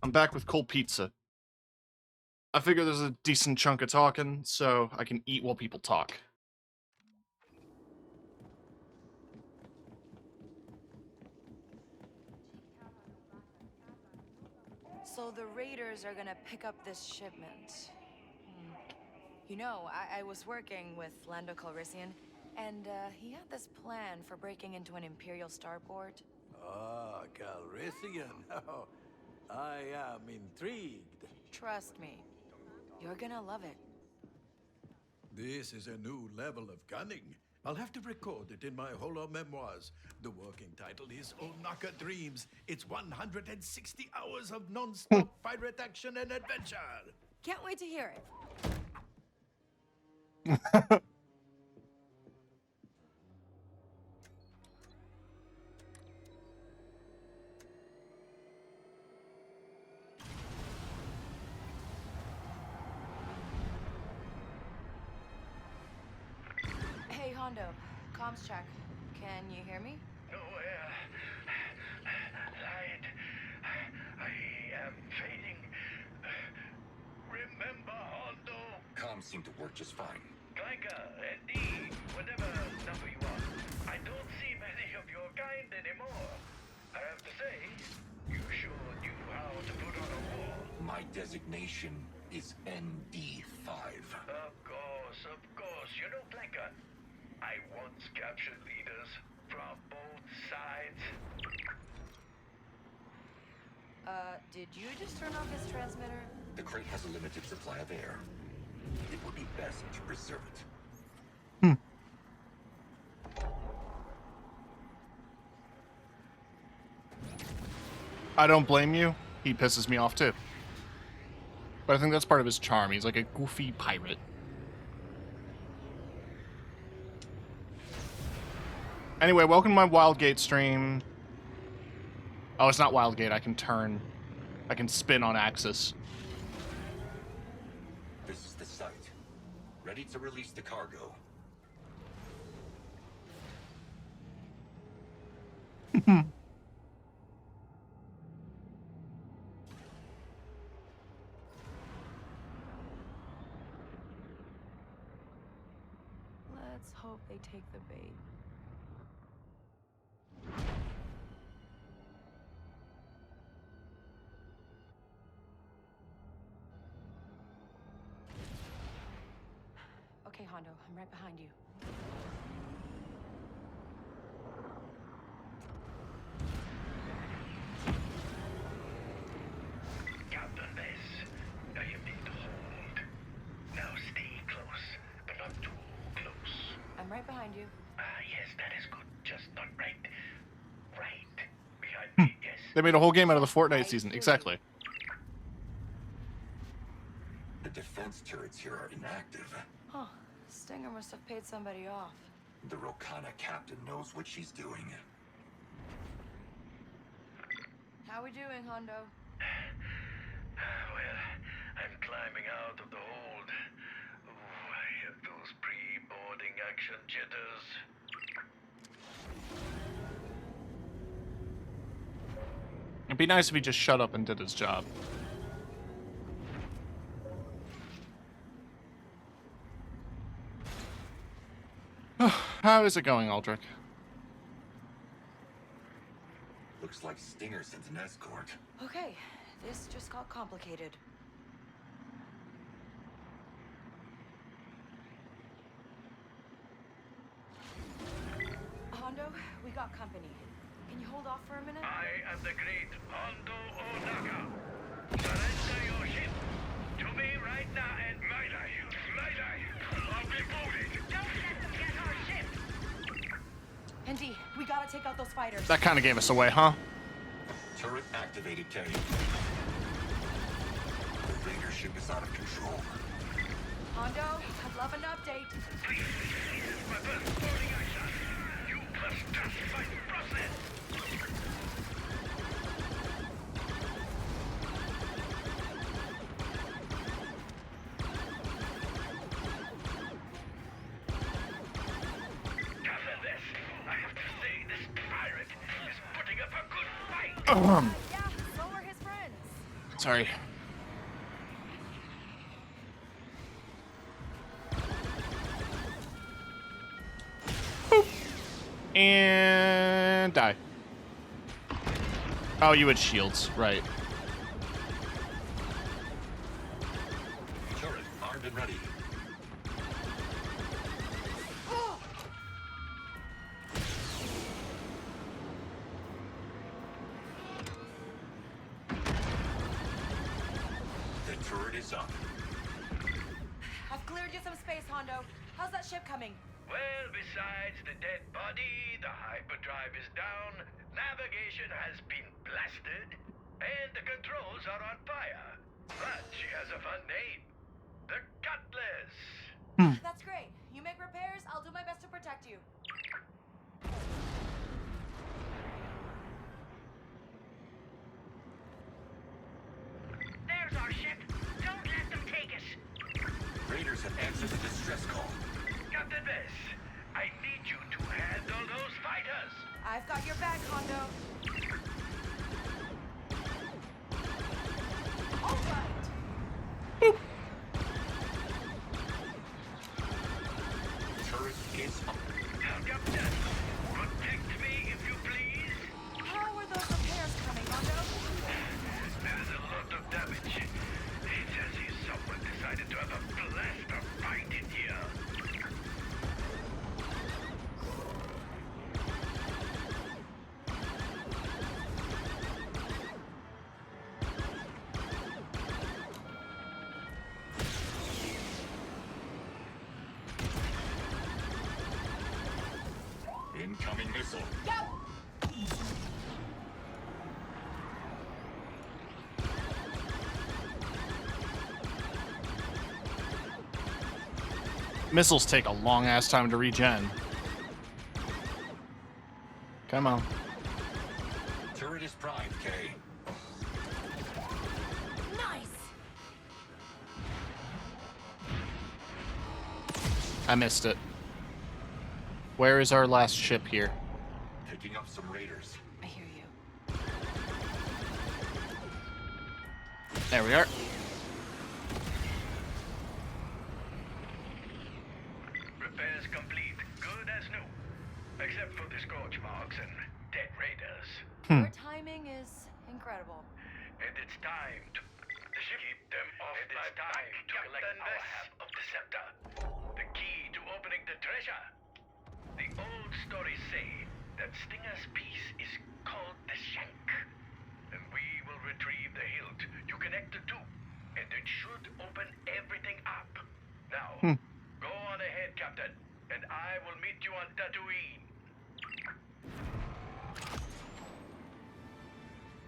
I'm back with cold pizza. I figure there's a decent chunk of talking, so I can eat while people talk. So the raiders are gonna pick up this shipment. You know, I was working with Lando Calrissian, and he had this plan for breaking into an Imperial starport. Ah, Calrissian. Oh, I am intrigued. Trust me, you're gonna love it. This is a new level of cunning. I'll have to record it in my holo memoirs. The working title is Onaka Dreams. It's 160 hours of non-stop pirate action and adventure. Can't wait to hear it. Hey, Hondo. Comms check. Can you hear me? Light. I am fading. Remember, Hondo? Comms seem to work just fine. Clanker, ND, whatever number you are. I don't see many of your kind anymore. I have to say, you sure knew how to put on a war. My designation is ND5. Of course. You know, Clanker, I once captured leaders from both sides. Did you just turn off his transmitter? The crate has a limited supply of air. It would be best to preserve it. I don't blame you. He pisses me off too. But I think that's part of his charm. He's like a goofy pirate. Anyway, welcome to my Wildgate stream. Oh, it's not Wildgate. I can spin on axis. This is the site. Ready to release the cargo. Let's hope they take the bait. Okay, Hondo, I'm right behind you. Captain Bess, I am in the hold. Now stay close, but not too close. I'm right behind you. Yes, that is good. Just not right. Right behind me, yes. They made a whole game out of the Fortnite season. Exactly. The defense turrets here are inactive. Huh. Stinger must have paid somebody off. The Rokana captain knows what she's doing. How we doing, Hondo? Well, I'm climbing out of the hold. Oh, I have those pre-boarding action jitters. It'd be nice if he just shut up and did his job. How is it going, Aldrich? Looks like Stinger sent an escort. Okay, this just got complicated. Hondo, we got company. Can you hold off for a minute? I am the great Hondo Onaka. Surrender your ship to me right now and I'll be moving. Don't let them get our ship. Andy, we gotta take out those fighters. That kind of gave us away, huh? Turret activated, Teddy. The Raider ship is out of control. Hondo, I'd love an update. Please, this is my first boarding action. You must justify the process. Sorry. Boop. And die. Oh, you had shields, right. Turret armed and ready. The turret is up. I've cleared you some space, Hondo. How's that ship coming? Well, besides the dead body, the hyperdrive is down, navigation has been blasted, and the controls are on fire. But she has a fun name. The Cutlass. That's great. You make repairs, I'll do my best to protect you. There's our ship. Don't let them take it. Raiders have answered the distress call. Captain Bess, I need you to handle those fighters. I've got your back, Hondo. All right. Turret is up. Captain, protect me if you please. How are those repairs coming, Hondo? There's a lot of damage. It's as if someone decided to have a blaster fight in here. Incoming missile. Missiles take a long ass time to regen. Come on. Turret is primed, Kay. Nice. I missed it. Where is our last ship here? Picking up some raiders. I hear you. There we are. Repairs complete, good as new. Except for the scorch marks and dead raiders. Your timing is incredible. And it's time to keep them off my back to collect our half of the scepter. The key to opening the treasure. The old stories say that Stinger's piece is called the shank. And we will retrieve the hilt. You connect the two, and it should open everything up. Now, go on ahead, Captain, and I will meet you on Tatooine.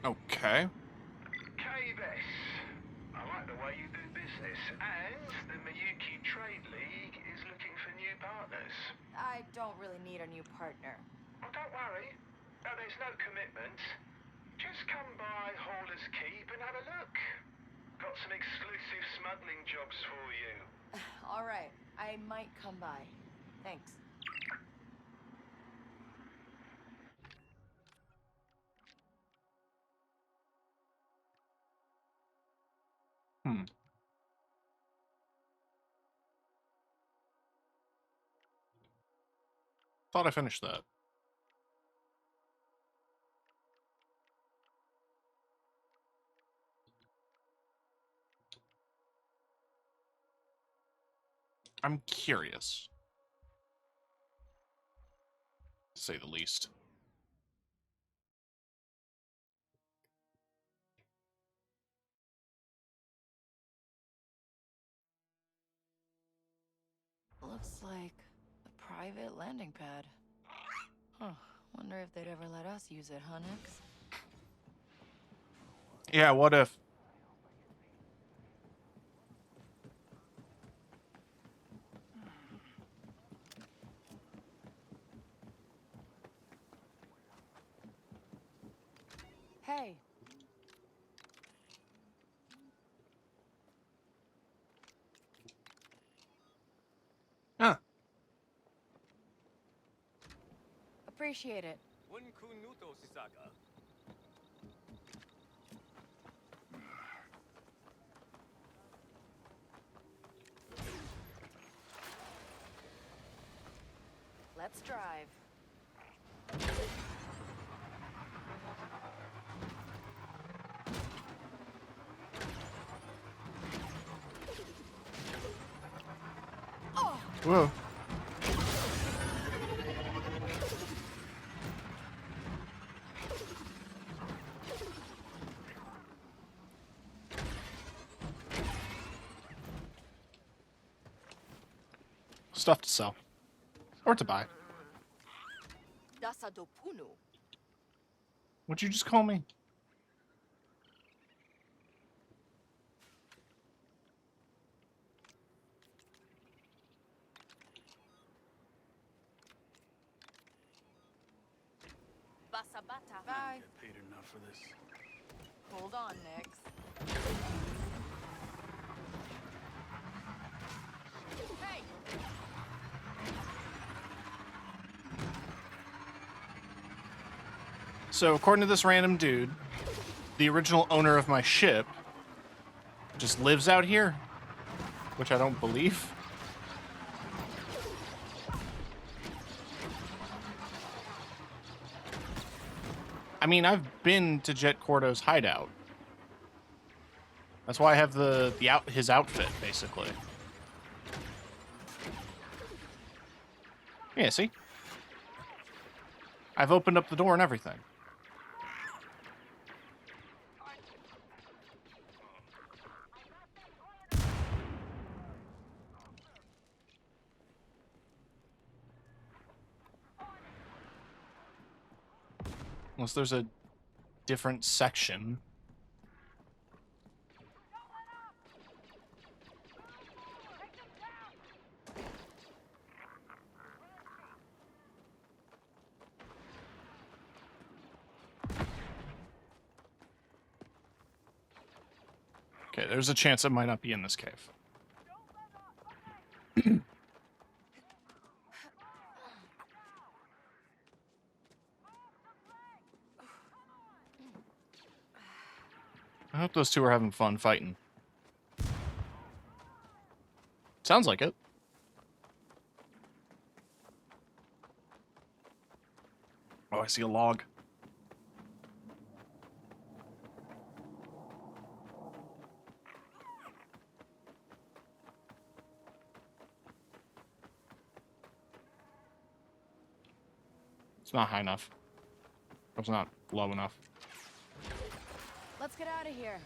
Okay. K-Bess, I like the way you do business, and the Miyuki Trade League is looking for new partners. I don't really need a new partner. Oh, don't worry. No, there's no commitment. Just come by Haller's Keep and have a look. Got some exclusive smuggling jobs for you. All right, I might come by. Thanks. Thought I finished that. I'm curious, to say the least. Looks like a private landing pad. Huh. Wonder if they'd ever let us use it, huh, Nix? Yeah, what if? Hey. Huh. Appreciate it. Let's drive. Whoa. Stuff to sell. Or to buy. Dasa dopunu. What'd you just call me? Basabata. Bye. Get paid enough for this. Hold on, Nix. Hey! So, according to this random dude, the original owner of my ship just lives out here, which I don't believe. I mean, I've been to Jet Cordo's hideout. That's why I have his outfit, basically. Yeah, see? I've opened up the door and everything. Unless there's a different section. Okay, there's a chance it might not be in this cave. I hope those two are having fun fighting. Sounds like it. Oh, I see a log. It's not high enough. It's not low enough. Let's get out of here.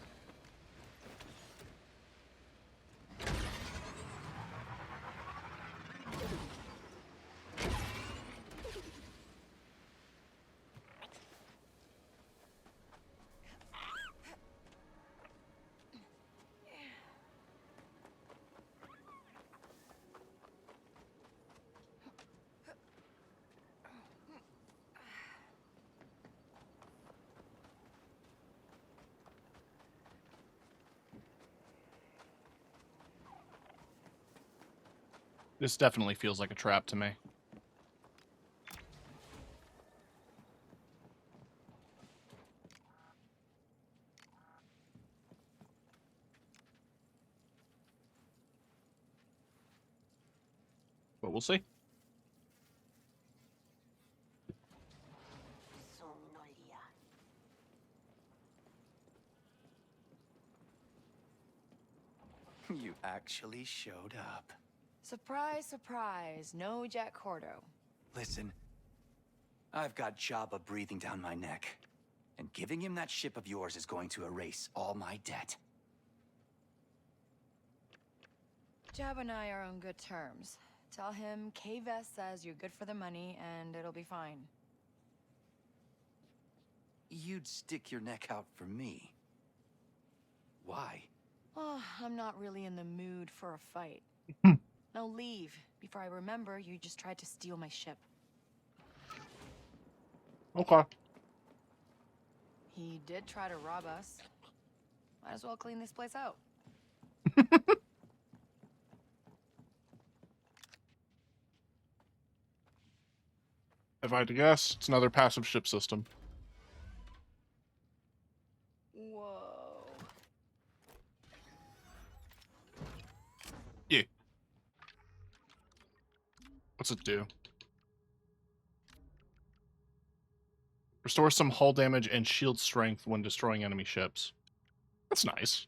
This definitely feels like a trap to me. But we'll see. You actually showed up. Surprise, surprise. No Jack Cordo. Listen, I've got Jabba breathing down my neck. And giving him that ship of yours is going to erase all my debt. Jab and I are on good terms. Tell him K-Vest says you're good for the money and it'll be fine. You'd stick your neck out for me. Why? Oh, I'm not really in the mood for a fight. Now leave, before I remember you just tried to steal my ship. Okay. He did try to rob us. Might as well clean this place out. If I had to guess, it's another passive ship system. Whoa. Yeah. What's it do? Restore some hull damage and shield strength when destroying enemy ships. That's nice.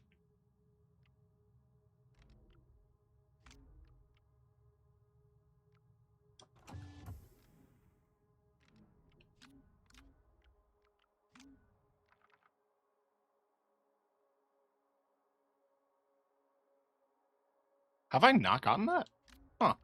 Have I not gotten that? Huh.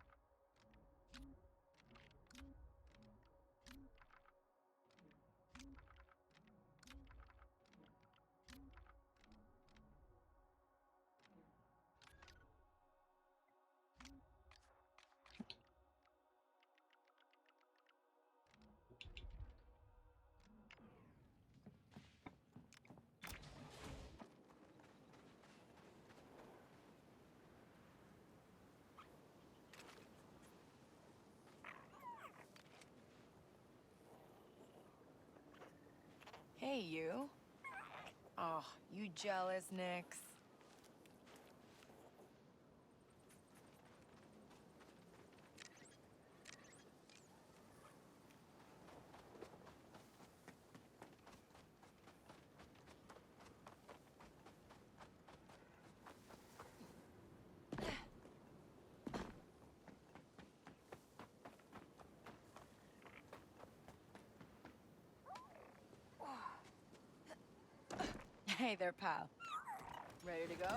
Hey, you. Oh, you jealous, Nix? Hey there, pal. Ready to go?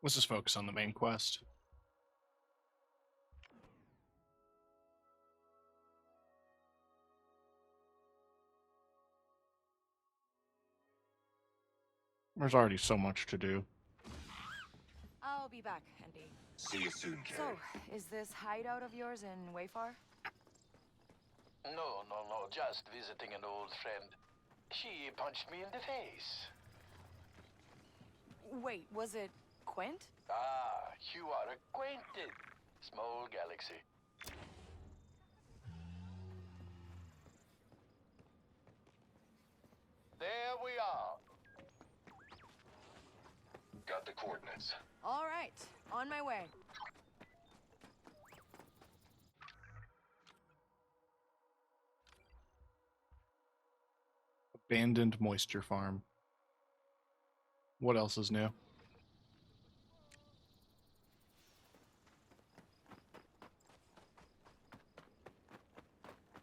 Let's just focus on the main quest. There's already so much to do. I'll be back, Andy. See you soon, Carrie. So, is this hideout of yours in Wayfar? No, just visiting an old friend. She punched me in the face. Wait, was it Quint? Ah, you are acquainted. Small galaxy. There we are. Got the coordinates. All right, on my way. Abandoned moisture farm. What else is new?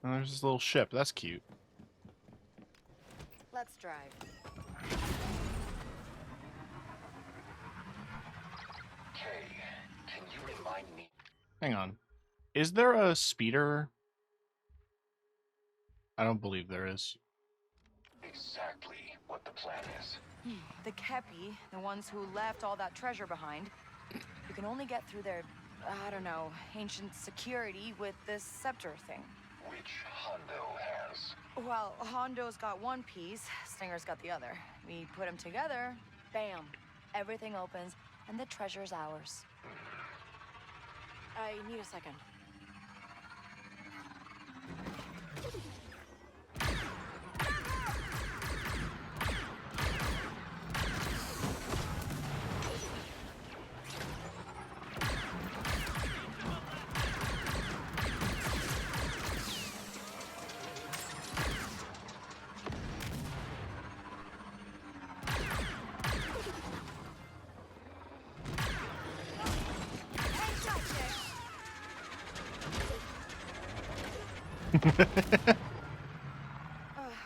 Oh, there's this little ship. That's cute. Let's drive. Kay, can you remind me? Hang on. Is there a speeder? I don't believe there is. Exactly what the plan is. The Kepi, the ones who left all that treasure behind, you can only get through their, I don't know, ancient security with this scepter thing. Which Hondo has. Well, Hondo's got one piece, Stinger's got the other. We put them together, bam, everything opens, and the treasure's ours. I need a second.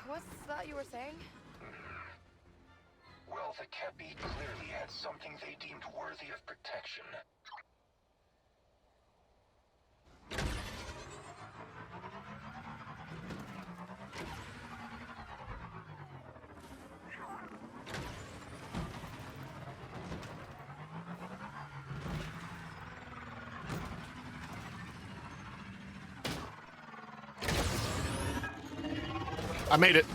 What's that you were saying? Well, the Kepi clearly had something they deemed worthy of protection. I made it.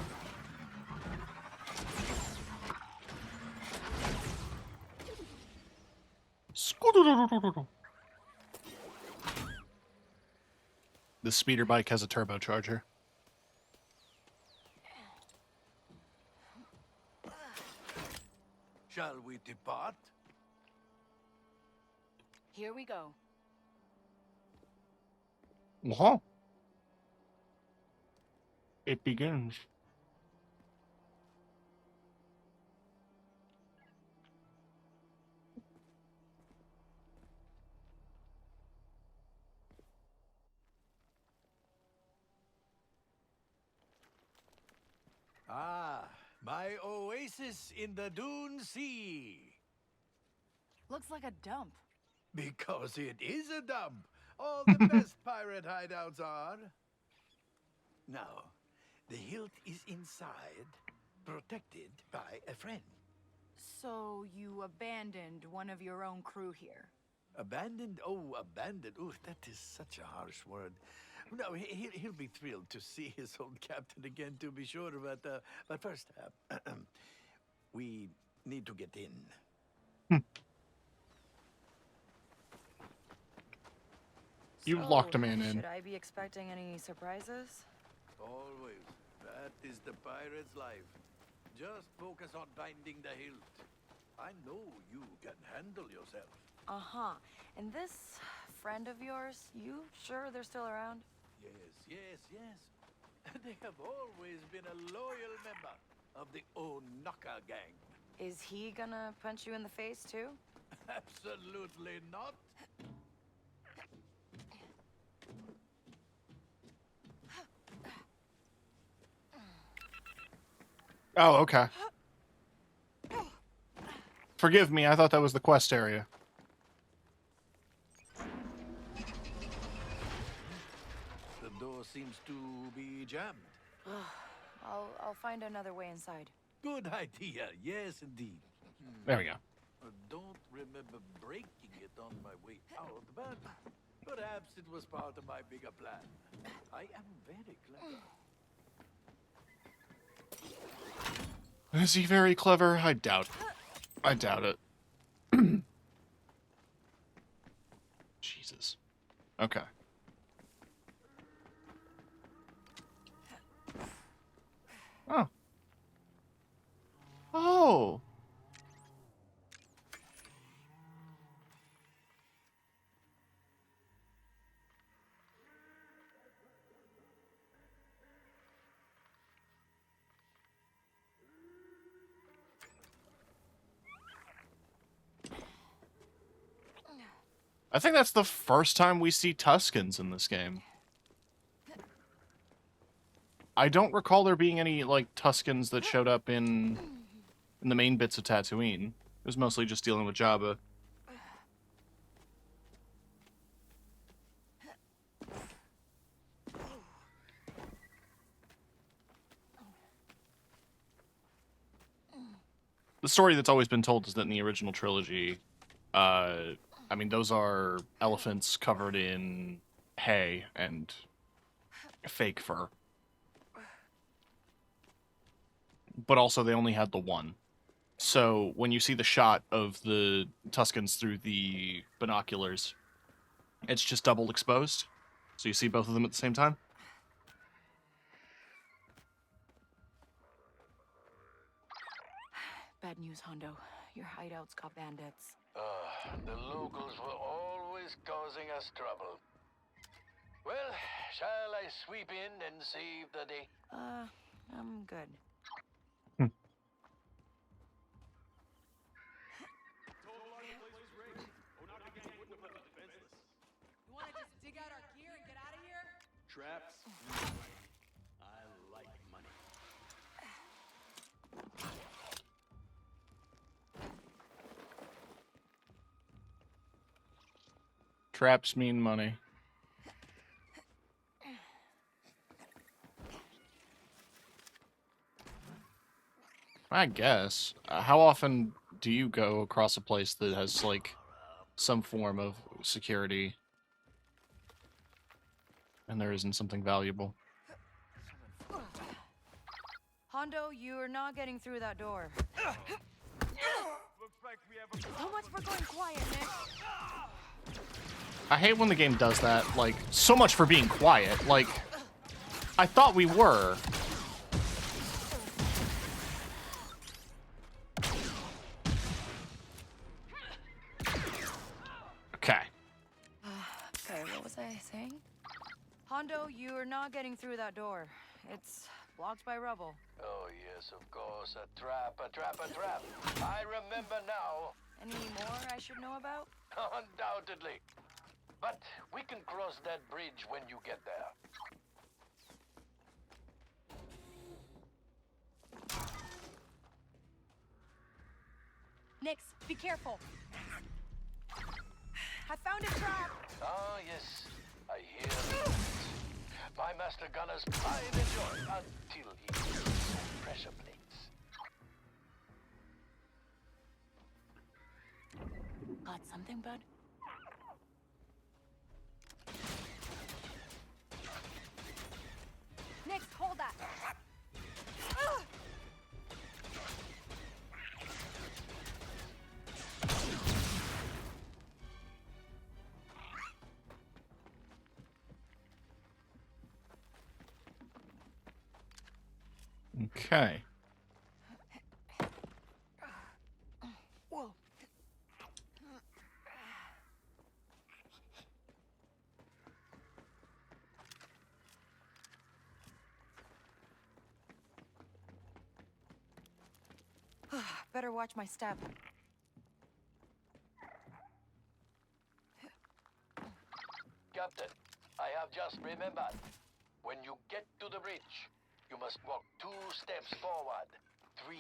The speeder bike has a turbocharger. Shall we depart? Here we go. Uh-huh. It begins. Ah, my oasis in the Dune Sea. Looks like a dump. Because it is a dump. All the best pirate hideouts are. Now, the hilt is inside, protected by a friend. So you abandoned one of your own crew here? Abandoned? Oh, abandoned. Oh, that is such a harsh word. No, he'll be thrilled to see his old captain again, to be sure. But first, we need to get in. You So, locked a man in. Should I be expecting any surprises? Always. That is the pirate's life. Just focus on finding the hilt. I know you can handle yourself. Uh-huh. And this friend of yours, you sure they're still around? Yes. They have always been a loyal member of the Onaka gang. Is he gonna punch you in the face, too? Absolutely not. Oh, okay. Forgive me, I thought that was the quest area. The door seems to be jammed. I'll find another way inside. Good idea. Yes, indeed. There we go. I don't remember breaking it on my way out, but perhaps it was part of my bigger plan. I am very clever. Is he very clever? I doubt it. Jesus. Okay. Oh. Oh. I think that's the first time we see Tuscans in this game. I don't recall there being any, like, Tuscans that showed up in the main bits of Tatooine. It was mostly just dealing with Jabba. The story that's always been told is that in the original trilogy, I mean, those are elephants covered in hay and fake fur. But also, they only had the one. So, when you see the shot of the Tuscans through the binoculars, it's just double exposed. So you see both of them at the same time. Bad news, Hondo. Your hideout's got bandits. The locals were always causing us trouble. Well, shall I sweep in and save the day? I'm good. You wanna just dig out our gear and get out of here? Traps? I like money. Traps mean money. I guess. How often do you go across a place that has, like, some form of security and there isn't something valuable? Hondo, you're not getting through that door. Looks like we have a So much for going quiet, Nick. I hate when the game does that. Like, so much for being quiet. Like, I thought we were. Okay. Okay, what was I saying? Hondo, you're not getting through that door. It's blocked by rubble. Oh, yes, of course. A trap, a trap, a trap. I remember now. Any more I should know about? Undoubtedly. But we can cross that bridge when you get there. Nix, be careful. I found a trap. Ah, yes. I hear it. My master gunners pride and joy until he uses pressure plates. Got something, bud? Nix, hold that. Okay. Whoa. Better watch my step. Captain, I have just remembered. When you get to the bridge, you must walk 2 steps forward, 3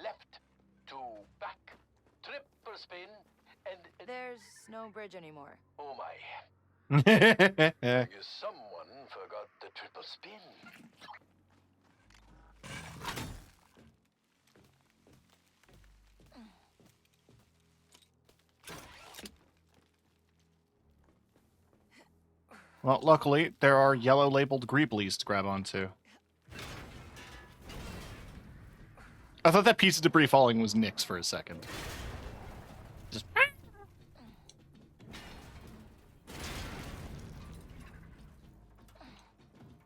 left, 2 back, triple spin, and... There's no bridge anymore. Oh my. I guess someone forgot the triple spin. Well, luckily, there are yellow labeled greeblies to grab onto. I thought that piece of debris falling was Nyx for a second. Just...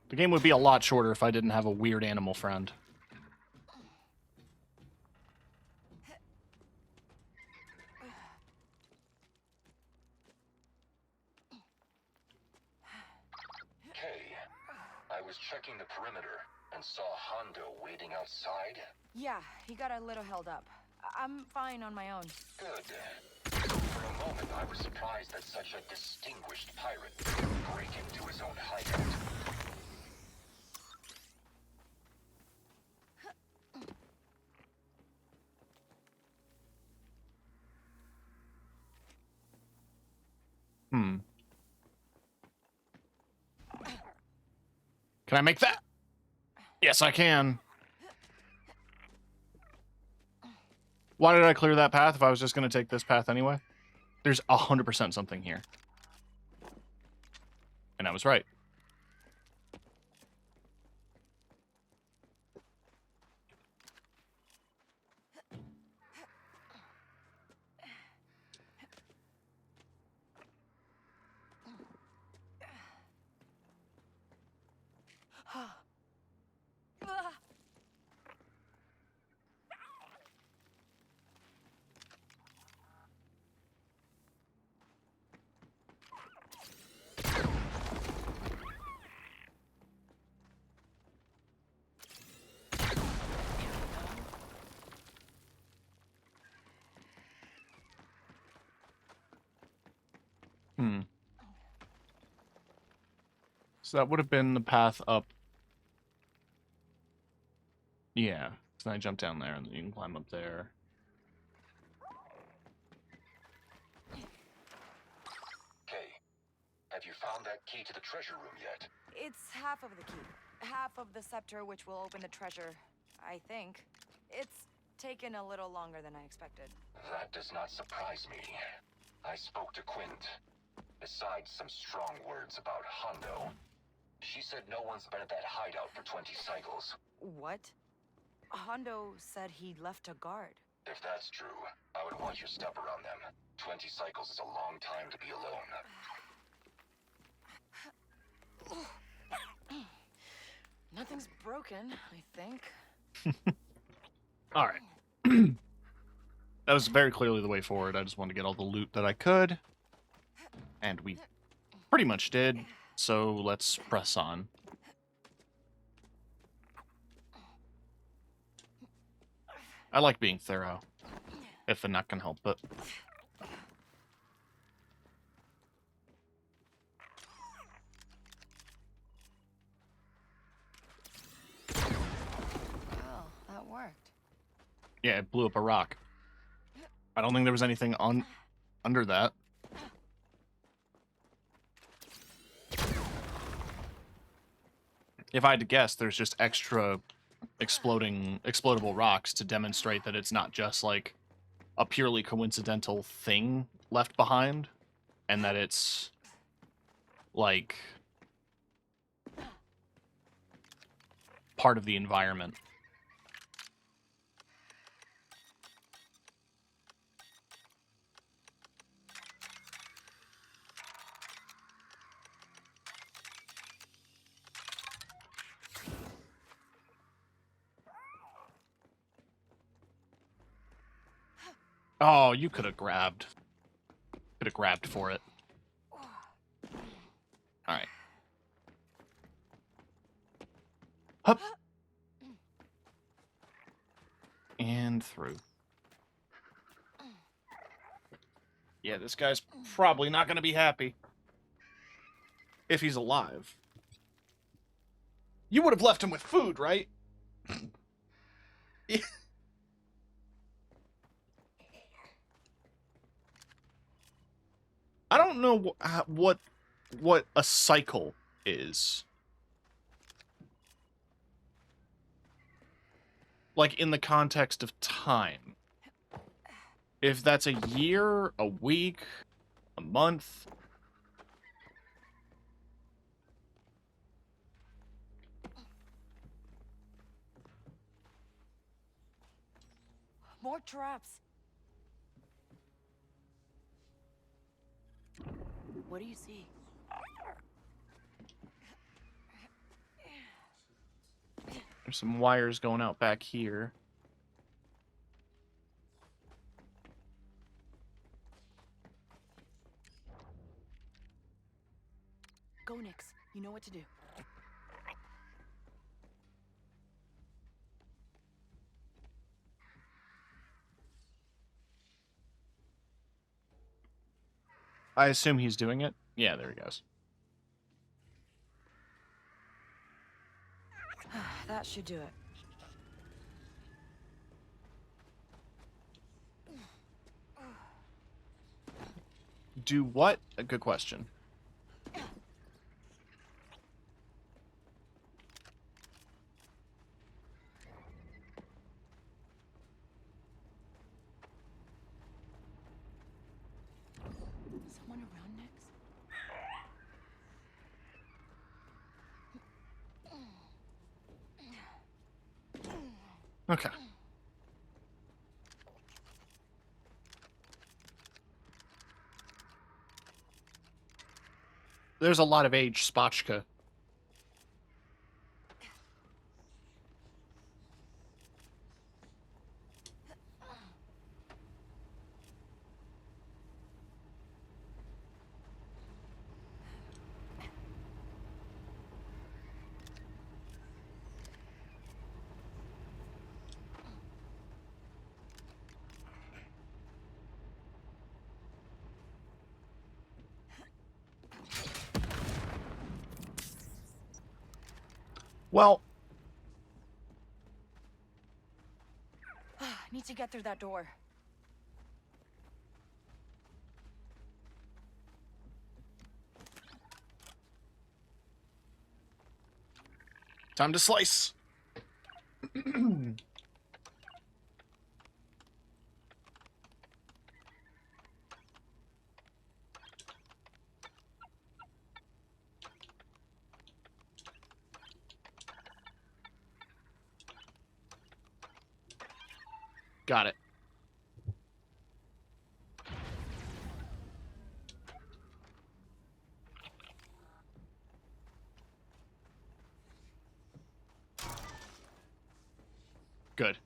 The game would be a lot shorter if I didn't have a weird animal friend. I was checking the perimeter and saw Hondo waiting outside. Yeah, he got a little held up. I'm fine on my own. Good. For a moment, I was surprised that such a distinguished pirate would break into his own hideout. Can I make that? Yes, I can. Why did I clear that path if I was just going to take this path anyway? There's 100% something here. And I was right. So that would have been the path up. Yeah. So then I jump down there and then you can climb up there. Kay, have you found that key to the treasure room yet? It's half of the key. Half of the scepter which will open the treasure, I think. It's taken a little longer than I expected. That does not surprise me. I spoke to Quint. Besides some strong words about Hondo, she said no one's been at that hideout for 20 cycles. What? Hondo said he left a guard. If that's true, I would watch your step around them. 20 cycles is a long time to be alone. Nothing's broken, I think. All right. That was very clearly the way forward. I just wanted to get all the loot that I could. And we pretty much did. So let's press on. I like being thorough. If I'm not gonna help it. Well, that worked. Yeah, it blew up a rock. I don't think there was anything under that. If I had to guess, there's just extra explodable rocks to demonstrate that it's not just like a purely coincidental thing left behind, and that it's like part of the environment. Oh, you could have grabbed. Could have grabbed for it. Alright. Hup. And through. Yeah, this guy's probably not going to be happy. If he's alive. You would have left him with food, right? Yeah. I don't know what a cycle is. Like, in the context of time. If that's a year, a week, a month. More traps. What do you see? There's some wires going out back here. Go, Nix. You know what to do. I assume he's doing it. Yeah, there he goes. That should do it. Do what? A good question. Someone around, Nix? Okay. There's a lot of age spotchka. Well, Need to get through that door. time to slice. Got it. good.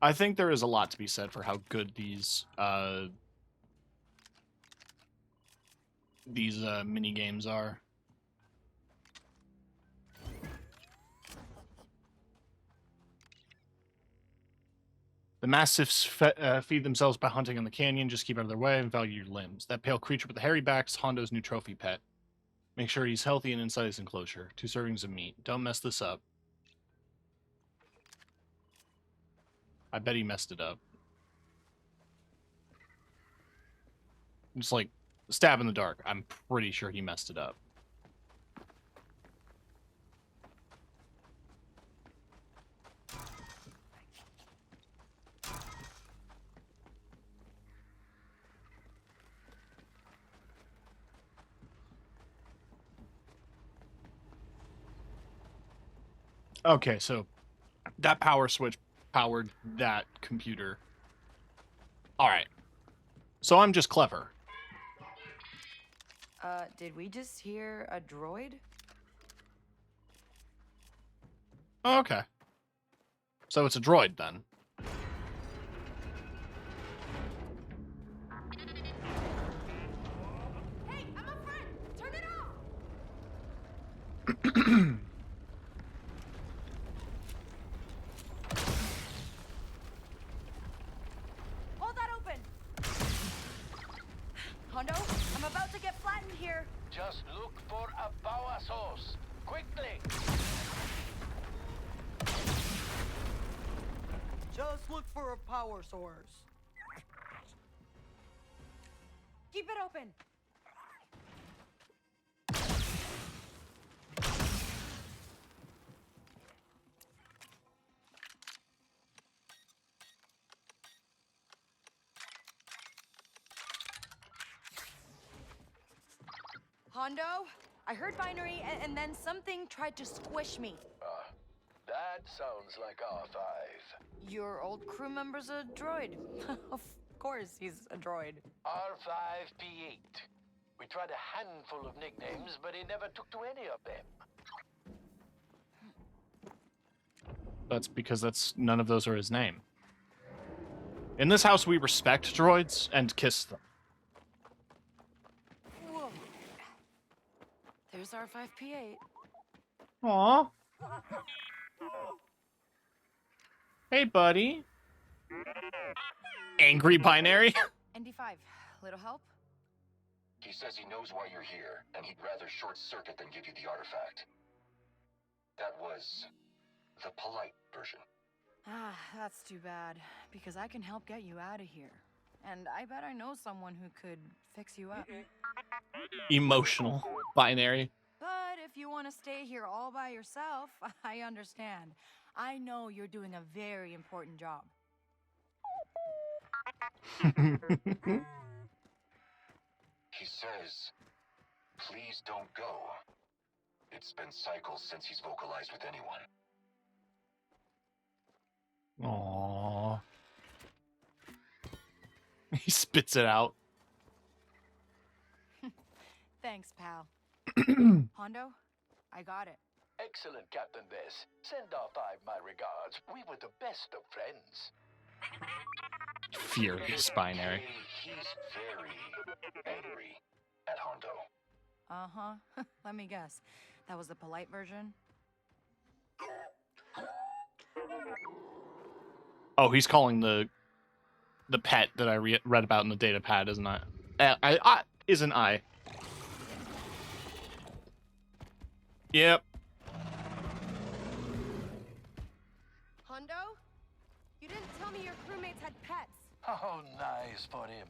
I think there is a lot to be said for how good these mini games are. The mastiffs feed themselves by hunting in the canyon. Just keep out of their way and value your limbs. That pale creature with the hairy back's Hondo's new trophy pet. Make sure he's healthy and inside his enclosure. 2 servings of meat. Don't mess this up. I bet he messed it up. Just like stab in the dark. I'm pretty sure he messed it up. Okay, so that power switch powered that computer. All right. So I'm just clever. Did we just hear a droid? Oh, okay. So it's a droid then. Hey, I'm a friend! Turn it off! Hold that open! Hondo, I'm about to get flattened here. Just look for a power source. Quickly! Just look for a power source. Keep it open. Hondo, I heard binary and then something tried to squish me. That sounds like R5. Your old crew member's a droid. Of course he's a droid. R5P8. We tried a handful of nicknames, but he never took to any of them. That's because none of those are his name. In this house, we respect droids and kiss them. Whoa. There's R5P8. Aw. Hey, buddy. Angry binary? ND5, little help? He says he knows why you're here, and he'd rather short-circuit than give you the artifact. That was the polite version. Ah, that's too bad, because I can help get you out of here. And I bet I know someone who could fix you up. Emotional binary. But if you want to stay here all by yourself, I understand. I know you're doing a very important job. He says, please don't go. It's been cycles since he's vocalized with anyone. Aww. He spits it out. Thanks, pal. Hondo, I got it. Excellent, Captain Bess. Send R5 my regards. We were the best of friends. Furious binary. He's very angry at Hondo. Uh-huh. Let me guess. That was the polite version? Oh, he's calling the pet that I read about in the data pad, isn't I? Isn't I? Yep. Hondo? You didn't tell me your crewmates had pets. Oh, nice for him.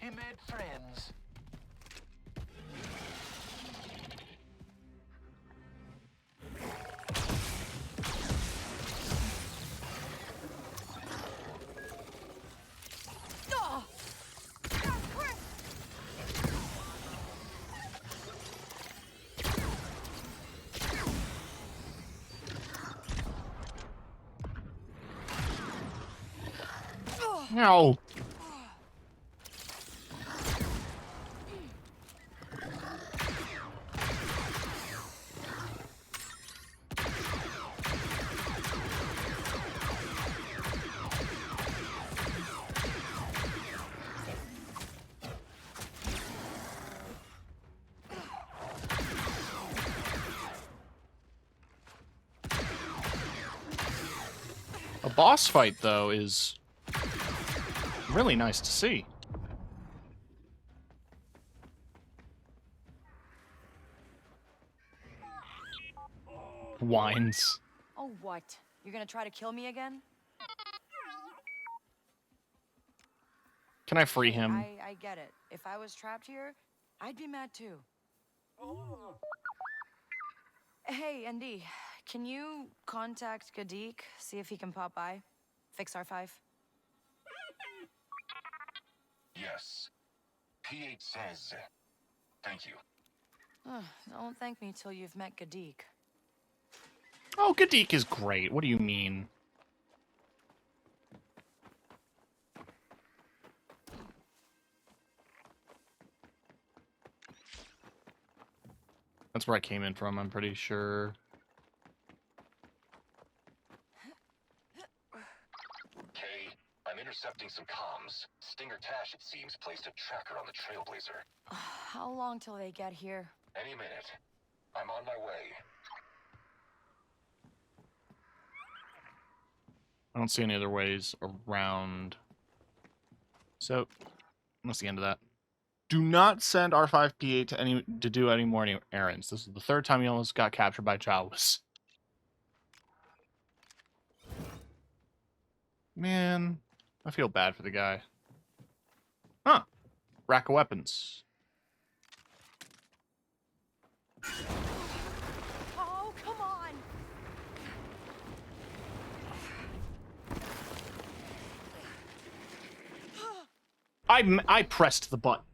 He made friends. Oh! Chris! No. A boss fight, though, is really nice to see. Whines. Oh, what? You're gonna try to kill me again? Can I free him? I get it. If I was trapped here, I'd be mad too. Hey, Andy, can you contact Gadik, see if he can pop by? Fix R5? Yes. P8 says, thank you. Don't thank me till you've met Gadik. Oh, Gadik is great. What do you mean? That's where I came in from, I'm pretty sure. Kay, I'm intercepting some comms. Stinger Tash, it seems, placed a tracker on the Trailblazer. How long till they get here? Any minute. I'm on my way. I don't see any other ways around. So, that's the end of that. Do not send R5P8 to do any more errands. This is the third time he almost got captured by Chalice. Man, I feel bad for the guy. Huh. Rack of weapons. Oh, come on! I pressed the button.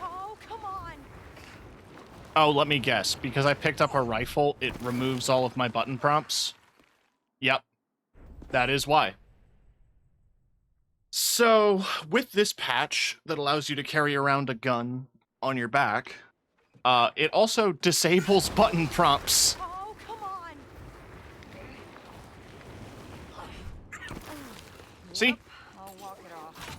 Oh, come on! Oh, let me guess. Because I picked up a rifle, it removes all of my button prompts? Yep. That is why. So, with this patch that allows you to carry around a gun on your back, it also disables button prompts. Oh, come on! See? I'll walk it off.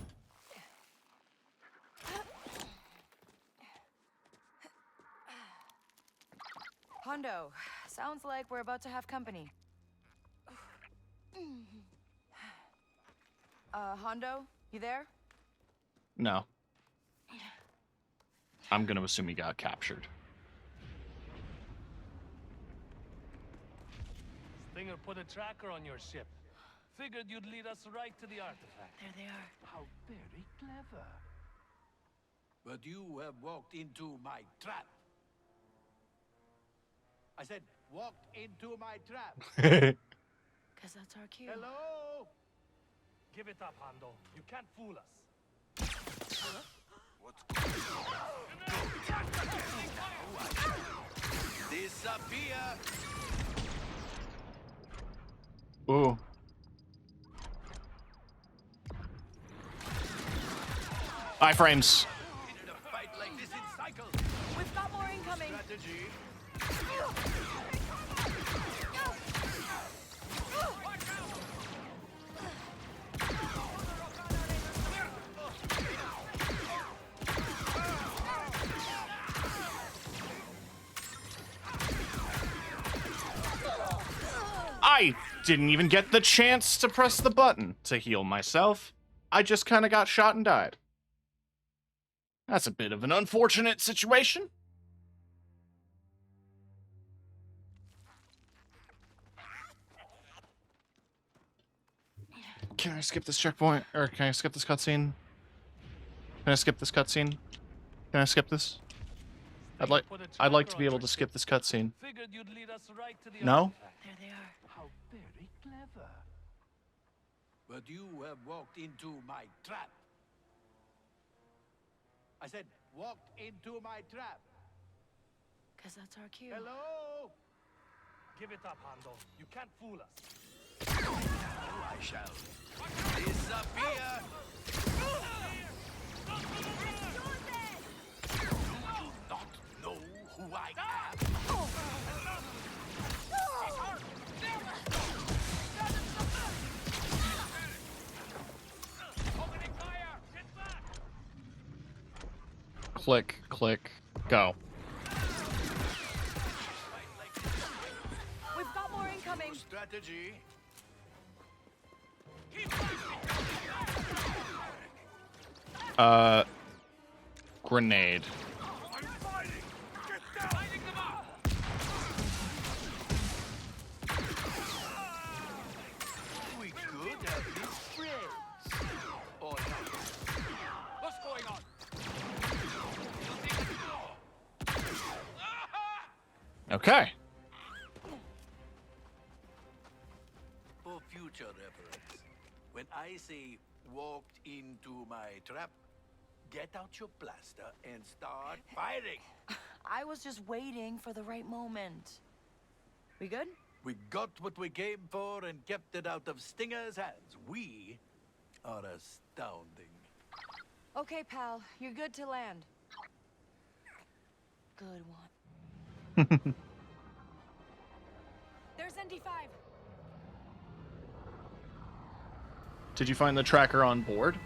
Hondo, sounds like we're about to have company. Hondo, you there? No. I'm gonna assume he got captured. Stinger put a tracker on your ship. Figured you'd lead us right to the artifact. There they are. How very clever. But you have walked into my trap. I said, walked into my trap. Guess that's our cue. Hello? Give it up, Hondo. You can't fool us. Disappear. Ooh. Iframes. Fight like this in cycles. We've got more incoming! Strategy. I didn't even get the chance to press the button to heal myself. I just kind of got shot and died. That's a bit of an unfortunate situation. Can I skip this checkpoint? Or can I skip this cutscene? Can I skip this cutscene? Can I skip this? I'd like to be able to skip this cutscene. Figured you'd lead us right to the No? artifact. There they are. How very clever. but you have walked into my trap. I said, walked into my trap. Guess that's our cue. Hello? Give it up, Hondo. You can't fool us. Now I shall disappear. Do you not know who I am? Click, click, go. We've got more incoming. Strategy. Grenade. We could have been friends. Or not. What's going on? Okay. For future reference, when I say walked into my trap, get out your blaster and start firing. I was just waiting for the right moment. We good? We got what we came for and kept it out of Stinger's hands. We are astounding. Okay, pal. You're good to land. Good one. There's ND5. Did you find the tracker on board?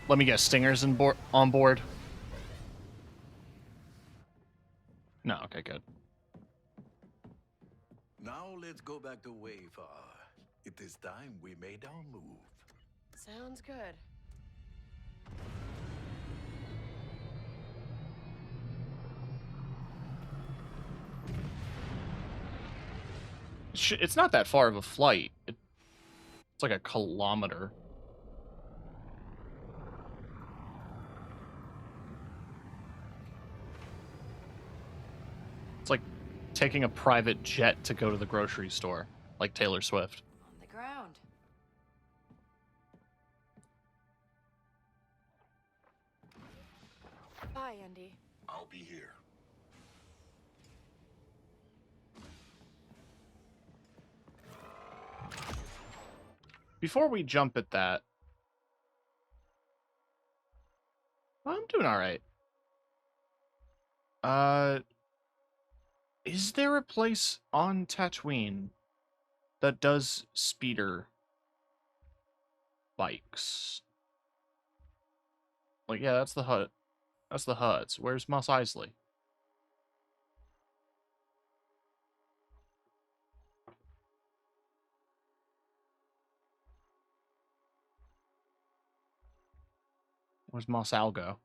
Let me guess, Stinger's on board? No, okay, good. Now let's go back to Wayfar. It is time we made our move. Sounds good. It's not that far of a flight. It's like a kilometer. It's like taking a private jet to go to the grocery store, like Taylor Swift. On the ground. Bye, Andy. I'll be here. Before we jump at that, I'm doing all right. Is there a place on Tatooine that does speeder bikes? Like, yeah, that's the hut. That's the huts. Where's Mos Eisley? Where's Mos Algo?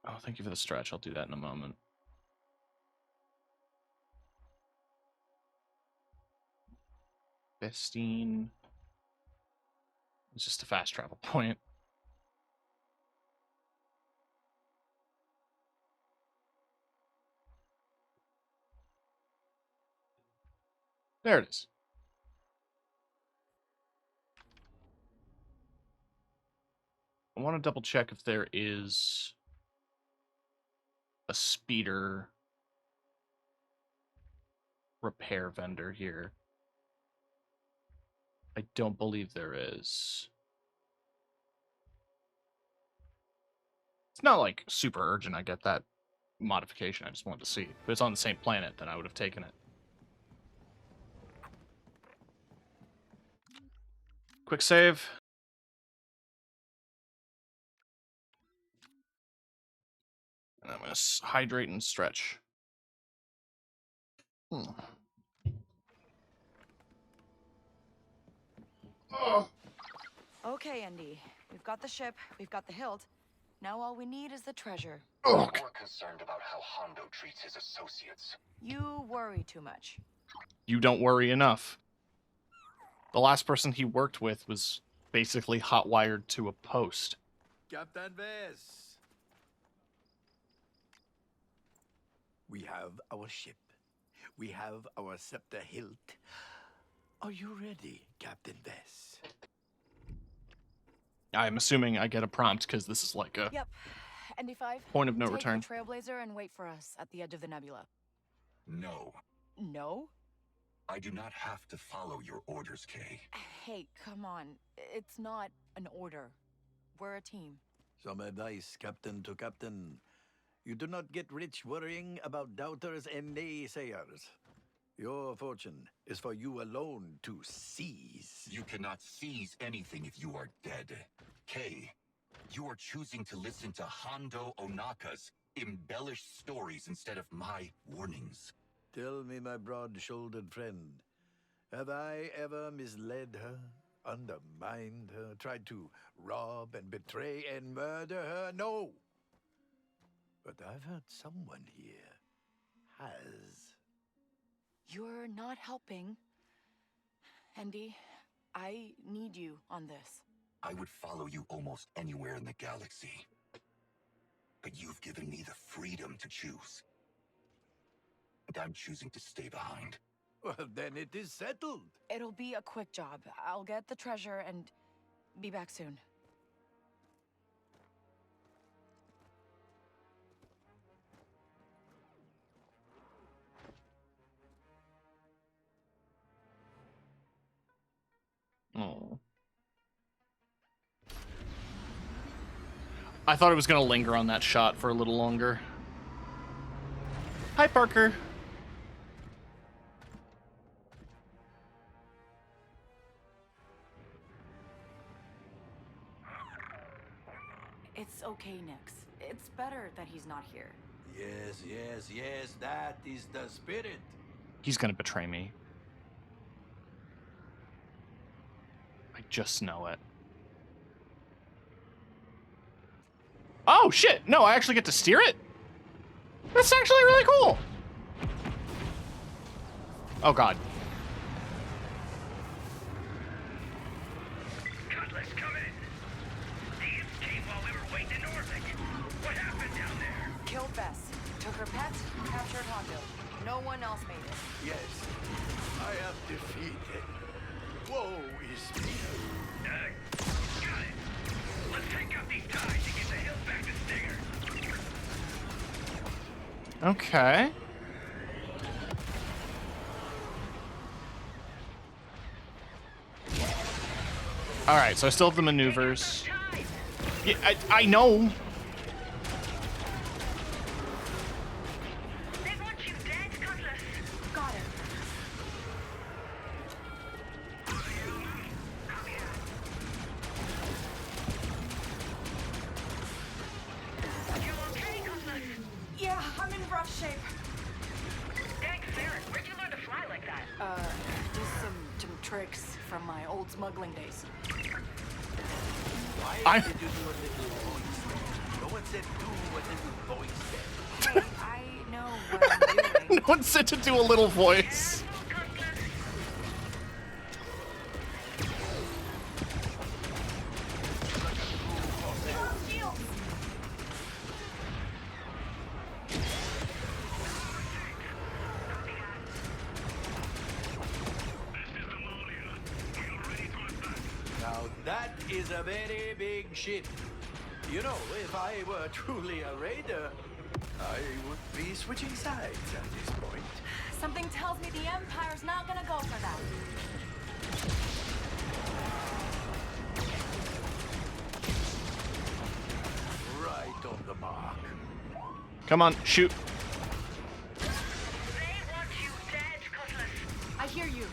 Oh, thank you for the stretch. I'll do that in a moment. Bestine. It's just a fast travel point. There it is. I want to double check if there is a speeder repair vendor here. I don't believe there is. It's not like super urgent. I get that modification. I just wanted to see. If it's on the same planet, then I would have taken it. Quick save. And I'm going to hydrate and stretch. Okay, Andy. We've got the ship, we've got the hilt. Now all we need is the treasure. I'm more concerned about how Hondo treats his associates. You worry too much. You don't worry enough. The last person he worked with was basically hot-wired to a post. Captain Vess. We have our ship. We have our scepter hilt. Are you ready, Captain Vess? I'm assuming I get a prompt because this is like a Yep. ND5. point of no take return. the Trailblazer and wait for us at the edge of the nebula. No. No? I do not have to follow your orders, Kay. Hey, come on. It's not an order. We're a team. Some advice, Captain to Captain. You do not get rich worrying about doubters and naysayers. Your fortune is for you alone to seize. You cannot seize anything if you are dead. Kay, you are choosing to listen to Hondo Onaka's embellished stories instead of my warnings. Tell me, my broad-shouldered friend, have I ever misled her, undermined her, tried to rob and betray and murder her? No! But I've heard someone here has. You're not helping. Andy, I need you on this. I would follow you almost anywhere in the galaxy. But you've given me the freedom to choose. And I'm choosing to stay behind. Well, then it is settled. It'll be a quick job. I'll get the treasure and be back soon. Oh. I thought it was gonna linger on that shot for a little longer. Hi, Parker. It's okay, Nix. It's better that he's not here. Yes, yes, yes, that is the spirit. He's gonna betray me. I just know it. Oh, shit! No, I actually get to steer it? That's actually really cool! Oh, God. Cutlass, come in. These came while we were waiting in orbit. What happened down there? Killed Vess. Took her pet, captured Hondo. No one else made it. Yes, I am defeated. Woe is me. Got it. Let's take out these ties and get the hill back to Stinger. Okay. Alright, so I still have the maneuvers. Yeah, I know. They want you dead, Cutlass. Got it. You okay, Cutlass? Yeah, I'm in rough shape. Thanks, Aaron. Where'd you learn to fly like that? Just some tricks from my old smuggling days. Why did you do a little voice? No one said do what little voice said. Hey, I know what I'm doing. No one said to do a little voice. Now that is a very big ship. You know, if I were truly a raider, I would be switching sides at this point. Something tells me the Empire's not gonna go for that. Right on the mark. Come on, shoot. They want you dead, Cutlass. I hear you.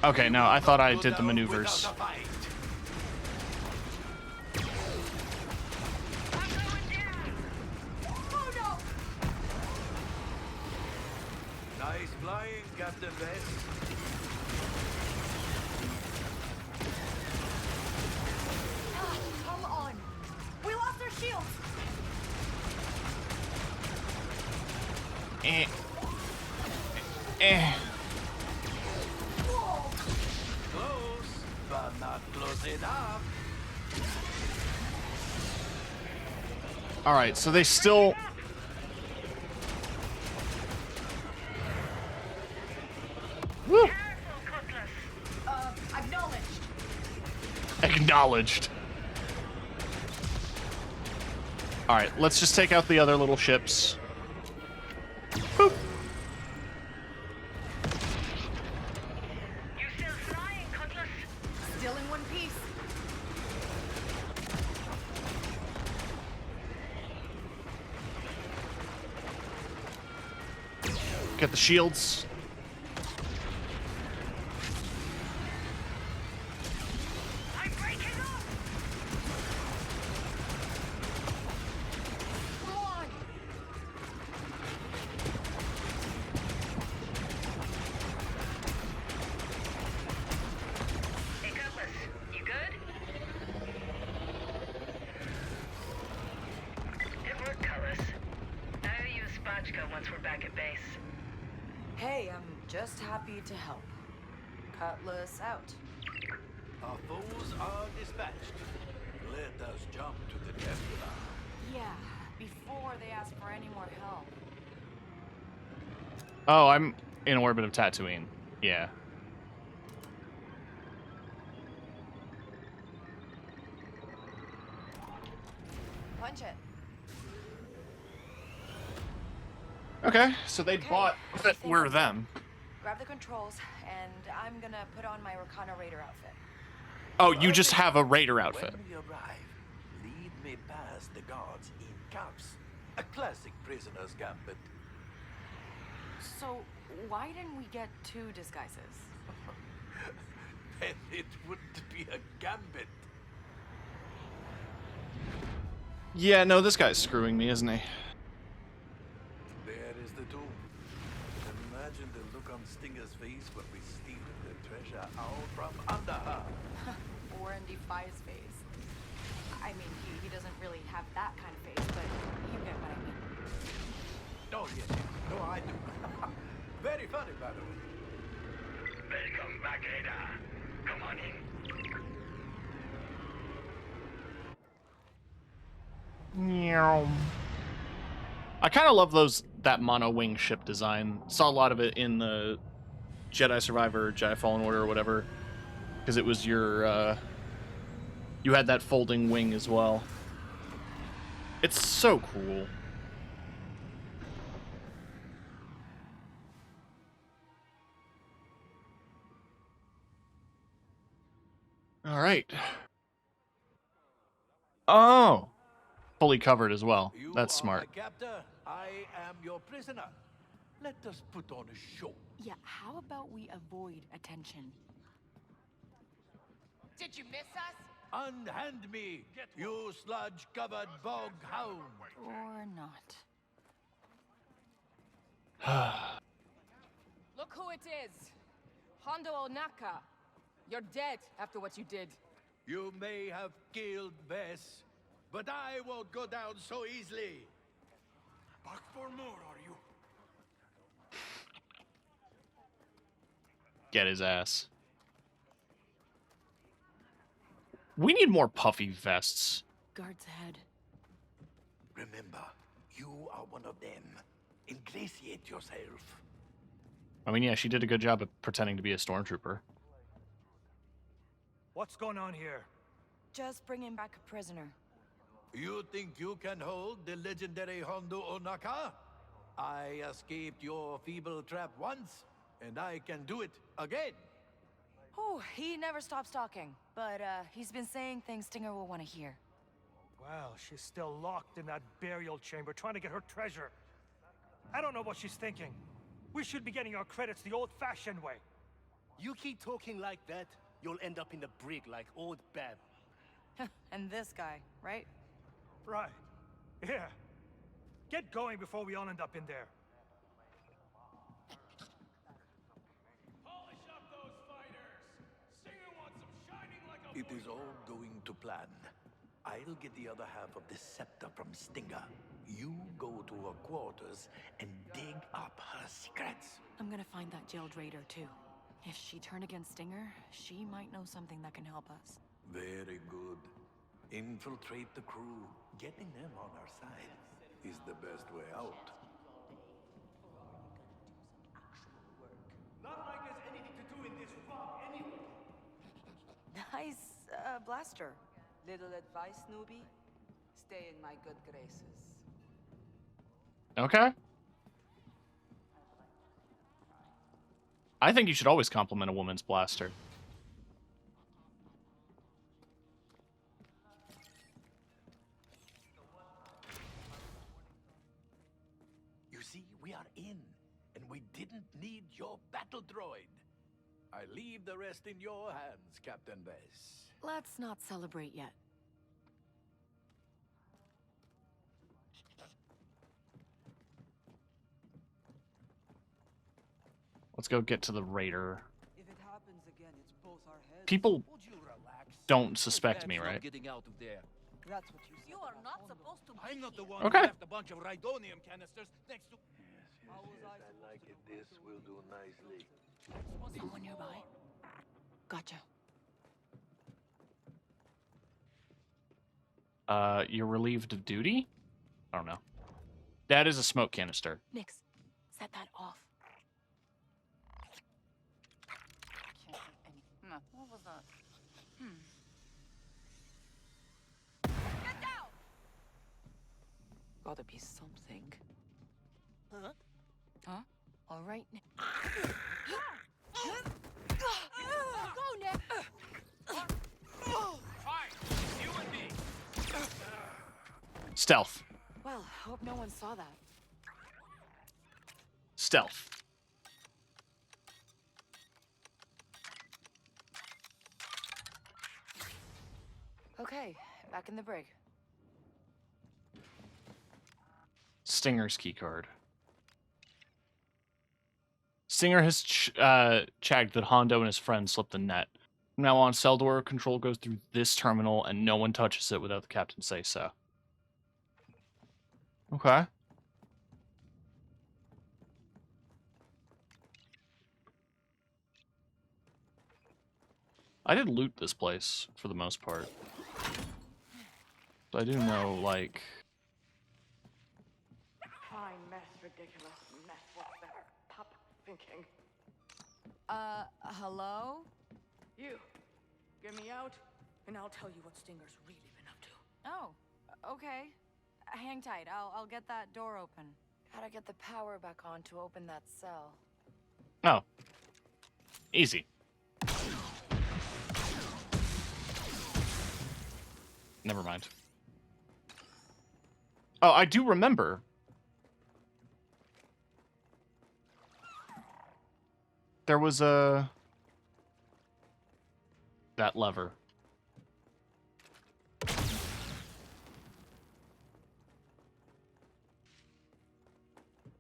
Okay, no, I thought I did the maneuvers. Without a fight. Oh no! Nice flying, Captain Vess. Come on! We lost our shields! Eh. Eh. Close, but not close enough. Alright, so they still... Acknowledged. All right, let's just take out the other little ships. Boop. You still flying, Cutlass? Still in one piece. Get the shields. I'm breaking up! Come on! Hey, Cutlass, you good? Good work, Cutlass. I owe you a spotchka once we're back at base. Hey, I'm just happy to help. Cutlass out. Our foes are dispatched. Let us jump to the nebula. Yeah, before they ask for any more help. Oh, I'm in orbit of Tatooine. Yeah. Punch it. Okay, so they bought that we're them. Grab the controls, and I'm gonna put on my Rakana Raider outfit. Oh, you just have a Raider outfit. When we arrive, lead me past the guards in cuffs. A classic prisoner's gambit. So, why didn't we get 2 disguises? Then it wouldn't be a gambit. Yeah, no, this guy's screwing me, isn't he? There is the tomb. Imagine the look on Stinger's face when we steal the treasure out from under her. Or in Defy's face. I mean, he doesn't really have that kind of face, but you get what I mean. Oh, yes. No, I do. Very funny, by the way. Welcome back, Ada. Come on in. Meow. I kind of love that mono wing ship design. Saw a lot of it in the Jedi Survivor, Jedi Fallen Order, or whatever, because it was your you had that folding wing as well. It's so cool. All right. Oh, fully covered as well. That's smart. My captor, I am your prisoner. Let us put on a show. Yeah, how about we avoid attention? Did you miss us? Unhand me, you sludge-covered bog hound. Or not. Look who it is. Hondo Onaka. You're dead after what you did. You may have killed Vess, but I won't go down so easily. Back for more, are you? Get his ass. We need more puffy vests. Guard's head. Remember, you are one of them. Ingratiate yourself. I mean, yeah, she did a good job of pretending to be a stormtrooper. What's going on here? Just bringing back a prisoner. You think you can hold the legendary Hondo Onaka? I escaped your feeble trap once, and I can do it again. Oh, he never stops talking, but he's been saying things Stinger will want to hear. Well, she's still locked in that burial chamber trying to get her treasure. I don't know what she's thinking. We should be getting our credits the old-fashioned way. You keep talking like that, you'll end up in the brig like old Bab. And this guy, right? Right. Yeah. Get going before we all end up in there. Polish up those fighters! Stinger wants them shining like a It is all going to plan. I'll get the other half of the scepter from Stinger. You go to her quarters and dig up her secrets. I'm gonna find that jailed raider, too. If she turned against Stinger, she might know something that can help us. Very good. Infiltrate the crew. Getting them on our side is the best way out. Not like there's anything to do in this fog anyway. Nice blaster. Little advice, newbie? Stay in my good graces. Okay. I think you should always compliment a woman's blaster. You see, we are in, and we didn't need your battle droid. I leave the rest in your hands, Captain Bess. Let's not celebrate yet. Let's go get to the raider. If it happens again, it's both our heads. People Would you relax? don't suspect me, right? Getting out of there. That's what you said. You are not supposed to. I'm not the one Okay. who left a bunch of Rhydonium canisters next to. Yes, I like it. This will do nicely. Someone nearby? Gotcha. You're relieved of duty? I don't know. That is a smoke canister. Nix, set that off. No, what was that? Get down! Gotta be something. Huh? Huh? All right. Go, Nick! Fine, you and me. Stealth. Well, hope no one saw that. Stealth. Okay, back in the brig. Stinger's keycard. Stinger has checked that Hondo and his friends slipped the net. From now on, cell door control goes through this terminal, and no one touches it without the captain say so. Okay. I did loot this place, for the most part. So I do know, like... Fine mess, ridiculous mess. What's that pup thinking? Hello? You, get me out, and I'll tell you what Stinger's really been up to. Oh, okay. Hang tight. I'll get that door open. Gotta get the power back on to open that cell. Oh. Easy. Never mind. Oh, I do remember. There was a... that lever.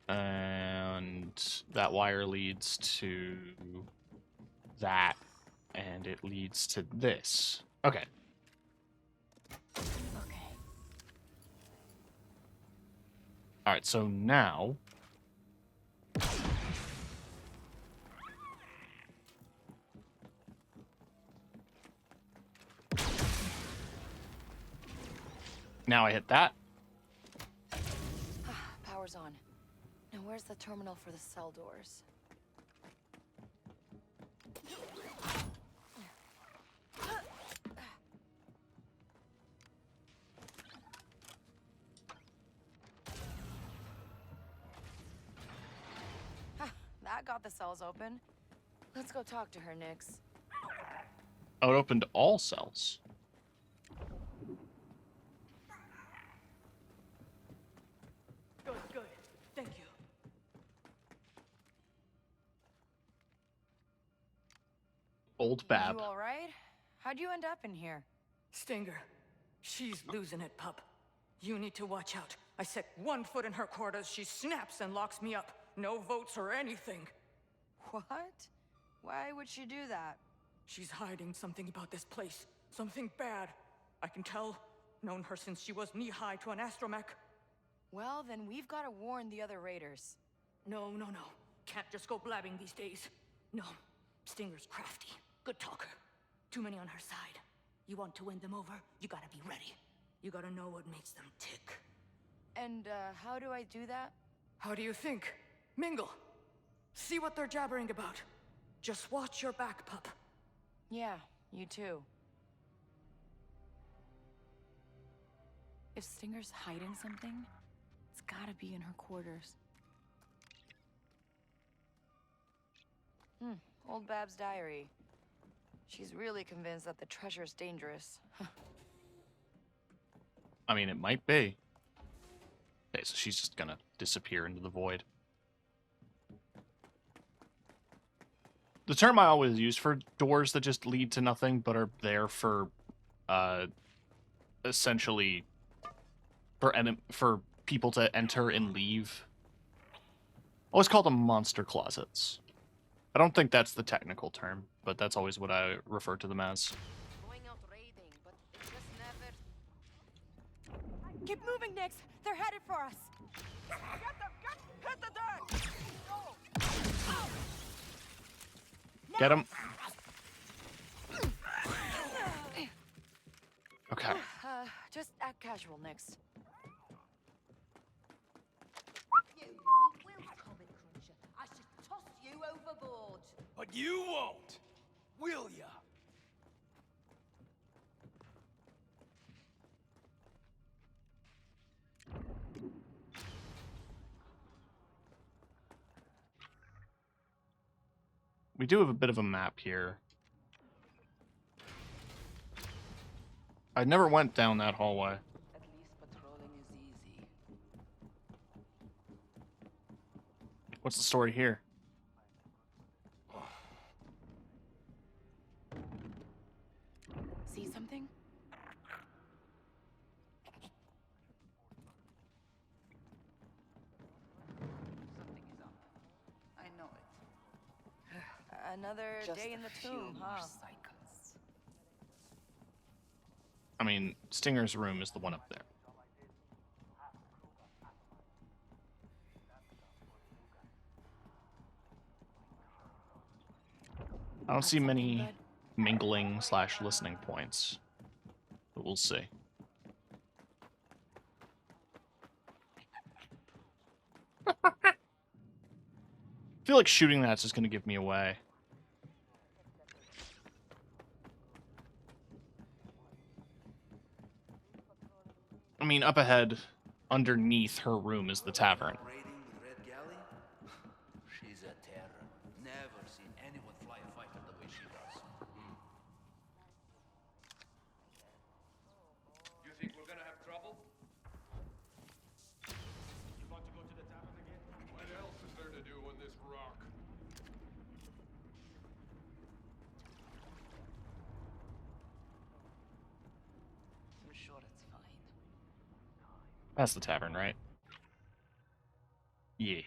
And that wire leads to that, and it leads to this. Okay. Okay. All right, so now... now I hit that. Power's on. Now where's the terminal for the cell doors? That got the cells open. Let's go talk to her, Nix. Oh, it opened all cells. Good, good. Thank you. Old Bab. You all right? How'd you end up in here? Stinger. She's losing it, pup. You need to watch out. I set 1 foot in her quarters, she snaps and locks me up. No votes or anything. What? Why would she do that? She's hiding something about this place. Something bad. I can tell. Known her since she was knee-high to an astromech. Well, then we've got to warn the other raiders. No. Can't just go blabbing these days. No. Stinger's crafty. Good talker. Too many on her side. You want to win them over, you gotta be ready. You gotta know what makes them tick. And, how do I do that? How do you think? Mingle. See what they're jabbering about. Just watch your back, pup. Yeah, you too. If Stinger's hiding something, it's gotta be in her quarters. Old Bab's diary. She's really convinced that the treasure's dangerous. I mean, it might be. Okay, so she's just gonna disappear into the void. The term I always use for doors that just lead to nothing but are there for, essentially, for people to enter and leave. I always call them monster closets. I don't think that's the technical term, but that's always what I refer to them as. Going out raiding, but it just never... Keep moving, Nix! They're headed for us! Get them! Hit the dirt! Get him. Okay. Just act casual, Nix. You weak-willed comic cruncher. I should toss you overboard. But you won't, will ya? We do have a bit of a map here. I never went down that hallway. At least patrolling is easy. What's the story here? See something? Something is up. I know it. Another Just day in the a few tomb, more huh? cycles. I mean, Stinger's room is the one up there. I don't see many mingling / listening points, but we'll see. I feel like shooting that's just going to give me away. I mean, up ahead, underneath her room is the tavern. Raiding with Red Galley? She's a terror. Never seen anyone fly a fighter the way she does. You think we're gonna have trouble? You want to go to the tavern again? What else is there to do on this rock? I'm sure it's fine. That's the tavern, right? Yeah.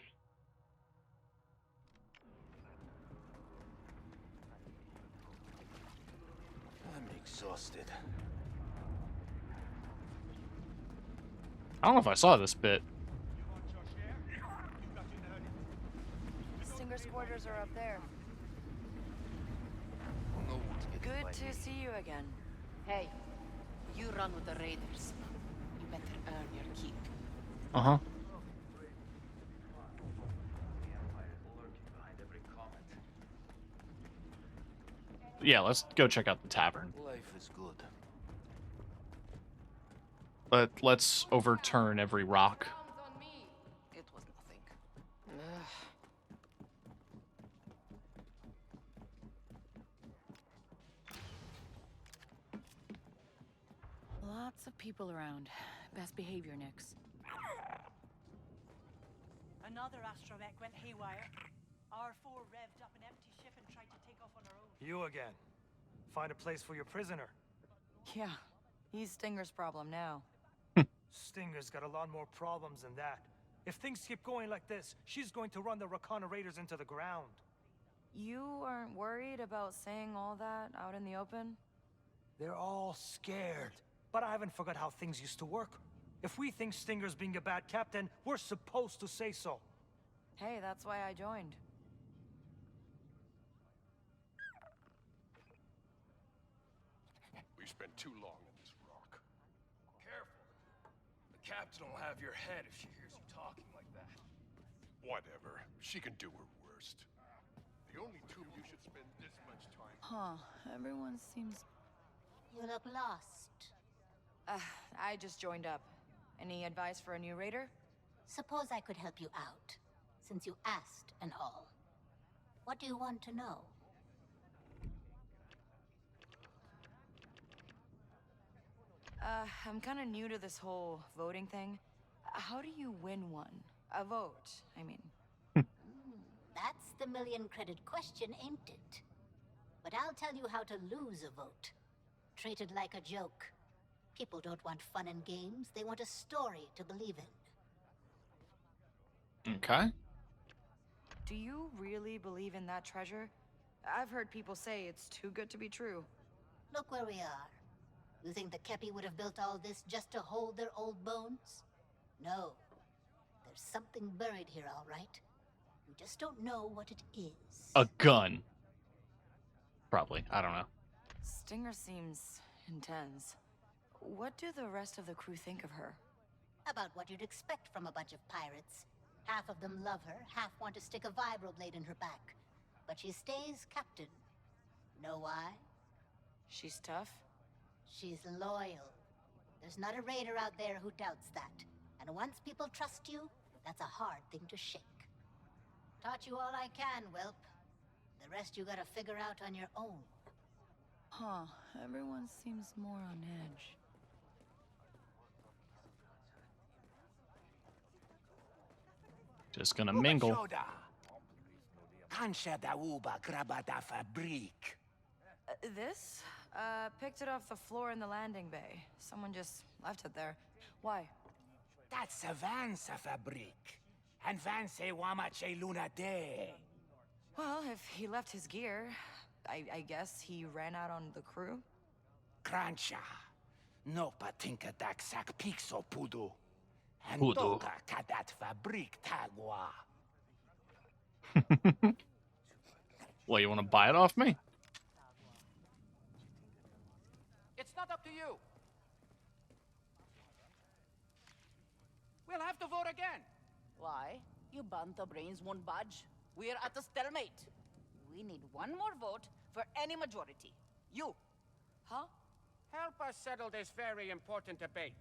I'm exhausted. I don't know if I saw this bit. Stinger's quarters are up there. No one's getting Good by to me. see you again. Hey, you run with the raiders. You better earn your keep. Uh-huh. Yeah, let's go check out the tavern. Life is good. But let's overturn every rock. It was nothing. Lots of people around. Best behavior, Nix. Another astromech went haywire. R4 revved up an empty ship and tried to take off on her own. You again. Find a place for your prisoner. Yeah, he's Stinger's problem now. Stinger's got a lot more problems than that. If things keep going like this, she's going to run the Rakana Raiders into the ground. You aren't worried about saying all that out in the open? They're all scared. But I haven't forgot how things used to work. If we think Stinger's being a bad captain, we're supposed to say so. Hey, that's why I joined. We spent too long on this rock. Careful. The captain will have your head if she hears you talking like that. Whatever. She can do her worst. The only tomb you should spend this much time. Huh, everyone seems... You look lost. I just joined up. Any advice for a new raider? Suppose I could help you out, since you asked and all. What do you want to know? I'm kind of new to this whole voting thing. How do you win one? A vote, I mean. That's the million-credit question, ain't it? But I'll tell you how to lose a vote. Treat it like a joke. People don't want fun and games, they want a story to believe in. Okay. Do you really believe in that treasure? I've heard people say it's too good to be true. Look where we are. You think the Kepi would have built all this just to hold their old bones? No. There's something buried here, all right. You just don't know what it is. A gun. Probably. I don't know. Stinger seems intense. What do the rest of the crew think of her? About what you'd expect from a bunch of pirates. Half of them love her, half want to stick a vibroblade in her back. But she stays captain. Know why? She's tough? She's loyal. There's not a raider out there who doubts that. And once people trust you, that's a hard thing to shake. Taught you all I can, whelp. The rest you gotta figure out on your own. Huh. Everyone seems more on edge. Just gonna mingle. Cancha da uba graba da fabrik. This? Picked it off the floor in the landing bay. Someone just left it there. Why? That's a Vansa fabrik. And Vanse wamache luna de. Well, if he left his gear, I guess he ran out on the crew? Crancha. No patinka dak sak pixo pudu. And Pudu. toka kadat fabrik tagwa. What, you want to buy it off me? It's not up to you. We'll have to vote again. Why? You banta brains won't budge. We're at a stalemate. We need one more vote for any majority. You. Huh? Help us settle this very important debate.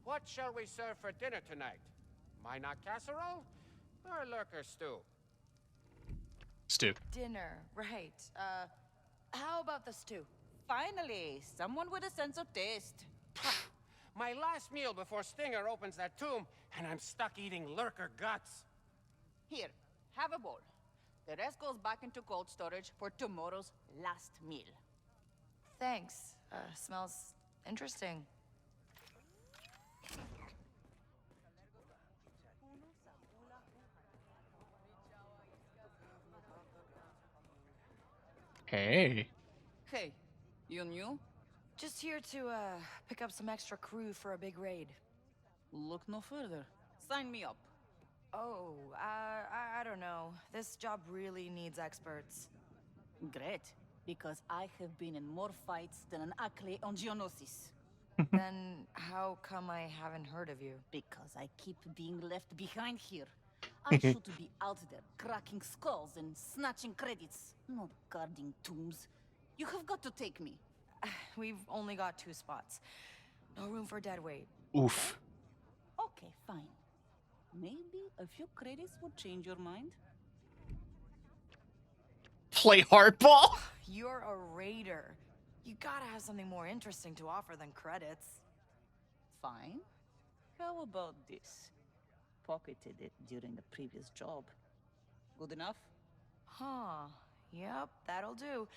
What shall we serve for dinner tonight? Minot casserole or lurker stew? Stew. Dinner, right. How about the stew? Finally, someone with a sense of taste. My last meal before Stinger opens that tomb, and I'm stuck eating lurker guts. Here, have a bowl. The rest goes back into cold storage for tomorrow's last meal. Thanks. Smells interesting. Hey. Hey, you new? Just here to, pick up some extra crew for a big raid. Look no further. Sign me up. Oh, I don't know. This job really needs experts. Great, because I have been in more fights than an Akle on Geonosis. Then how come I haven't heard of you? Because I keep being left behind here. I should be out there, cracking skulls and snatching credits, not guarding tombs. You have got to take me. We've only got 2 spots. No room for dead weight. Oof. Okay, fine. Maybe a few credits would change your mind. Play hardball? You're a raider. You gotta have something more interesting to offer than credits. Fine. How about this? Pocketed it during the previous job. Good enough? Huh. Yep, that'll do.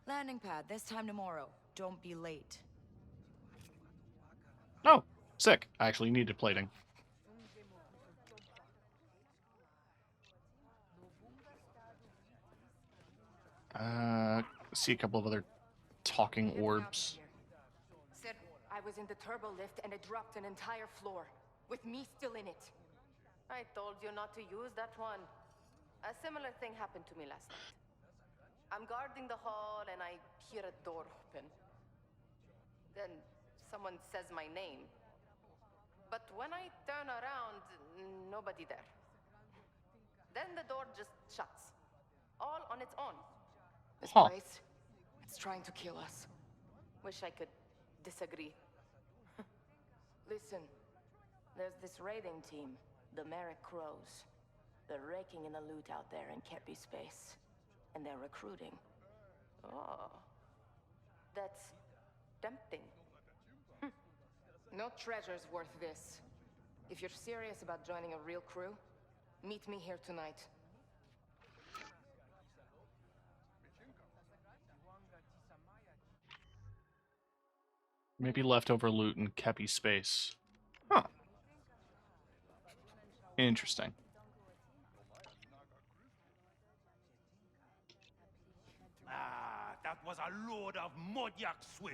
Landing pad, this time tomorrow. Don't be late. Oh, sick. I actually needed plating. See a couple of other talking orbs. Sir, I was in the turbo lift and it dropped an entire floor, with me still in it. I told you not to use that one. A similar thing happened to me last night. I'm guarding the hall and I hear a door open. Then someone says my name. But when I turn around, nobody there. Then the door just shuts. All on its own. This place, it's trying to kill us. Wish I could disagree. Listen, There's this raiding team, the Merrick Crows. They're raking in the loot out there in Kepi space. And they're recruiting. Oh. That's tempting. No treasure's worth this. If you're serious about joining a real crew, meet me here tonight. Maybe leftover loot in Kepi space. Huh. Interesting. Ah, that was a load of mudyak swill.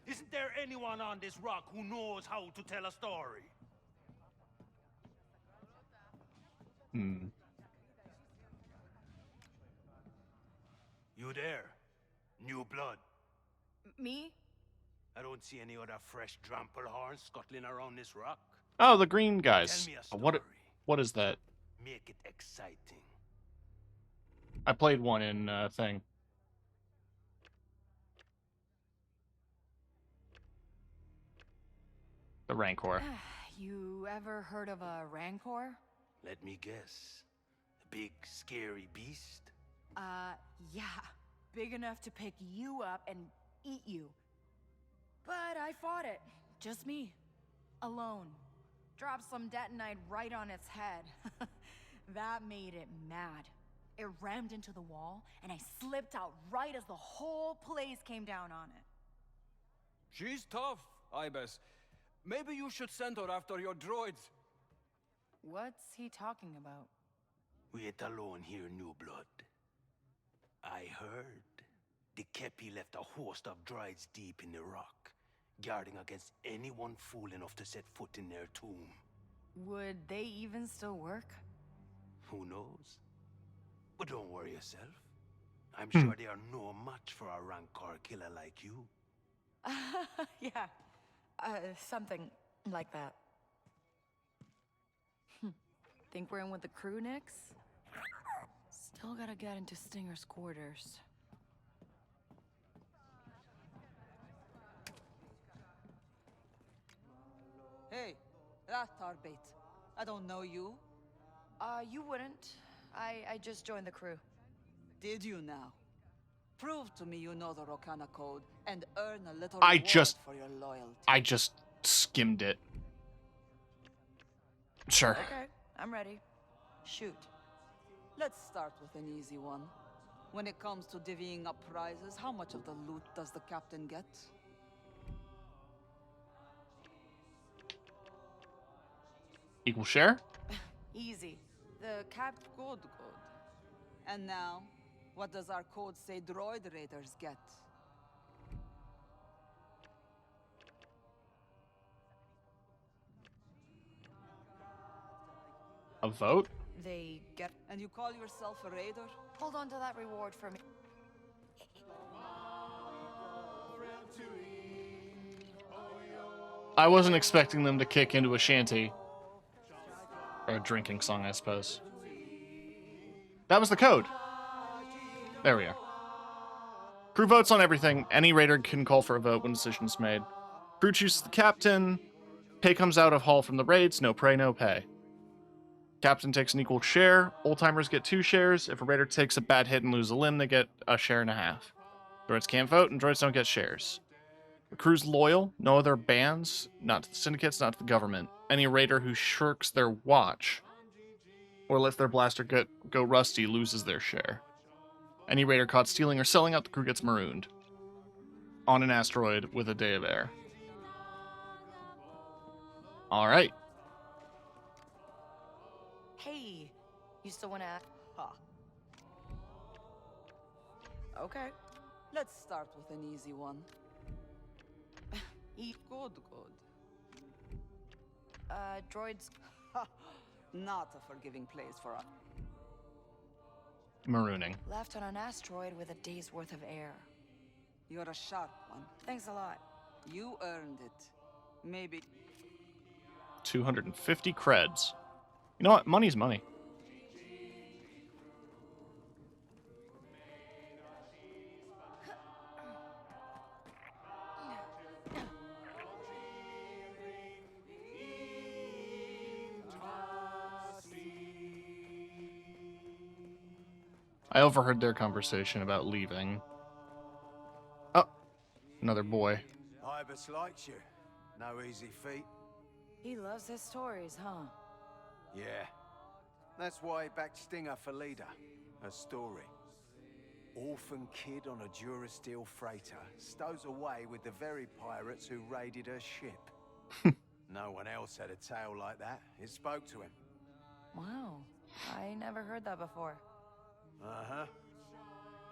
Isn't there anyone on this rock who knows how to tell a story? Hmm. You there? New blood. Me? I don't see any other fresh trample horns scuttling around this rock. Oh, the green guys. Tell me a story. What is that? Make it exciting. I played one in thing. The Rancor. You ever heard of a Rancor? Let me guess. A big, scary beast? Yeah. Big enough to pick you up and eat you. But I fought it. Just me. Alone. Dropped some detonite right on its head. That made it mad. It rammed into the wall, and I slipped out right as the whole place came down on it. She's tough, Ibis. Maybe you should send her after your droids. What's he talking about? We ain't alone here, New Blood. I heard the Kepi left a host of droids deep in the rock, guarding against anyone fool enough to set foot in their tomb. Would they even still work? Who knows? But don't worry yourself. I'm sure they are no match for a Rancor killer like you. Yeah. Something like that. Think we're in with the crew, Nix? Still gotta get into Stinger's quarters. Hey, that's our bait. I don't know you. You wouldn't. I just joined the crew. Did you now? Prove to me you know the Rokana code and earn a little I reward just for your loyalty. I just skimmed it. Sure. Okay, I'm ready. Shoot. Let's start with an easy one. When it comes to divvying up prizes, how much of the loot does the captain get? Equal share? Easy. The cap. Good. And now, what does our code say droid raiders get? A vote? They get. And you call yourself a raider? Hold on to that reward for me. I wasn't expecting them to kick into a shanty. Or a drinking song, I suppose. That was the code. There we are. Crew votes on everything. Any raider can call for a vote when decision's made. Crew chooses the captain. Pay comes out of haul from the raids. No prey, no pay. Captain takes an equal share. Old-timers get 2 shares. If a raider takes a bad hit and loses a limb, they get a share and a half. Droids can't vote, and droids don't get shares. The crew's loyal. No other bands. Not to the syndicates, not to the government. Any raider who shirks their watch or lets their blaster go rusty loses their share. Any raider caught stealing or selling out the crew gets marooned. On an asteroid with a day of air. Alright. Hey, you still want to act? Ha. Okay. Let's start with an easy one. Eat. Good. Droids. Ha. Not a forgiving place for us. Marooning. Left on an asteroid with a day's worth of air. You're a sharp one. Thanks a lot. You earned it. Maybe. 250 creds. You know what? Money's money. I overheard their conversation about leaving. Oh, another boy. Ibis likes you. No easy feat. He loves his stories, huh? Yeah. That's why he backed Stinger for leader. Her story. Orphan kid on a Durasteel freighter stows away with the very pirates who raided her ship. No one else had a tale like that. It spoke to him. Wow. I never heard that before. Uh-huh.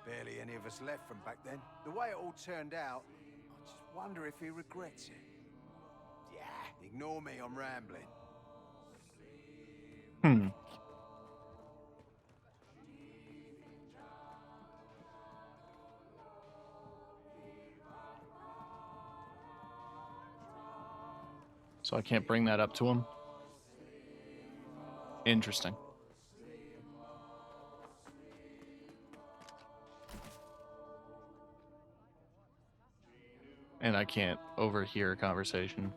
Barely any of us left from back then. The way it all turned out, I just wonder if he regrets it. Yeah, ignore me, I'm rambling. So I can't bring that up to him. Interesting. And I can't overhear a conversation.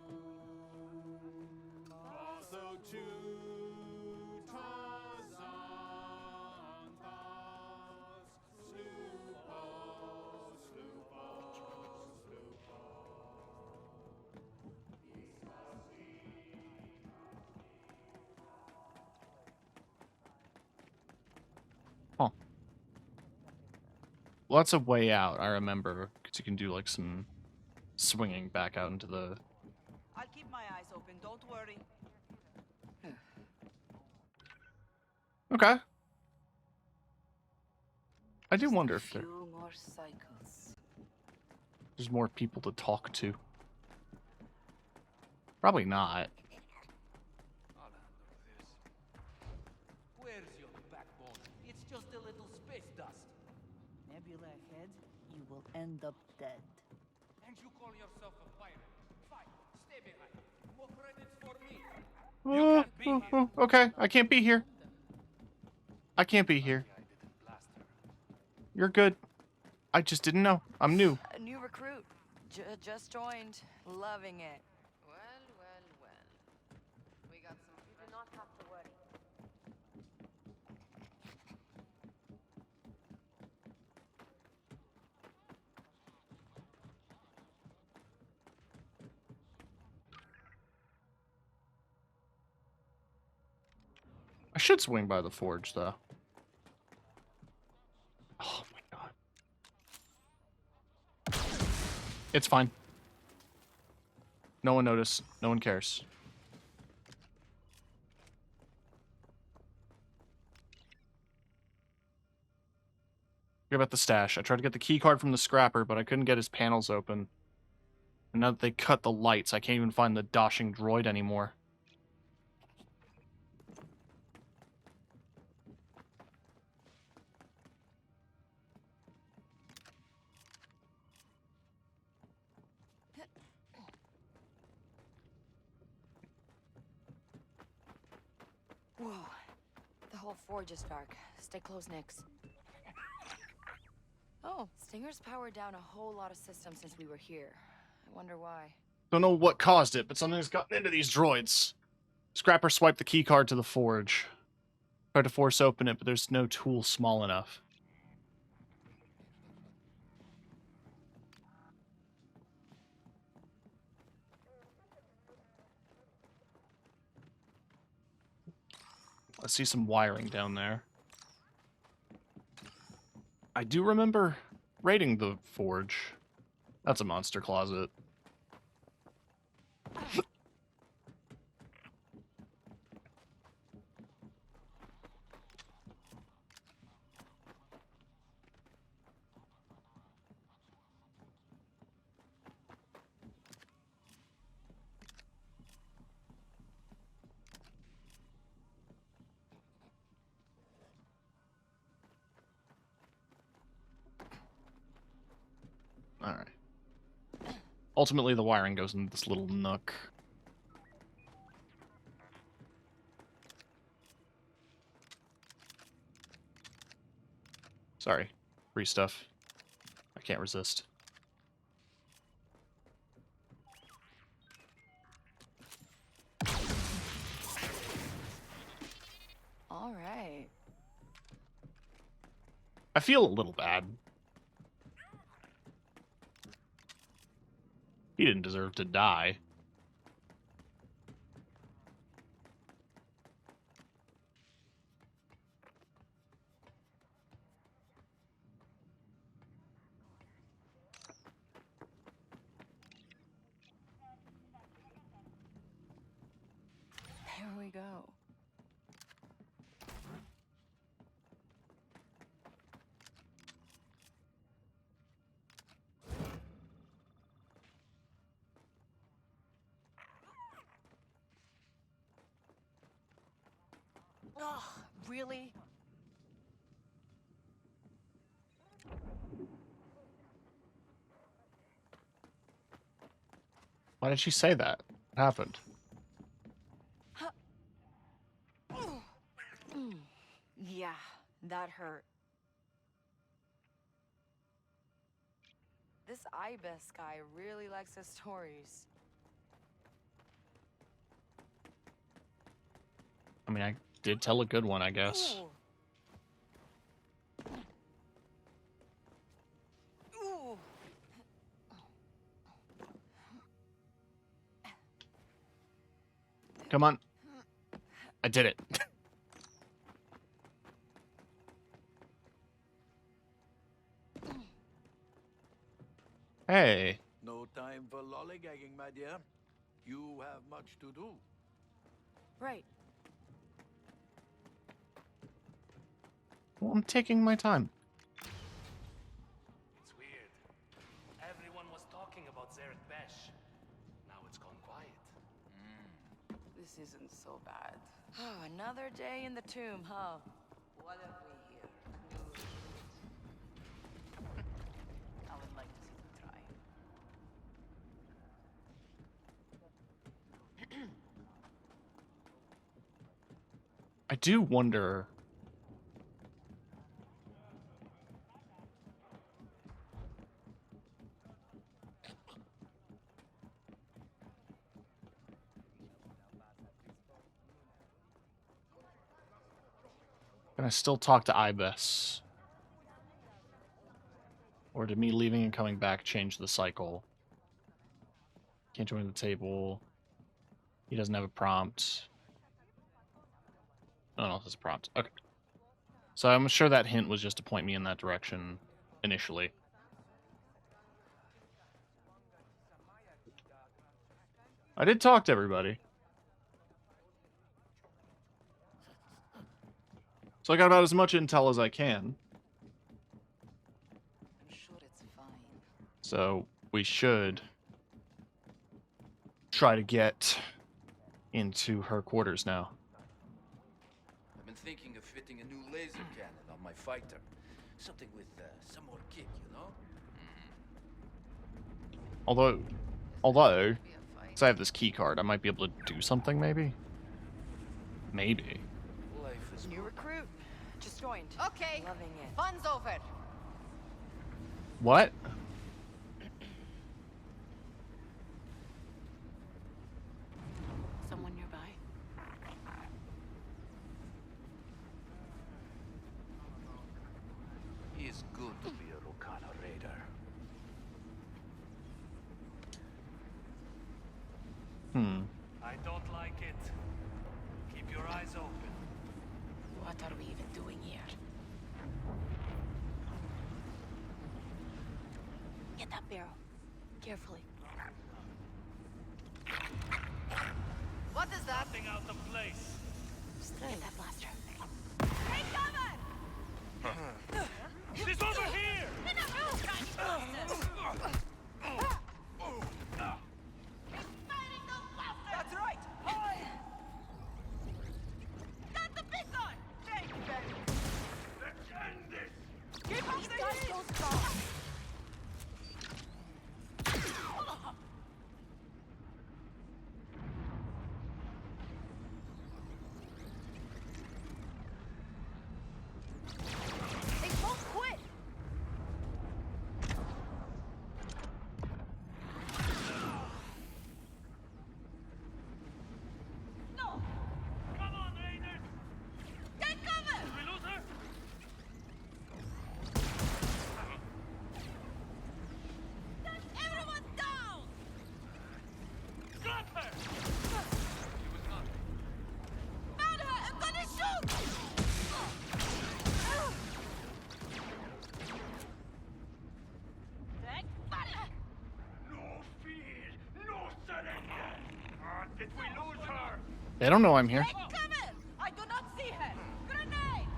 Huh. Lots of way out, I remember, because you can do like some swinging back out into the... I'll keep my eyes open, don't worry. Okay. I do wonder if Few more cycles. there's more people to talk to. Probably not. Where's your backbone? It's just a little space dust. Nebula ahead, you will end up dead. And you call yourself a pirate? Fine, stay behind. More credits for me. Okay, I can't be here. I can't be here. You're good. I just didn't know. I'm new. A new recruit. Just joined. Loving it. Well, well, well. We got some. You do not have to worry. I should swing by the forge, though. Oh my god. It's fine. No one noticed. No one cares. Forget about the stash. I tried to get the key card from the scrapper, but I couldn't get his panels open. And now that they cut the lights, I can't even find the doshing droid anymore. Whoa. The whole forge is dark. Stay close, Nix. Oh, Stinger's powered down a whole lot of systems since we were here. I wonder why. Don't know what caused it, but something's gotten into these droids. Scrapper swiped the key card to the forge. Tried to force open it, but there's no tool small enough. I see some wiring down there. I do remember raiding the forge. That's a monster closet. Alright. Ultimately, the wiring goes into this little nook. Sorry. Free stuff. I can't resist. All right. I feel a little bad. He didn't deserve to die. Here we go. Ugh, really? Why did she say that? What happened? Yeah, that hurt. This Ibis guy really likes his stories. I mean, I did tell a good one, I guess. Ooh. Ooh. Come on. I did it. Hey. No time for lollygagging, my dear. You have much to do. Right. Well, I'm taking my time. It's weird. Everyone was talking about Zarek Besh. Now it's gone quiet. This isn't so bad. Oh, another day in the tomb, huh? What have we here? I would like to see them try. I do wonder. Can I still talk to Ibis? Or did me leaving and coming back change the cycle? Can't join the table. He doesn't have a prompt. Oh no, this is a prompt. Okay. So I'm sure that hint was just to point me in that direction initially. I did talk to everybody. So I got about as much intel as I can. I'm sure it's fine. So we should try to get into her quarters now. I've been thinking of fitting a new laser cannon on my fighter. Something with some more kick, you know? Although, since I have this key card, I might be able to do something, maybe? Maybe. New recruit. Just joined. Okay. Loving it. Fun's over. What? Someone nearby? It's good to be a Rokana raider. I don't like it. Keep your eyes open. What are we even doing here? Get that barrel. Carefully. What is that? Nothing out of place. Get that blaster. Take cover! She's over here! That's right! Got the big gun! Thank you, baby. Let's end this! Keep up the heat! They won't quit! Did we lose her? They don't know I'm here. Take cover! I do not see her. Grenade!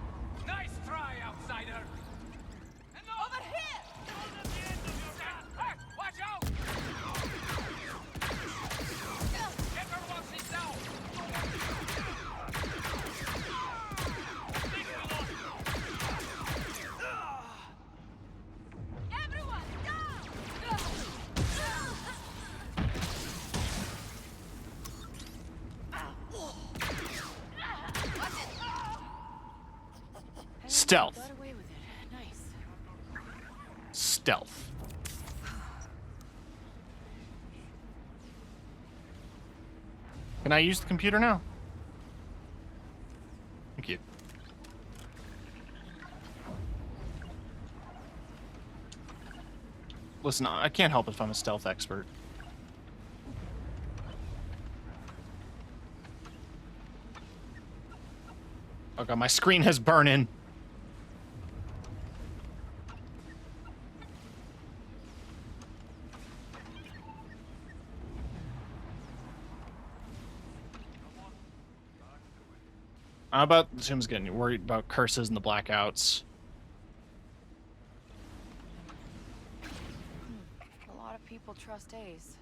Nice try, outsider. And Over here! Hey, watch out! Get her while she's down. Everyone, down! Stealth. Got away with it. Nice. Stealth. Can I use the computer now? Thank you. Listen, I can't help if I'm a stealth expert. Oh god, my screen has burning. How about Jim's getting worried about curses and the blackouts? A lot of people trust Ace.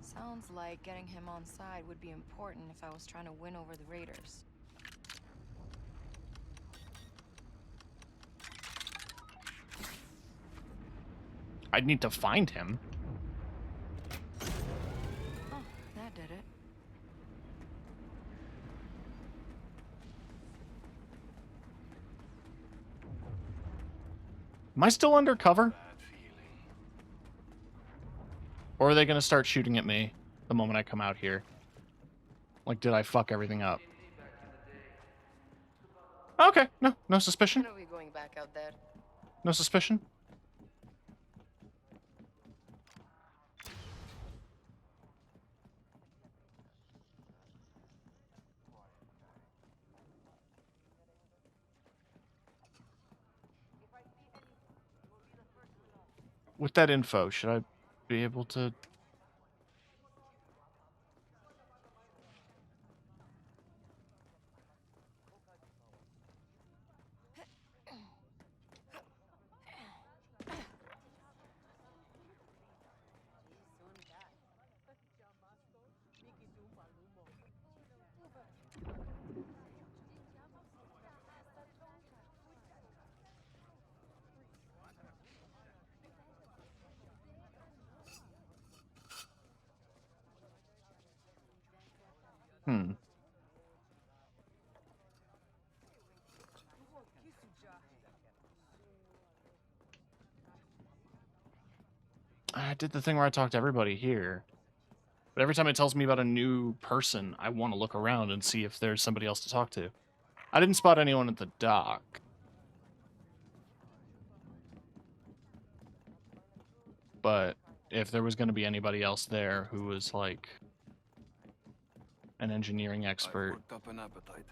Sounds like getting him on side would be important if I was trying to win over the Raiders. I'd need to find him. Oh, that did it. Am I still undercover? Or are they gonna start shooting at me the moment I come out here? Like, did I fuck everything up? Okay, no suspicion. When are we going back out there? No suspicion. With that info, should I be able to... I did the thing where I talked to everybody here. But every time it tells me about a new person, I want to look around and see if there's somebody else to talk to. I didn't spot anyone at the dock. But if there was going to be anybody else there who was like an engineering expert. Worked up an appetite.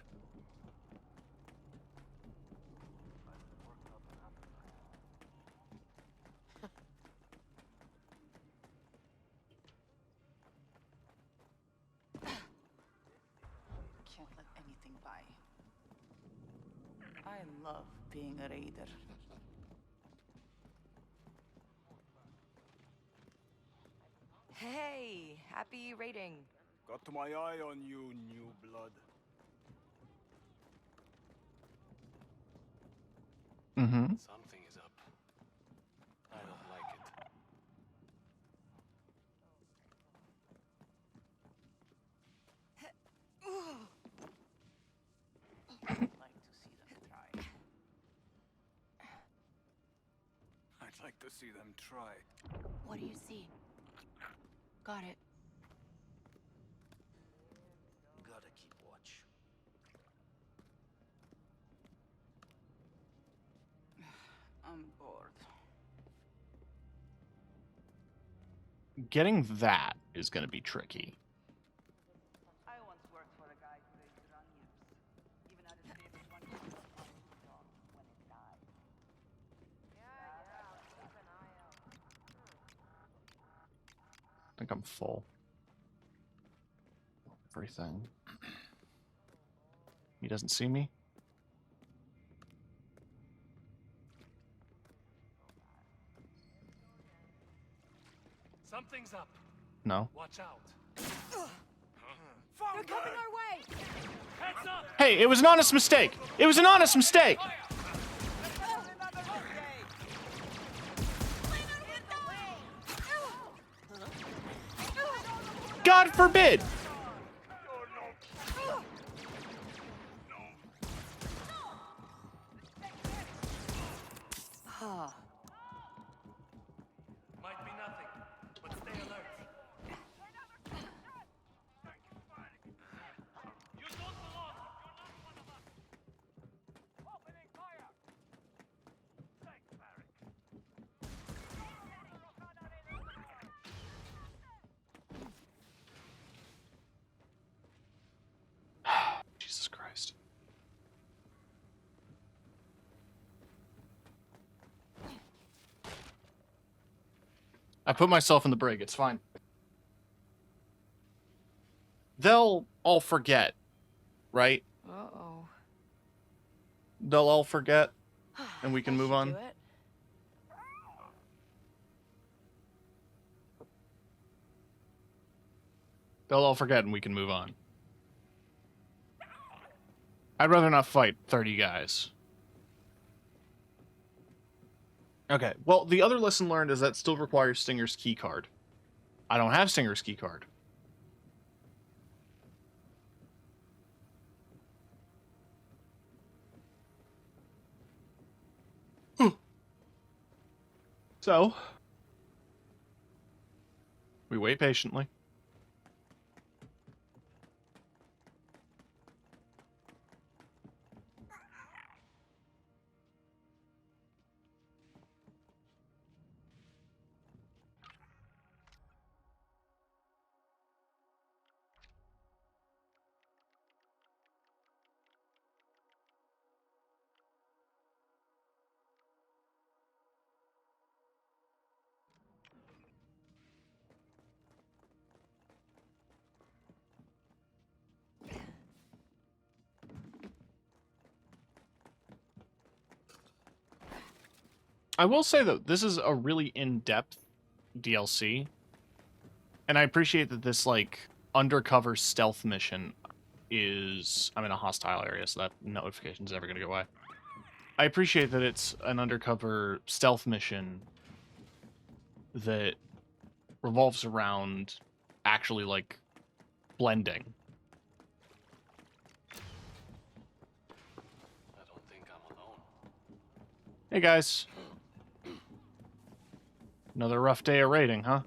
Can't let anything by. I love being a raider. Hey, happy raiding. Got my eye on you, new blood. Mm-hmm. Something is up. I don't like it. I'd like to see them try. I'd like to see them try. What do you see? Got it. Gotta keep watch. I'm bored. Getting that is going to be tricky. I once worked for a guy who raised onions. Even had his favorite one when it died. I think I'm full. everything. He doesn't see me? Something's up. No. Watch out. They're coming our way! Heads up! Hey, it was an honest mistake! It was an honest mistake! God forbid! Might be nothing, but stay alert. You don't belong. You're not one of us. Opening fire. Thanks, Barrick. Jesus Christ. I put myself in the brig, it's fine. They'll all forget, right? Uh-oh. They'll all forget, and we can move on. Do it. They'll all forget and we can move on. I'd rather not fight 30 guys. Okay, well, the other lesson learned is that still requires Stinger's key card. I don't have Stinger's key card. So, we wait patiently. I will say, though, this is a really in-depth DLC. And I appreciate that this, like, undercover stealth mission is... I'm in a hostile area, so that notification's never going to go away. I appreciate that it's an undercover stealth mission that revolves around actually, like, blending. I don't think I'm alone. Hey, guys. Another rough day of raiding, huh?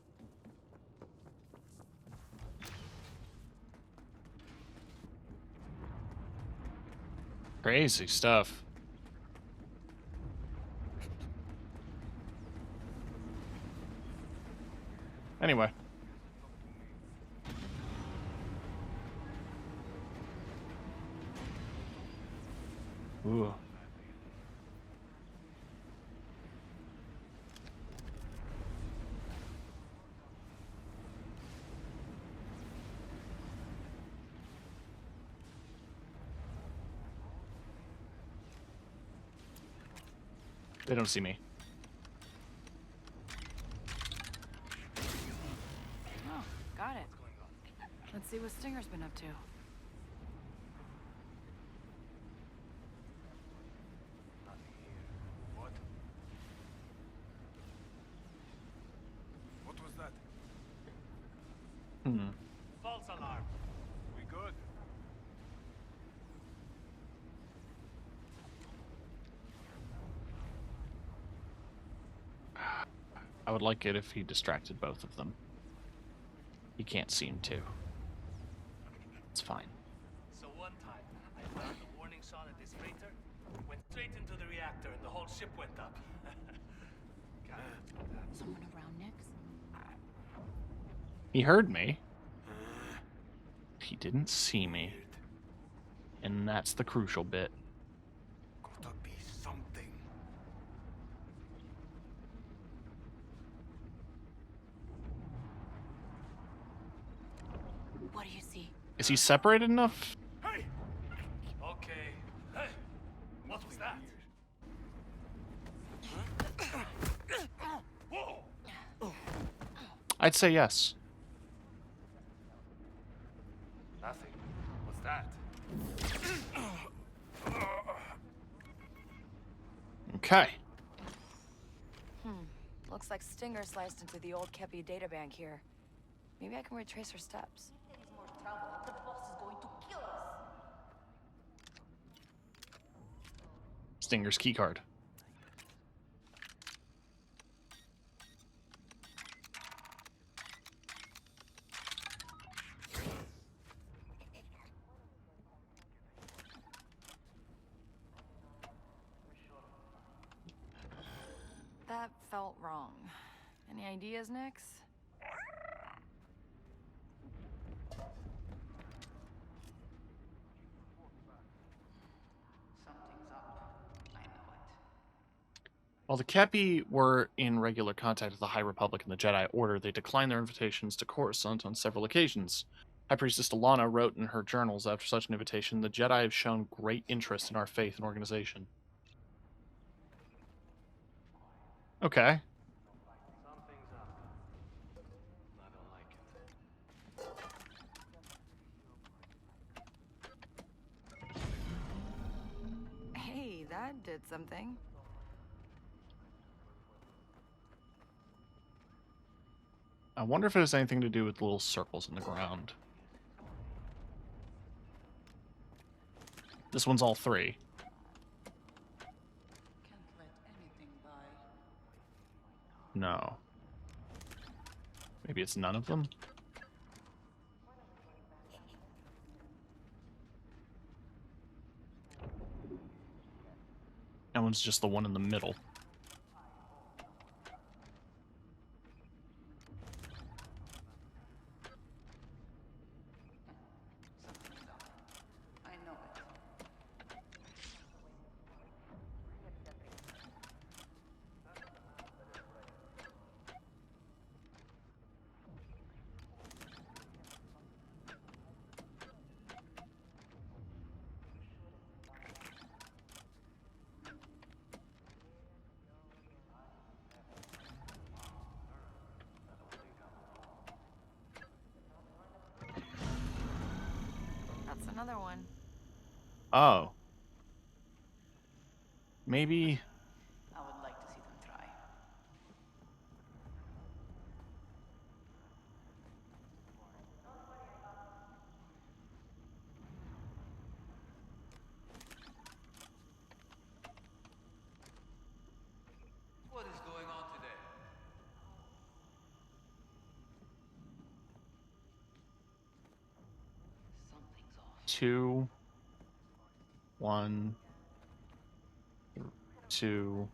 Crazy stuff. Anyway. Ooh. They don't see me. Oh, got it. Let's see what Stinger's been up to. What? What was that? False alarm. We good? I would like it if he distracted both of them. He can't seem to. It's fine. So one time, I found a warning shot at this freighter, went straight into the reactor, and the whole ship went up. Someone around next? He heard me. He didn't see me. And that's the crucial bit. Gotta be something. What do you see? Is he separated enough? Hey! Okay. Hey! What was that? Whoa! I'd say yes. Nothing. What's that? Okay. Looks like Stinger sliced into the old Kepi databank here. Maybe I can retrace her steps. If there is more trouble, the boss is going to kill us. Stinger's keycard. That felt wrong. Any ideas, Nix? Something's up. I know it. While the Kepi were in regular contact with the High Republic and the Jedi Order, they declined their invitations to Coruscant on several occasions. High Priestess Alana wrote in her journals after such an invitation, "The Jedi have shown great interest in our faith and organization." Okay. Something's up. I don't like it. Hey, that did something. I wonder if it has anything to do with the little circles in the ground. This one's all 3. Can't let anything by. No. Maybe it's none of them? That one's just the one in the middle. Something's up. I know it. That's another one. Oh. Maybe... I would like to see them try. What is going on today? Something's off. 2, 1, 2,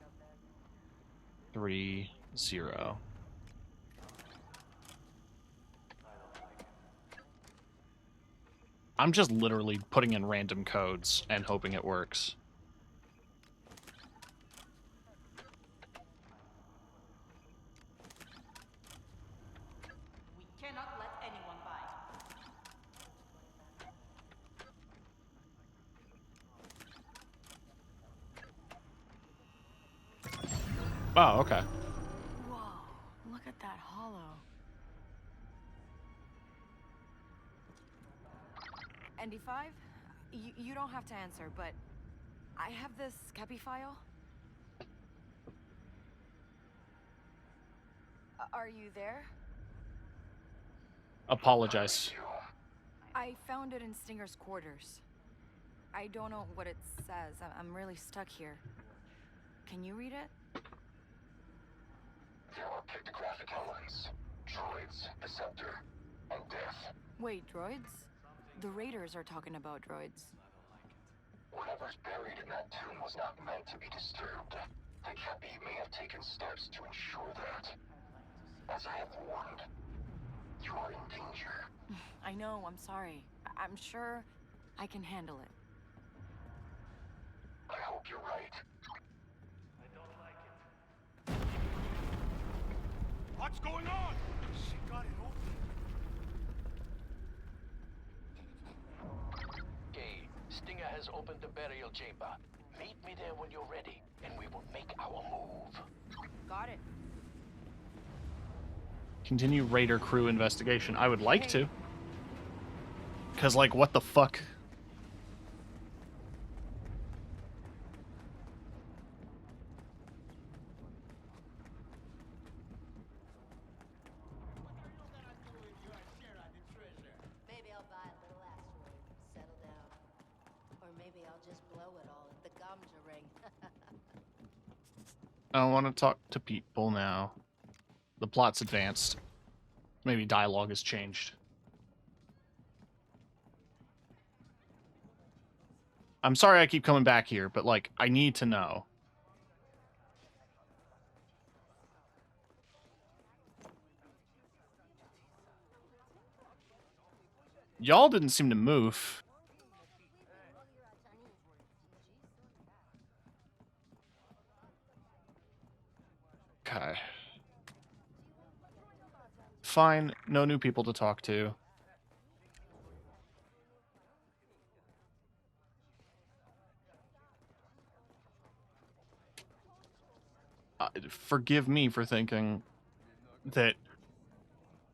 3, 0. I'm just literally putting in random codes and hoping it works. We cannot let anyone by. Oh, okay. Whoa, look at that hollow. ND5? You don't have to answer, but I have this Kepi file. Are you there? Apologize. I found it in Stinger's quarters. I don't know what it says. I'm really stuck here. Can you read it? There are pictographic elements, droids, the scepter, and death. Wait, droids? The Raiders are talking about droids. Whatever's buried in that tomb was not meant to be disturbed. The Kepi may have taken steps to ensure that. As I have warned, you are in danger. I know, I'm sorry. I'm sure I can handle it. I hope you're right. I don't like it. What's going on? She got it open. has opened the burial chamber. Meet me there when you're ready, and we will make our move. Got it. Continue Raider crew investigation. I would like to. Because, like, what the fuck? Maybe I'll buy a little asteroid, settle down. Or maybe I'll just blow it all at the Gamja ring. I don't want to talk to people now. The plot's advanced. Maybe dialogue has changed. I'm sorry I keep coming back here, but, like, I need to know. Y'all didn't seem to move. Okay. Fine, no new people to talk to. Forgive me for thinking that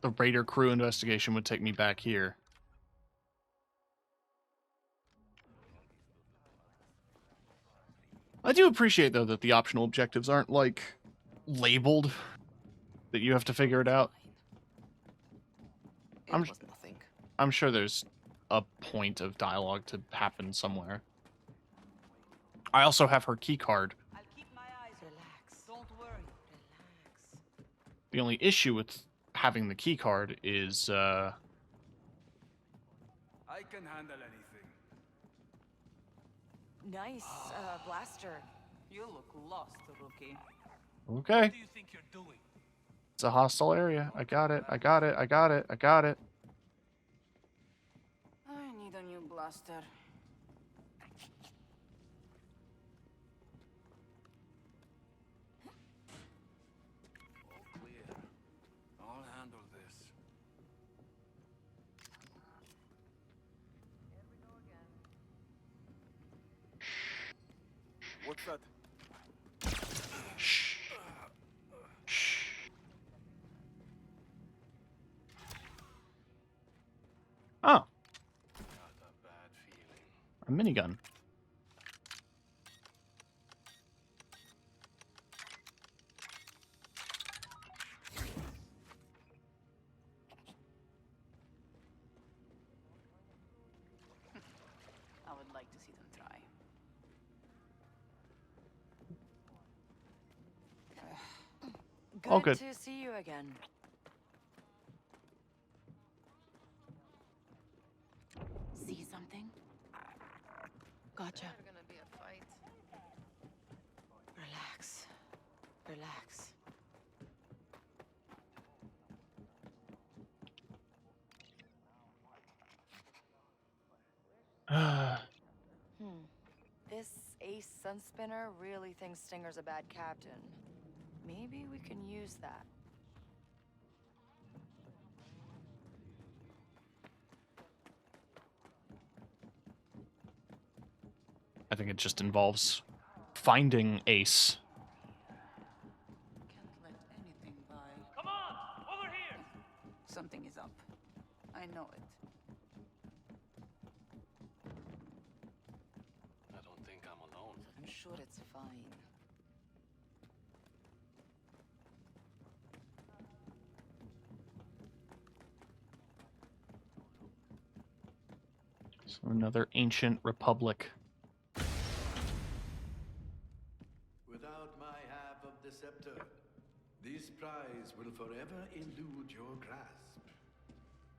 the Raider crew investigation would take me back here. I do appreciate, though, that the optional objectives aren't, like, labeled, that you have to figure it out. I'm sure there's a point of dialogue to happen somewhere. I also have her key card. Relax. Don't worry. The only issue with having the key card is, I can handle anything. Nice, blaster. You look lost, rookie. okay. What do you think you're doing? It's a hostile area. I got it. I got it. I got it. I got it. I need a new blaster. All clear. I'll handle this. What's that? Oh. A minigun. I would like to see them try. All good. To see you again. See something? Gotcha. Never gonna be a fight. Relax. Relax. This ace sunspinner really thinks Stinger's a bad captain. Maybe we can use that. I think it just involves finding Ace. Can't let anything by. Come on, over here. Something is up. I know it. I don't think I'm alone. I'm sure it's fine. So another ancient republic. Without my half of the scepter, this prize will forever elude your grasp.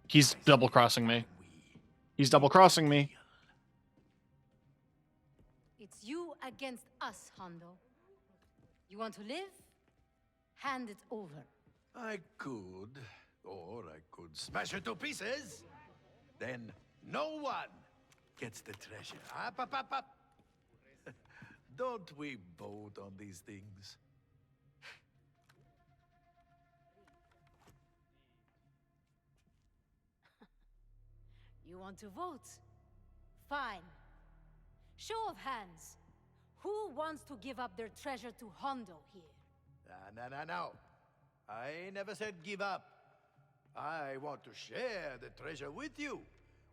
He's double-crossing me. He's double-crossing me. It's you against us, Hondo. You want to live? Hand it over. I could, or I could smash it to pieces. Then no one gets the treasure. Up, up, up, up. Don't we vote on these things? You want to vote? Fine. Show of hands. Who wants to give up their treasure to Hondo here? No. I never said give up. I want to share the treasure with you,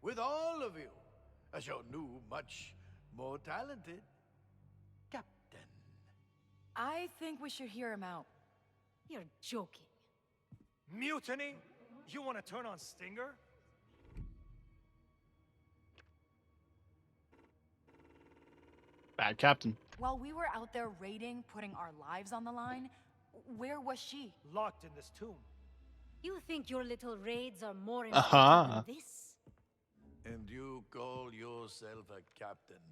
with all of you, as your new, much more talented captain. I think we should hear him out. You're joking. Mutiny? You want to turn on Stinger? Bad captain. While we were out there raiding, putting our lives on the line, where was she? Locked in this tomb. You think your little raids are more important than this? And you call yourself a captain,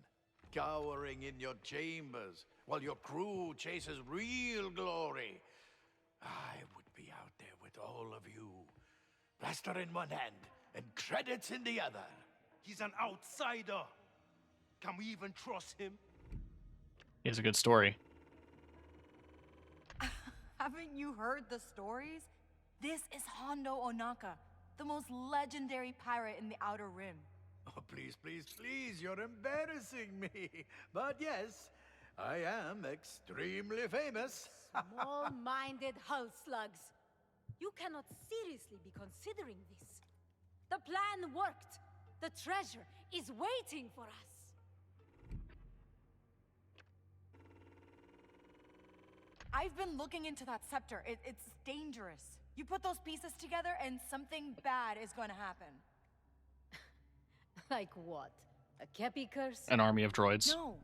cowering in your chambers while your crew chases real glory. I would be out there with all of you, blaster in one hand and credits in the other. He's an outsider. Can we even trust him? He has a good story. Haven't you heard the stories? This is Hondo Onaka, the most legendary pirate in the Outer Rim. Oh, please, you're embarrassing me. But yes, I am extremely famous. Small-minded hull slugs. You cannot seriously be considering this. The plan worked. The treasure is waiting for us. I've been looking into that scepter. It's dangerous. You put those pieces together and something bad is going to happen. Like what? A Kepi curse? An army of droids. No.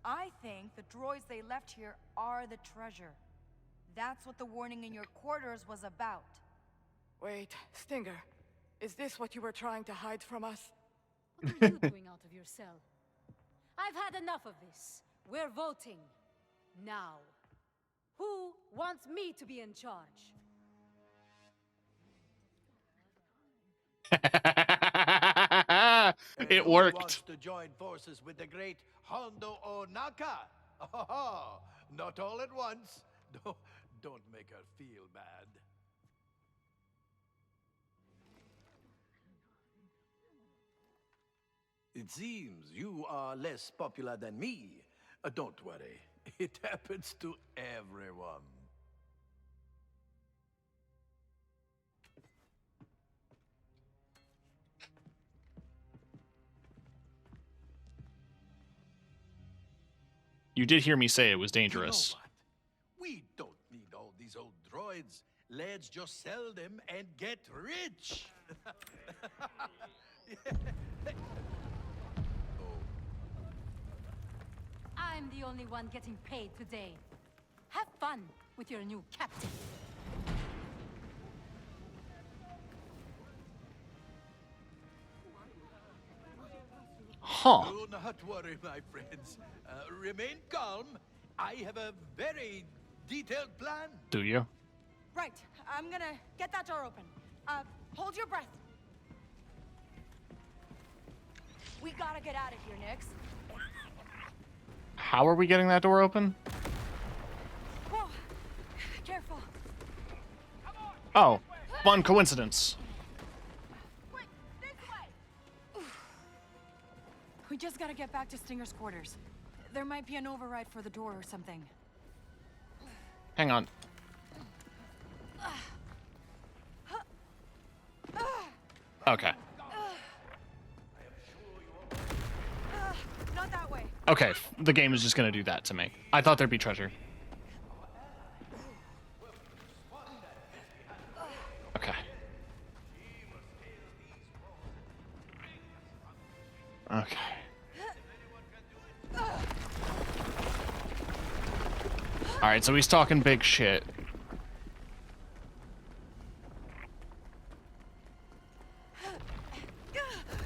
I think the droids they left here are the treasure. That's what the warning in your quarters was about. Wait, Stinger. Is this what you were trying to hide from us? What are you doing out of your cell? I've had enough of this. We're voting. Now. Who wants me to be in charge? It Who worked. wants to join forces with the great Hondo Onaka? Oh, not all at once. Don't make her feel bad. It seems you are less popular than me. Don't worry. It happens to everyone. You did hear me say it was dangerous. You know what? We don't need all these old droids. Let's just sell them and get rich. I'm the only one getting paid today. Have fun with your new captain. Huh. Do not worry, my friends. Remain calm. I have a very detailed plan. Do you? Right. I'm gonna get that door open. Hold your breath. We gotta get out of here, Nix. How are we getting that door open? Whoa. Careful. Oh, fun coincidence. Quick, this way. We just gotta get back to Stinger's quarters. There might be an override for the door or something. Hang on. Okay. Not that way. Okay, the game is just gonna do that to me. I thought there'd be treasure. Okay. Okay. Alright, so he's talking big shit.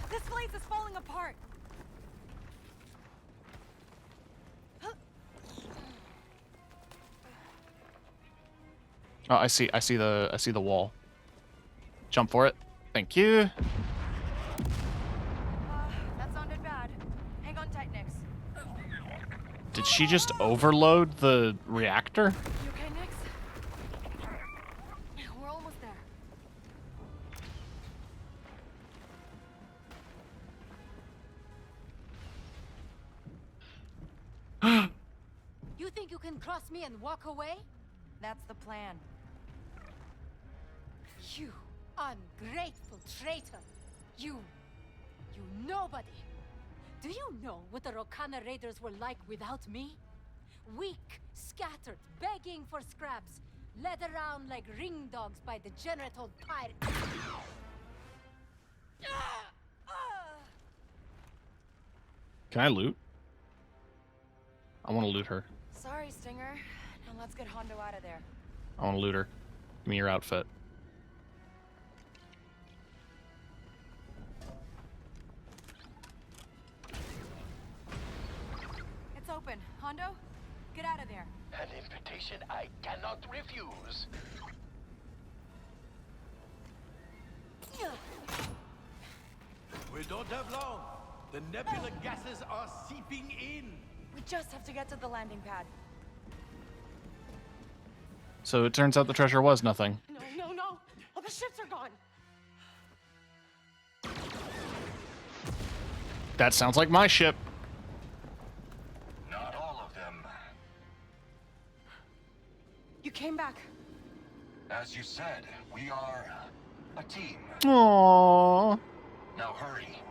This place is falling apart. Oh, I see the wall. Jump for it. Thank you. That sounded bad. Hang on tight, Nix. Did she just overload the reactor? You okay, Nix? We're almost there. cross me and walk away? That's the plan. You ungrateful traitor! You nobody! Do you know what the Rokana raiders were like without me? Weak, scattered, begging for scraps, led around like ring dogs by degenerate old pirates. Can I loot? I want to loot her. Sorry, Stinger. Now let's get Hondo out of there. I want to loot her. Give me your outfit. It's open. Hondo, get out of there. An invitation I cannot refuse. We don't have long. The nebula gases are seeping in. We just have to get to the landing pad. So it turns out the treasure was nothing. No. All the ships are gone. That sounds like my ship. Not all of them. You came back. As you said, we are a team. Aww. Now hurry.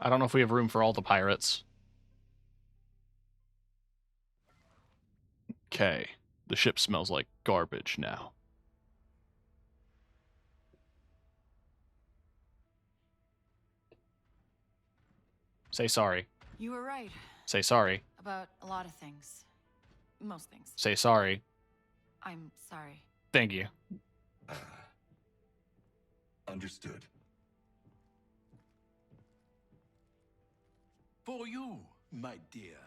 I don't know if we have room for all the pirates. Okay. The ship smells like garbage now. Say sorry. You were right. Say sorry. About a lot of things. Most things. Say sorry. I'm sorry. Thank you. Understood. For you, my dear.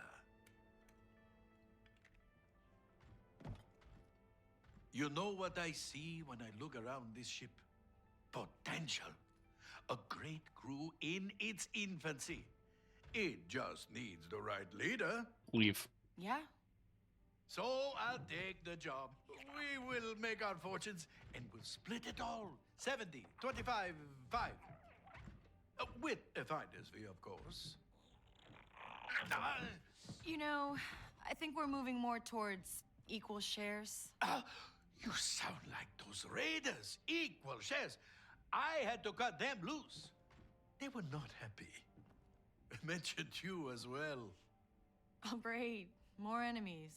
You know what I see when I look around this ship? Potential. A great crew in its infancy. It just needs the right leader. Leave. Yeah? So I'll take the job. We will make our fortunes and we'll split it all. 70, 25, 5. With a finder's fee, of course. You know, I think we're moving more towards equal shares. You sound like those raiders. Equal shares. I had to cut them loose. They were not happy. I mentioned you as well. Oh, great. More enemies.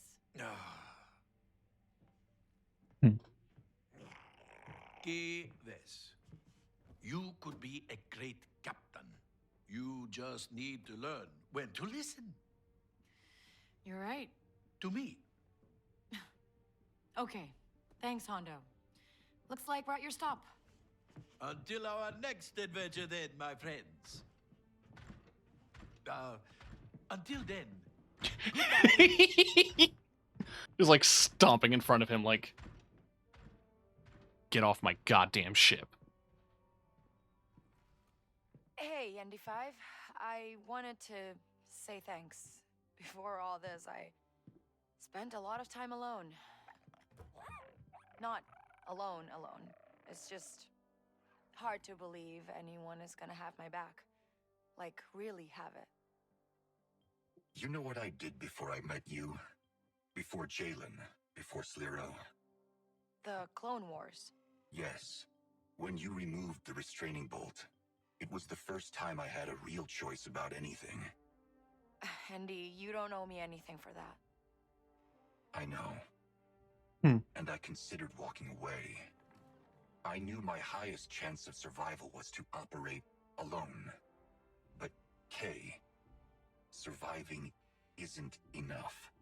Que this. You could be a great captain. You just need to learn when to listen. You're right. To me. Okay. Thanks, Hondo. Looks like we're at your stop. Until our next adventure then, my friends. Until then. He's like stomping in front of him like, get off my goddamn ship. Hey, ND5. I wanted to say thanks. Before all this, I spent a lot of time alone. Not alone. It's just hard to believe anyone is gonna have my back. Like, really have it. You know what I did before I met you? Before Jalen, before Sliro? The Clone Wars. Yes. When you removed the restraining bolt, it was the first time I had a real choice about anything. Andy, you don't owe me anything for that. I know. And I considered walking away. I knew my highest chance of survival was to operate alone. But, Kay, surviving isn't enough.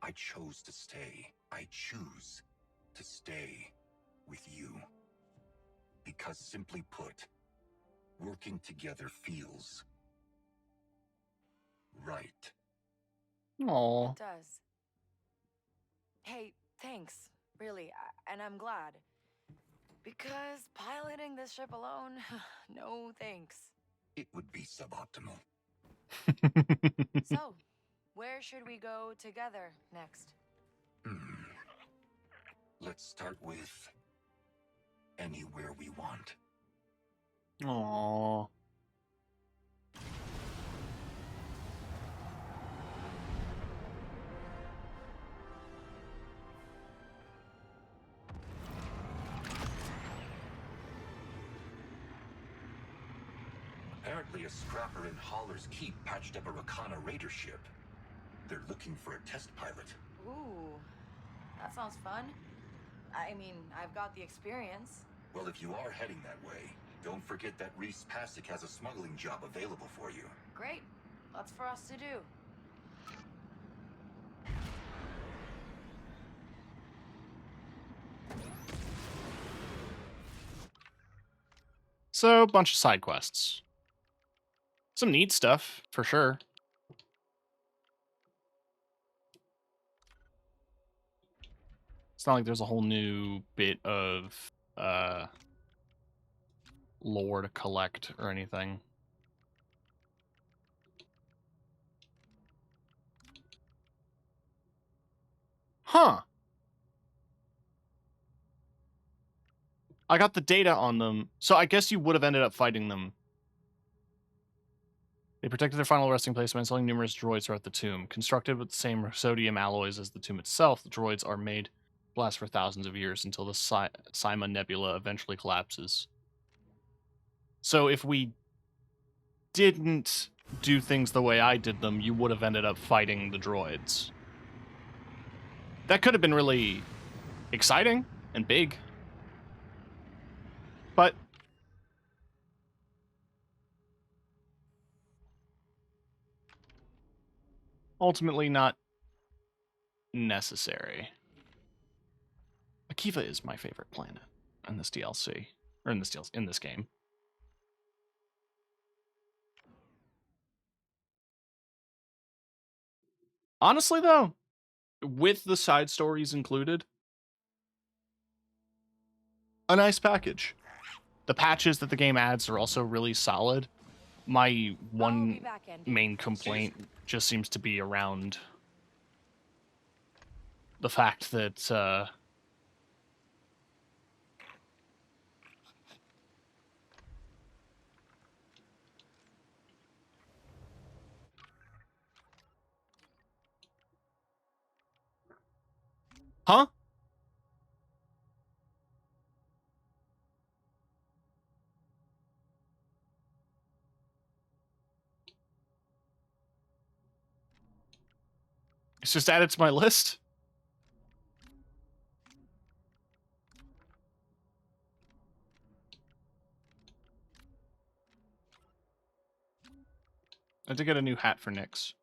I chose to stay. I choose to stay with you. Because simply put, working together feels right. Aww. It does. Hey, thanks. Really, and I'm glad. Because piloting this ship alone, no thanks. It would be suboptimal. So, where should we go together next? Let's start with anywhere we want. Aww. Apparently a scrapper in Haller's Keep patched up a Rakana raider ship. They're looking for a test pilot. Ooh, that sounds fun. I mean, I've got the experience. Well, if you are heading that way, don't forget that Reese Pasick has a smuggling job available for you. Great. Lots for us to do. So, a bunch of side quests. Some neat stuff, for sure. It's not like there's a whole new bit of lore to collect or anything. Huh. I got the data on them, so I guess you would have ended up fighting them. They protected their final resting place by installing numerous droids throughout the tomb. Constructed with the same sodium alloys as the tomb itself, the droids are made to last for thousands of years until the Sima Nebula eventually collapses. So if we didn't do things the way I did them, you would have ended up fighting the droids. That could have been really exciting and big. But ultimately not necessary. Akiva is my favorite planet in this DLC. Or in this game. Honestly, though, with the side stories included, a nice package. The patches that the game adds are also really solid. My one main complaint just seems to be around the fact that huh? It's just added to my list. I did get a new hat for Nyx.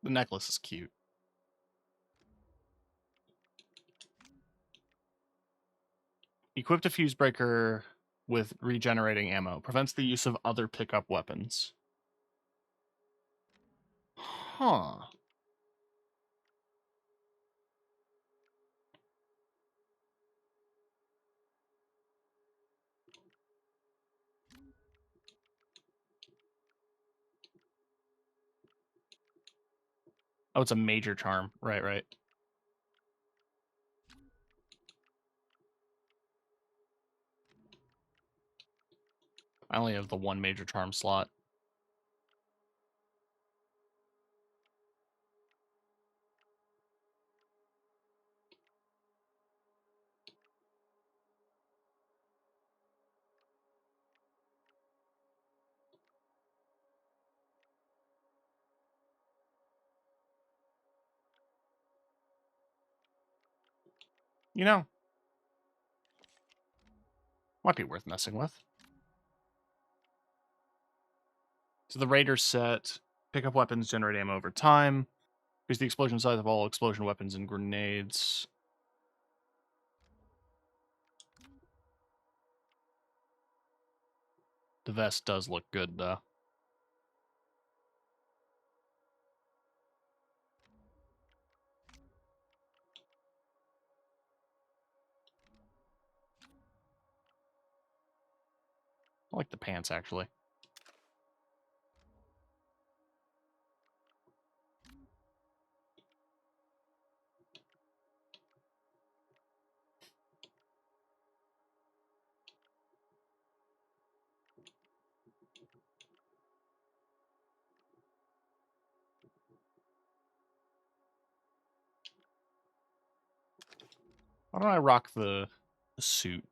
The necklace is cute. Equipped a fuse breaker with regenerating ammo. Prevents the use of other pickup weapons. Huh. Oh, it's a major charm. Right, right. I only have the one major charm slot. You know, might be worth messing with. So the Raider set, pick up weapons, generate ammo over time. Increase the explosion size of all explosion weapons and grenades. The vest does look good, though. I like the pants, actually. Why don't I rock the suit?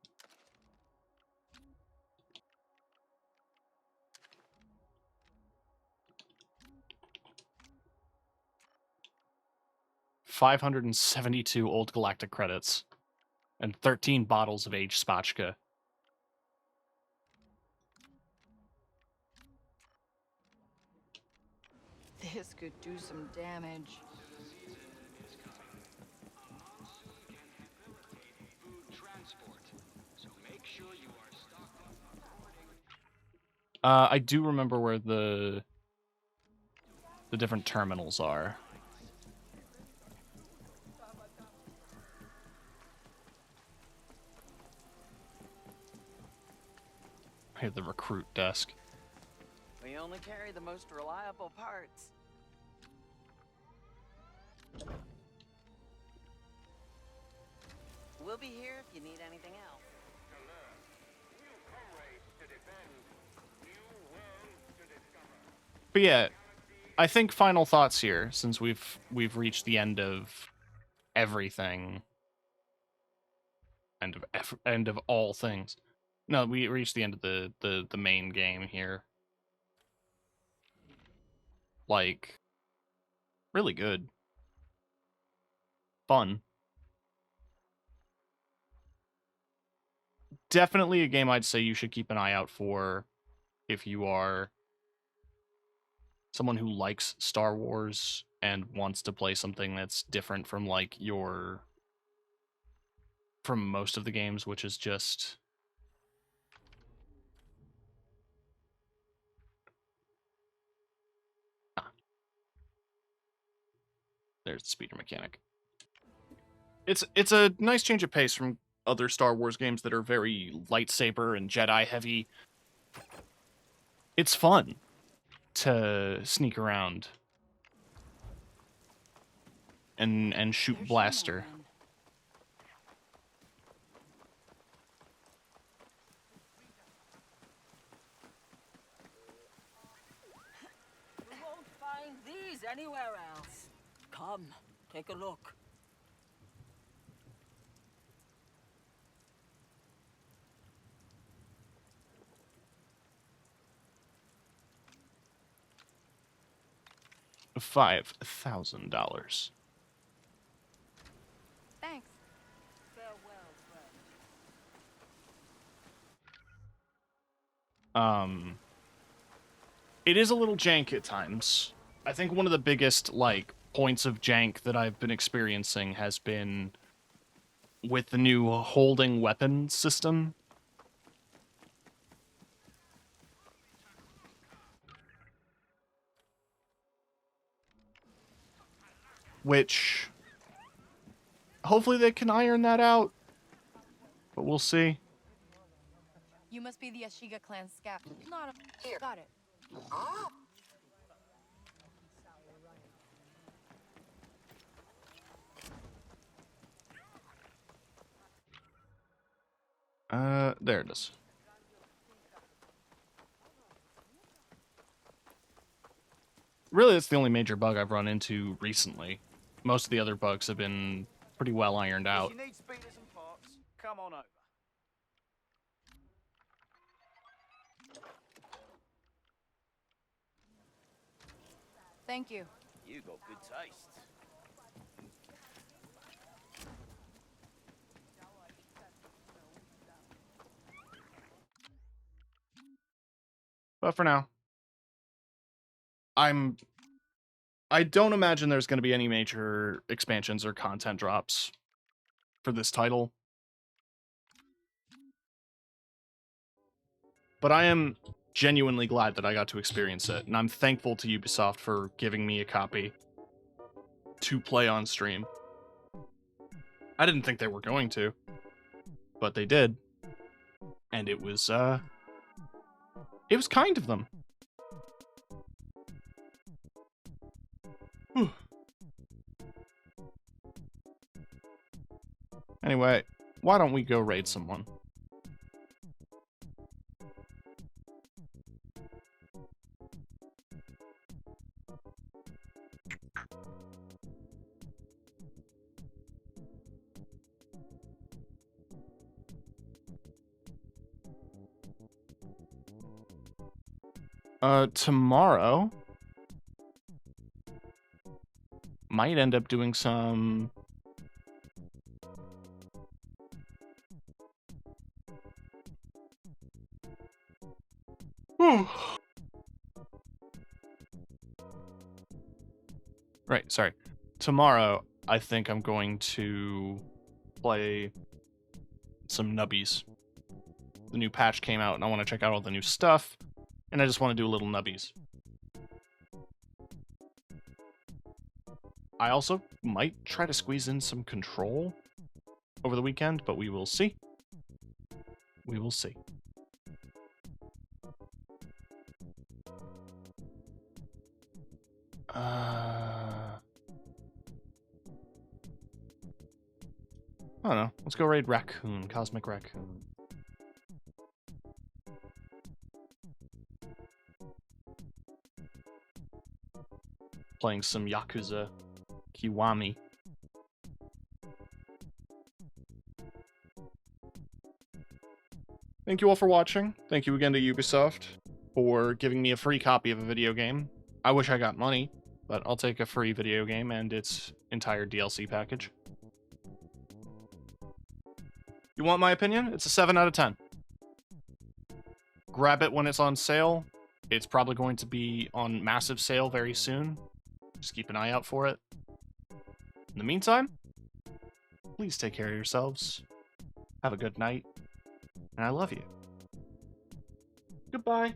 572 Old Galactic credits and 13 bottles of aged spotchka. This could do some damage. I do remember where the different terminals are. I hear the recruit desk. We only carry the most reliable parts. We'll be here if you need anything else. But yeah, I think final thoughts here, since we've reached the end of everything, end of all things. No, we reached the end of the main game here. Like, really good, fun. Definitely a game I'd say you should keep an eye out for if you are someone who likes Star Wars and wants to play something that's different from like from most of the games, which is just there's the speeder mechanic. It's a nice change of pace from other Star Wars games that are very lightsaber and Jedi heavy. It's fun to sneak around and shoot blaster. You won't find these anywhere else. Come, take a look. $5,000. Thanks. Farewell, friend. It is a little jank at times. I think one of the biggest like points of jank that I've been experiencing has been with the new holding weapon system. Which hopefully they can iron that out, but we'll see. You must be the Ashiga clan scout. Not a... Here. Got it. There it is. Really, that's the only major bug I've run into recently. Most of the other bugs have been pretty well ironed out. If you need speeders and parts, come on over. Thank you. You got good taste. But for now, I don't imagine there's going to be any major expansions or content drops for this title. But I am genuinely glad that I got to experience it, and I'm thankful to Ubisoft for giving me a copy to play on stream. I didn't think they were going to, but they did. And it was kind of them. Whew. Anyway, why don't we go raid someone? Tomorrow might end up doing some... Right, sorry. Tomorrow, I think I'm going to play some nubbies. The new patch came out, and I want to check out all the new stuff, and I just want to do a little nubbies. I also might try to squeeze in some Control over the weekend, but we will see. We will see. I don't know. Let's go raid Raccoon, Cosmic Raccoon. Playing some Yakuza Kiwami. Thank you all for watching. Thank you again to Ubisoft for giving me a free copy of a video game. I wish I got money, but I'll take a free video game and its entire DLC package. You want my opinion? It's a 7 out of 10. Grab it when it's on sale. It's probably going to be on massive sale very soon. Just keep an eye out for it. In the meantime, please take care of yourselves. Have a good night. And I love you. Goodbye.